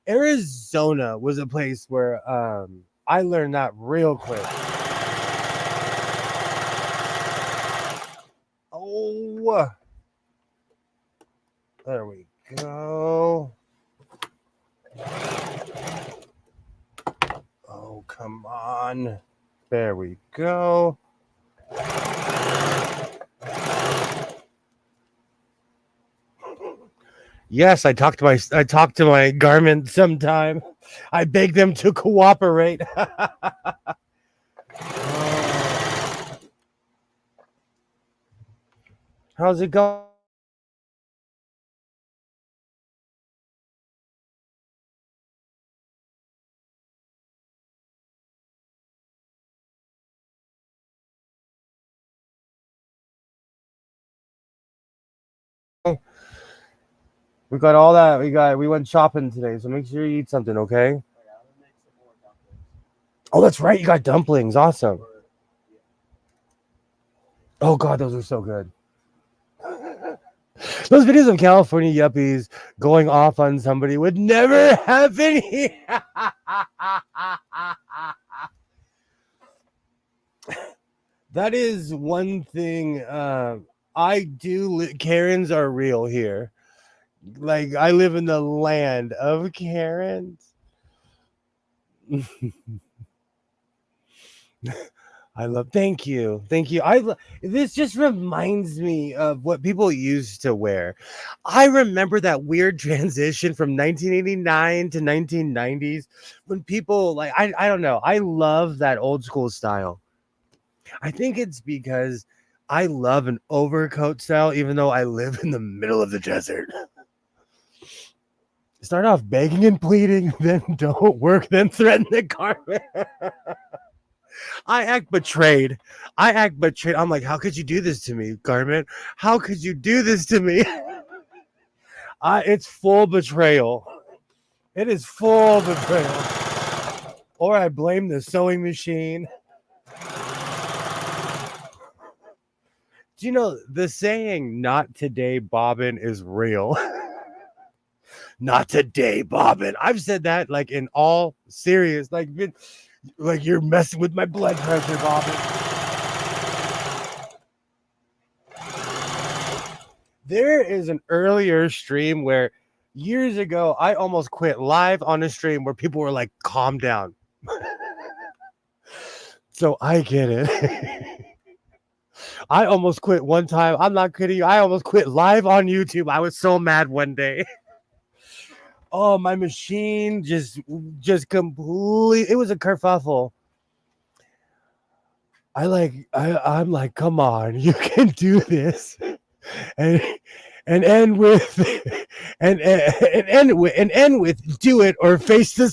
Arizona was a place where I learned that real quick. Oh, there we go. Oh, come on. There we go. Yes, I talked to my garment sometime. I beg them to cooperate. How's it going? We got all that. We went shopping today, so make sure you eat something, okay? Oh, that's right. You got dumplings. Awesome. Oh God, those are so good. Those videos of California yuppies going off on somebody would never happen here. That is one thing I do. Karens are real here. Like, I live in the land of Karens. Thank you. This just reminds me of what people used to wear. I remember that weird transition from 1989 to 1990s when people like, I don't know. I love that old school style. I think it's because I love an overcoat style, even though I live in the middle of the desert. Start off begging and pleading, then don't work, then threaten the garment. I act betrayed. I'm like, how could you do this to me, garment? How could you do this to me? It's full betrayal. It is full betrayal. Or I blame the sewing machine. Do you know the saying, not today, Bobbin, is real? Not today, Bobbin. I've said that like in all serious, like you're messing with my blood pressure, Bobbin. There is an earlier stream where years ago I almost quit live on a stream where people were like, calm down. So I get it. I almost quit one time. I'm not kidding you. I almost quit live on YouTube. I was so mad one day. Oh, my machine just completely, it was a kerfuffle. I'm like, come on, you can do this. And end with do it or face the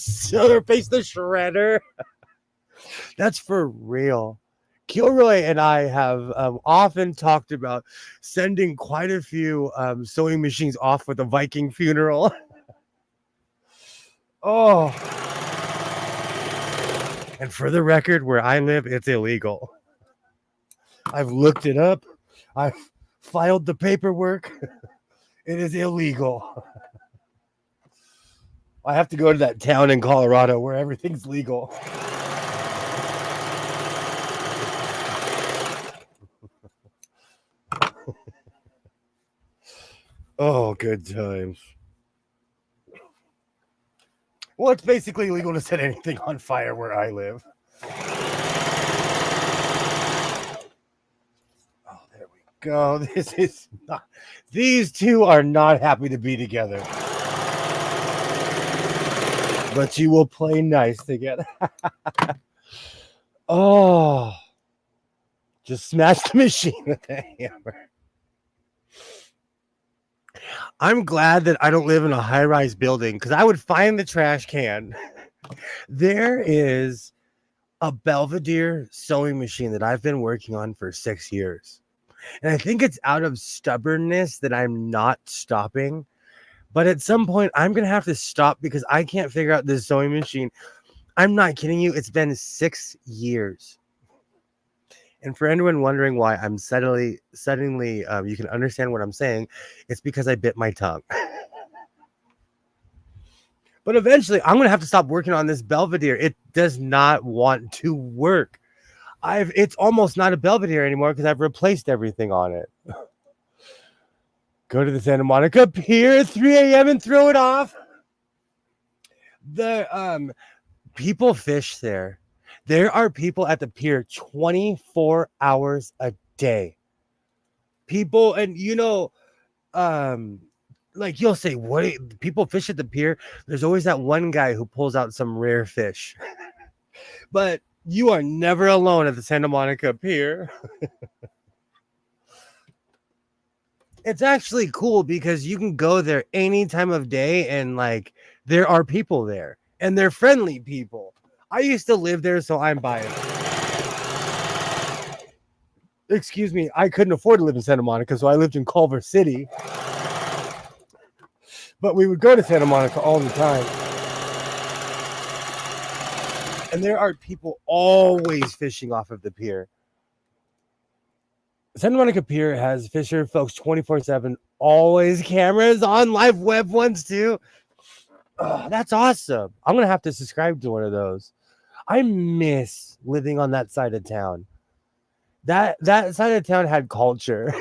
shredder. That's for real. Kilroy and I have often talked about sending quite a few sewing machines off with a Viking funeral. Oh. And for the record, where I live, it's illegal. I've looked it up. I've filed the paperwork. It is illegal. I have to go to that town in Colorado where everything's legal. Oh, good times. Well, it's basically illegal to set anything on fire where I live. Oh, there we go. These two are not happy to be together. But you will play nice together. Oh. Just smash the machine with a hammer. I'm glad that I don't live in a high-rise building because I would find the trash can. There is a Belvedere sewing machine that I've been working on for 6 years. And I think it's out of stubbornness that I'm not stopping. But at some point, I'm going to have to stop because I can't figure out this sewing machine. I'm not kidding you. It's been 6 years. And for anyone wondering why I'm suddenly, you can understand what I'm saying. It's because I bit my tongue. But eventually, I'm going to have to stop working on this Belvedere. It does not want to work. It's almost not a Belvedere anymore because I've replaced everything on it. Go to the Santa Monica Pier at 3 a.m. and throw it off. The people fish there. There are people at the pier 24 hours a day. People, and like you'll say, what? People fish at the pier. There's always that one guy who pulls out some rare fish. But you are never alone at the Santa Monica Pier. It's actually cool because you can go there any time of day and like there are people there and they're friendly people. I used to live there, so I'm biased. Excuse me, I couldn't afford to live in Santa Monica, so I lived in Culver City. But we would go to Santa Monica all the time. And there are people always fishing off of the pier. Santa Monica Pier has fisher folks 24/7, always cameras on, live web ones too. That's awesome. I'm gonna have to subscribe to one of those. I miss living on that side of town. That side of town had culture.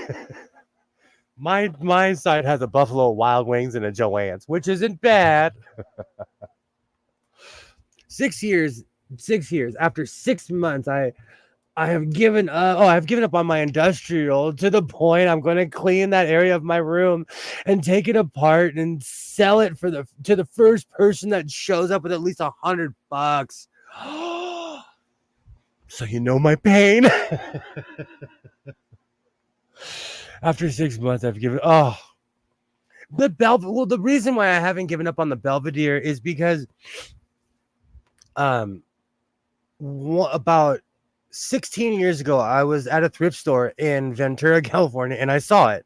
My side has a Buffalo Wild Wings and a Joanne's, which isn't bad. 6 years. After 6 months, I have given up. Oh, I've given up on my industrial to the point I'm going to clean that area of my room and take it apart and sell it to the first person that shows up with at least $100. So you know my pain. After 6 months, I've given. Oh, well, the reason why I haven't given up on the Belvedere is because, about 16 years ago, I was at a thrift store in Ventura, California, and I saw it.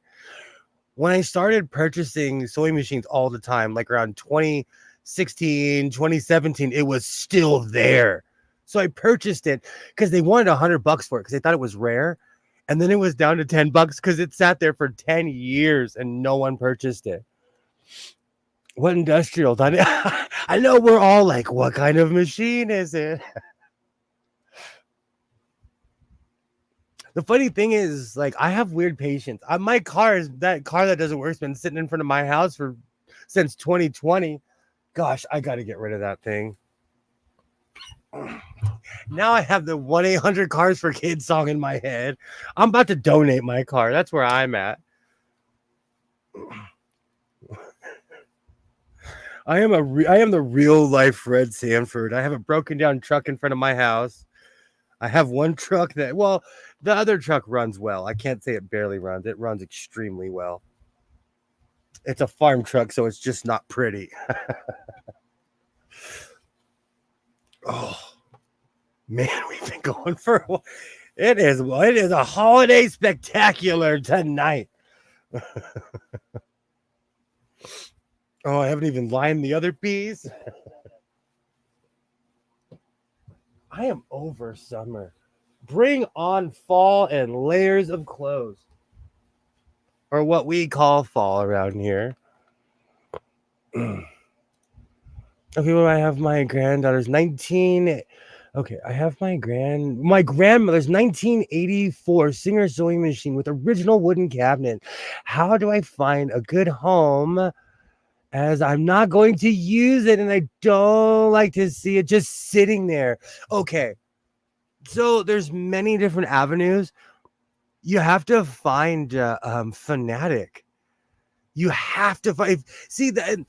When I started purchasing sewing machines all the time, like around 2016, 2017, it was still there. So I purchased it because they wanted $100 for it because they thought it was rare. And then it was down to $10 because it sat there for 10 years and no one purchased it. What industrial? I know we're all like, what kind of machine is it? The funny thing is, like, I have weird patience. My car that doesn't work has been sitting in front of my house since 2020. Gosh, I got to get rid of that thing. Now I have the 1-800-CARS-FOR-KIDS song in my head. I'm about to donate my car. That's where I'm at. I am the real life Fred Sanford. I have a broken down truck in front of my house. I have one truck the other truck runs well. I can't say it barely runs. It runs extremely well. It's a farm truck, so it's just not pretty. Oh, man, we've been going for a while. It is a holiday spectacular tonight. Oh, I haven't even lined the other piece. I am over summer. Bring on fall and layers of clothes. Or what we call fall around here. Okay, well, I have my granddaughter's 19. Okay, I have my grandmother's 1984 Singer sewing machine with original wooden cabinet. How do I find a good home, as I'm not going to use it and I don't like to see it just sitting there? Okay, so there's many different avenues. You have to find Fanatic. You have to find. See that.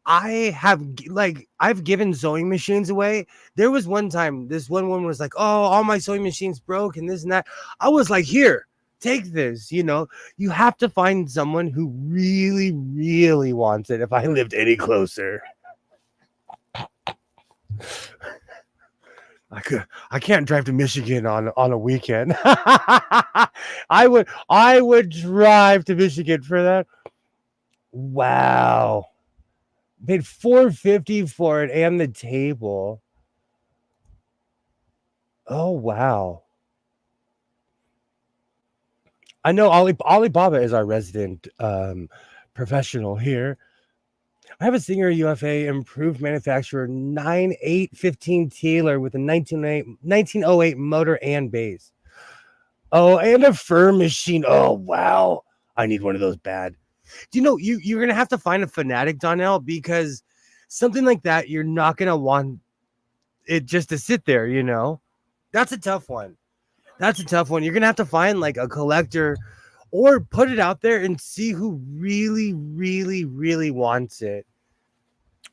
I've given sewing machines away. There was one time this one woman was like, oh, all my sewing machines broke and this and that. I was like, here, take this. You have to find someone who really, really wants it. If I lived any closer, I can't drive to Michigan on a weekend. I would drive to Michigan for that. Wow. Paid $450 for it and the table. Oh, wow. I know Alibaba is our resident professional here. I have a Singer UFA improved manufacturer 9815 Taylor with a 1908 motor and base. Oh, and a fur machine. Oh, wow. I need one of those bad. Do you know you're gonna have to find a Fanatic, Donnell, because something like that, you're not gonna want it just to sit there, That's a tough one. You're gonna have to find like a collector or put it out there and see who really, really, really wants it.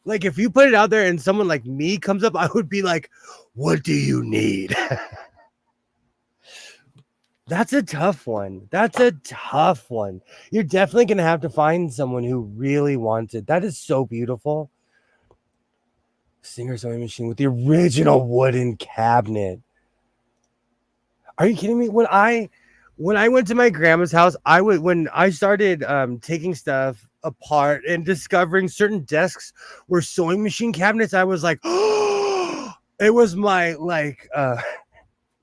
Like if you put it out there and someone like me comes up, I would be like, what do you need? That's a tough one. You're definitely going to have to find someone who really wants it. That is so beautiful. Singer sewing machine with the original wooden cabinet. Are you kidding me? When I went to my grandma's house, when I started taking stuff apart and discovering certain desks were sewing machine cabinets. I was like, oh, it was my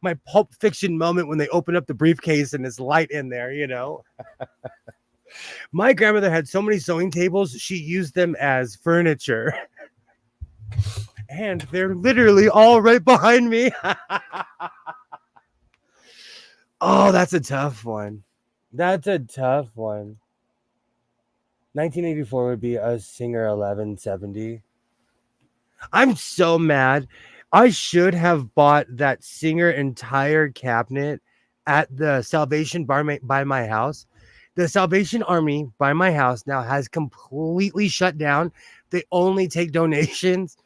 my Pulp Fiction moment when they open up the briefcase and it's light in there, you know. My grandmother had so many sewing tables, she used them as furniture. And they're literally all right behind me. Oh, that's a tough one. That's a tough one. 1984 would be a Singer 1170. I'm so mad. I should have bought that Singer entire cabinet at the Salvation Bar by my house. The Salvation Army by my house now has completely shut down. They only take donations.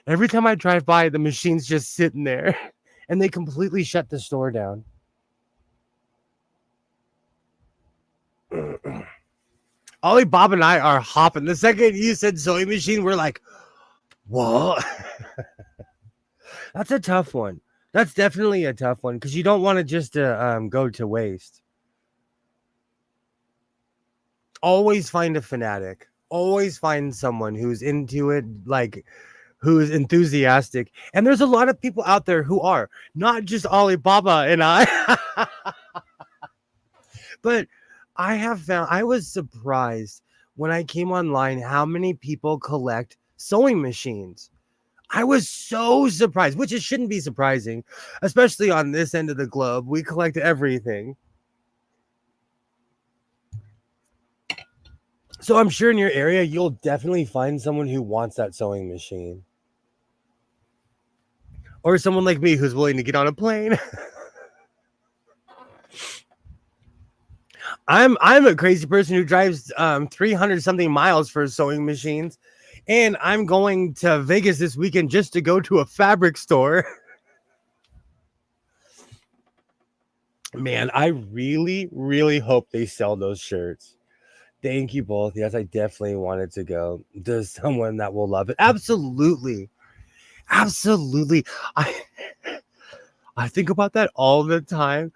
Every time I drive by, the machine's just sitting there, and they completely shut the store down. Ollie, Bob, and I are hopping. The second you said sewing machine, we're like, what? That's a tough one. That's definitely a tough one because you don't want to just go to waste. Always find a fanatic. Always find someone who's into it, like who's enthusiastic. And there's a lot of people out there who are, not just Alibaba and I. But I have found, I was surprised when I came online how many people collect sewing machines. I was so surprised, which it shouldn't be surprising, especially on this end of the globe. We collect everything. So I'm sure in your area, you'll definitely find someone who wants that sewing machine. Or someone like me who's willing to get on a plane. I'm a crazy person who drives 300 something miles for sewing machines. And I'm going to Vegas this weekend just to go to a fabric store. Man, I really, really hope they sell those shirts. Thank you both. Yes, I definitely wanted to go. There's someone that will love it. Absolutely. Absolutely. I think about that all the time.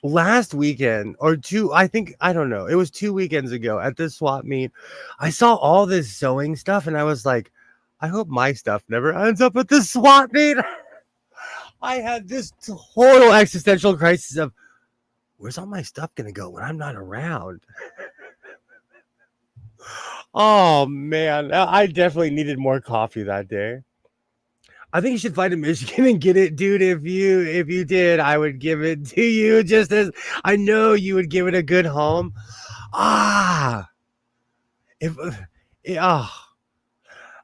Last weekend or two, I don't know. It was 2 weekends ago at the swap meet. I saw all this sewing stuff and I was like, I hope my stuff never ends up at the swap meet. I had this total existential crisis of where's all my stuff going to go when I'm not around? Oh man, I definitely needed more coffee that day. I think you should fly to Michigan and get it, dude. If you did, I would give it to you just as I know you would give it a good home. Ah, if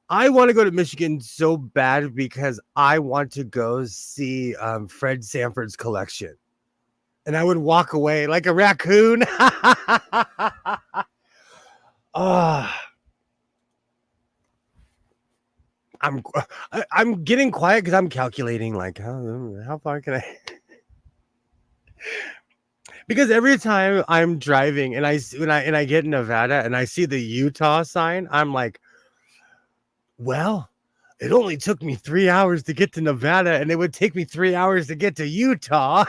I want to go to Michigan so bad because I want to go see Fred Sanford's collection, and I would walk away like a raccoon. Ah. I'm getting quiet because I'm calculating like how far can I because every time I'm driving and I get in Nevada and I see the Utah sign, I'm like, well, it only took me 3 hours to get to Nevada and it would take me 3 hours to get to Utah.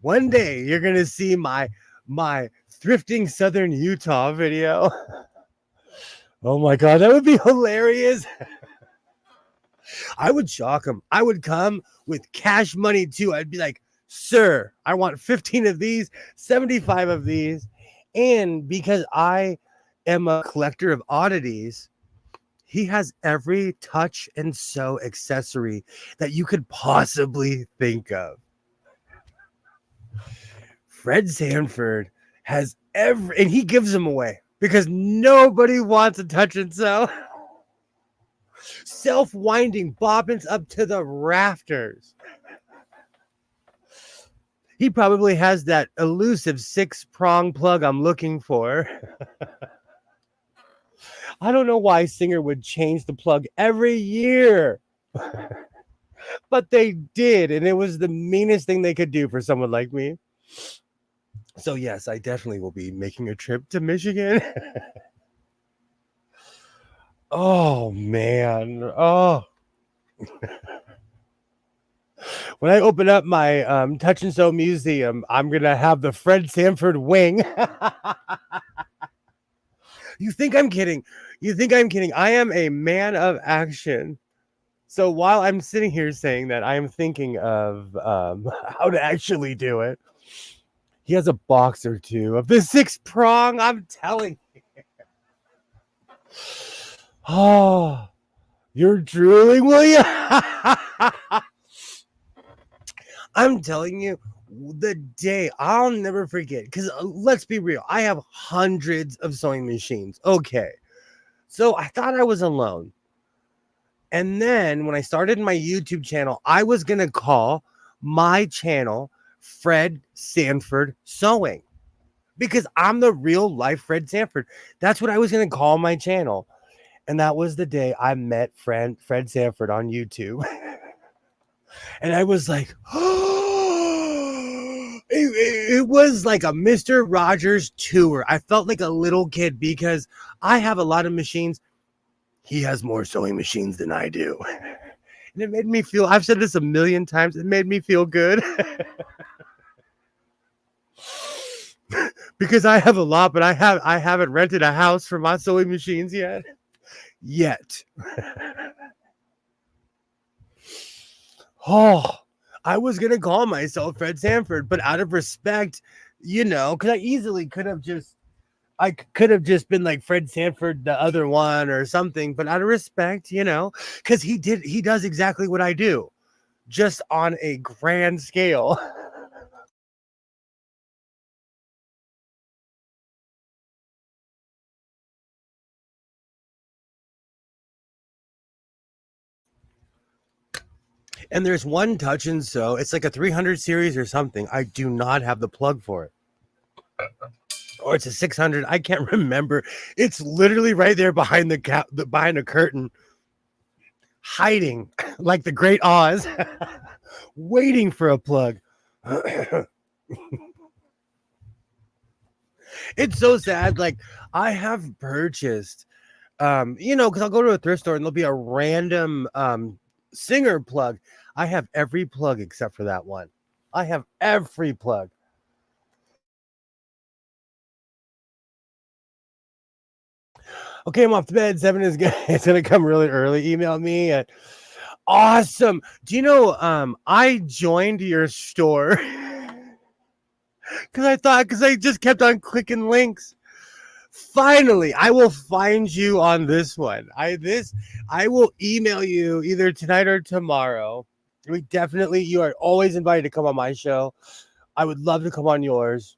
One day you're gonna see my thrifting Southern Utah video. Oh my god, that would be hilarious. I would shock him. I would come with cash money too. I'd be like, sir, I want 15 of these, 75 of these. And because I am a collector of oddities, he has every touch and sew accessory that you could possibly think of. Fred Sanford has and he gives them away because nobody wants to touch and sew. Self-winding bobbins up to the rafters. He probably has that elusive 6-prong plug I'm looking for. I don't know why Singer would change the plug every year. But they did, and it was the meanest thing they could do for someone like me. So yes, I definitely will be making a trip to Michigan. Oh man. Oh. When I open up my Touch and Sew museum, I'm gonna have the Fred Sanford wing. You think I'm kidding? You think I'm kidding? I am a man of action. So while I'm sitting here saying that, I am thinking of how to actually do it. He has a box or two of the 6 prong. I'm telling you. Oh, you're drooling, will you? I'm telling you, the day I'll never forget. Because let's be real, I have hundreds of sewing machines. Okay, so I thought I was alone. And then when I started my YouTube channel, I was going to call my channel Fred Sanford Sewing because I'm the real life Fred Sanford. That's what I was going to call my channel. And that was the day I met Fred Sanford on YouTube. And I was like, oh, it was like a Mr. Rogers tour. I felt like a little kid because I have a lot of machines. He has more sewing machines than I do. And it made me feel, I've said this a million times, it made me feel good. Because I have a lot, but I haven't rented a house for my sewing machines yet. Oh, I was gonna call myself Fred Sanford, but out of respect, because I could have just been like Fred Sanford, the other one or something, but out of respect, because he does exactly what I do, just on a grand scale. And there's one Touch and Sew. It's like a 300 series or something. I do not have the plug for it. Or it's a 600. I can't remember. It's literally right there behind behind a curtain, hiding like the Great Oz, waiting for a plug. It's so sad. Like I have purchased, because I'll go to a thrift store and there'll be a random Singer plug. I have every plug except for that one. I have every plug. Okay, I'm off to bed. 7 is good. It's gonna come really early. Email me at awesome. Do you know I joined your store because I just kept on clicking links. Finally, I will find you on this one. I will email you either tonight or tomorrow. You are always invited to come on my show. I would love to come on yours.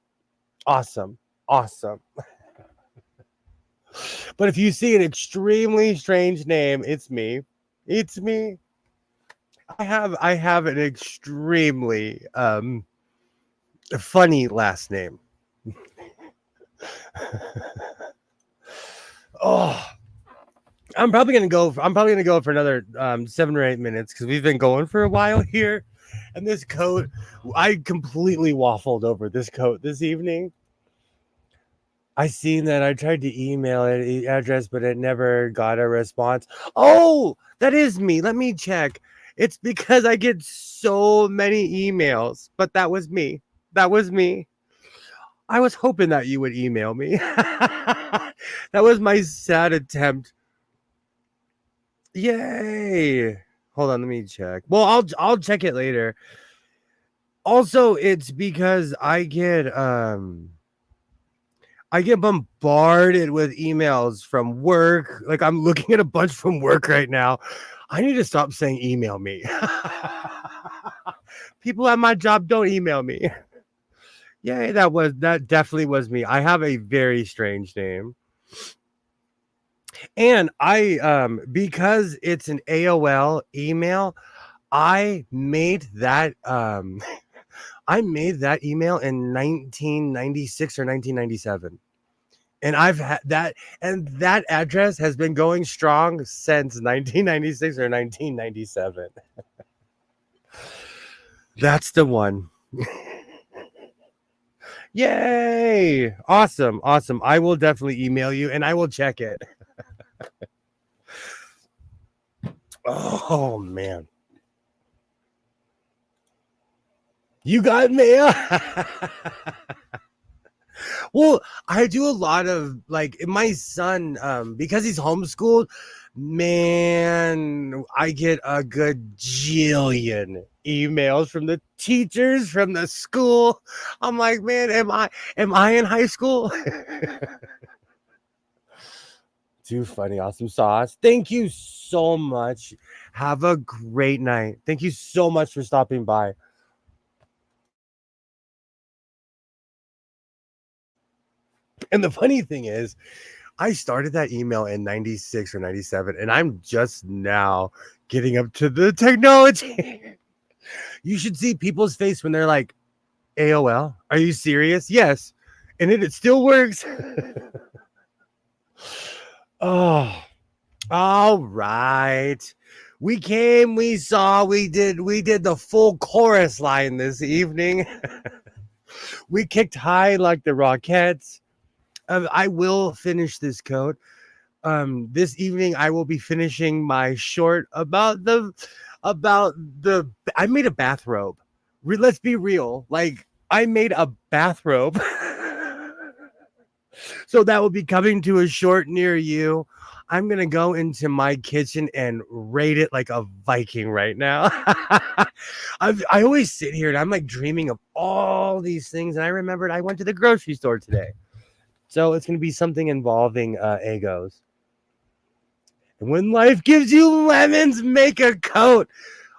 Awesome. But if you see an extremely strange name, it's me. It's me. I have an extremely funny last name. Oh, I'm probably gonna go for another 7 or 8 minutes because we've been going for a while here. And this coat, I completely waffled over this coat this evening. I seen that I tried to email it address, but it never got a response. Oh, that is me. Let me check. It's because I get so many emails, but that was me. That was me. I was hoping that you would email me. That was my sad attempt. Yay. Hold on, let me check. Well, I'll check it later. Also, it's because I get bombarded with emails from work. Like I'm looking at a bunch from work right now. I need to stop saying email me. People at my job don't email me. Yay, that definitely was me. I have a very strange name. And I because it's an AOL email, I made that email in 1996 or 1997. And I've had that, and that address has been going strong since 1996 or 1997. That's the one. Yay! Awesome. I will definitely email you and I will check it. Oh man. You got mail. Well, I do a lot of like my son, because he's homeschooled, man, I get a good jillion emails from the teachers, from the school. I'm like, man, am I in high school? Too funny, awesome sauce. Thank you so much. Have a great night. Thank you so much for stopping by. And the funny thing is, I started that email in 96 or 97, and I'm just now getting up to the technology. You should see people's face when they're like, AOL, are you serious? Yes. And it still works. Oh, all right. We came, we saw, we did the full chorus line this evening. We kicked high like the Rockettes. I will finish this coat. This evening I will be finishing my short about the I made a bathrobe. Let's be real. Like I made a bathrobe. So that will be coming to a short near you. I'm gonna go into my kitchen and raid it like a Viking right now. I always sit here and I'm like dreaming of all these things, and I remembered I went to the grocery store today, so it's gonna be something involving egos. And when life gives you lemons, make a coat.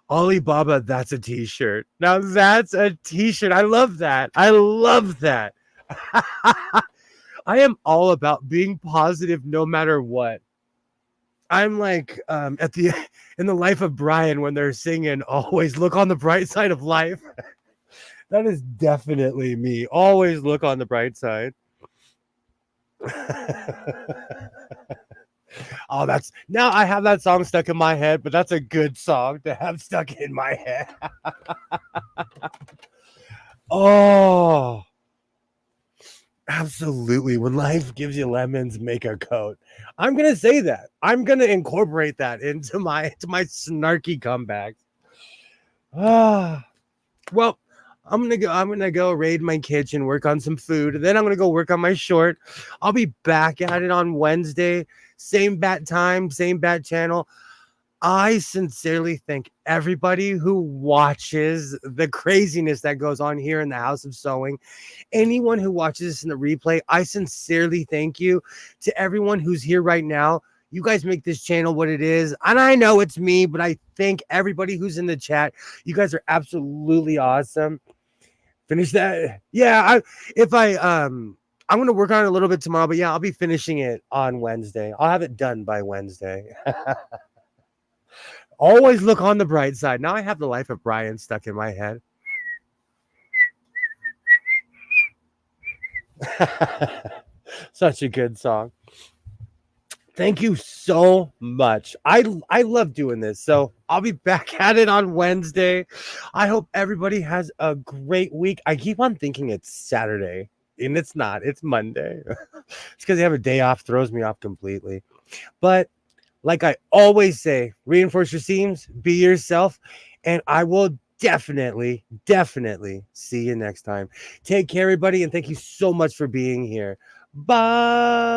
Alibaba, that's a t-shirt. Now that's a t-shirt. I love that. I love that. I am all about being positive no matter what. I'm like at the in the life of Brian when they're singing always look on the bright side of life. That is definitely me. Always look on the bright side. Oh, that's now I have that song stuck in my head, but that's a good song to have stuck in my head. Oh, absolutely. When life gives you lemons, make a coat. I'm gonna say that. I'm gonna incorporate that into my snarky comebacks. Ah, well, I'm gonna go raid my kitchen, work on some food, and then I'm gonna go work on my short. I'll be back at it on Wednesday. Same bat time, same bat channel. I sincerely thank everybody who watches the craziness that goes on here in the House of Sewing. Anyone who watches this in the replay, I sincerely thank you. To everyone who's here right now, you guys make this channel what it is. And I know it's me, but I thank everybody who's in the chat. You guys are absolutely awesome. Finish that. Yeah, I'm gonna work on it a little bit tomorrow, but yeah, I'll be finishing it on Wednesday. I'll have it done by Wednesday. Always look on the bright side. Now I have the life of Brian stuck in my head. Such a good song. Thank you so much. I love doing this. So I'll be back at it on Wednesday. I hope everybody has a great week. I keep on thinking it's Saturday, and it's not. It's Monday. It's because they have a day off, throws me off completely. But like I always say, reinforce your seams, be yourself, and I will definitely see you next time. Take care, everybody, and thank you so much for being here. Bye.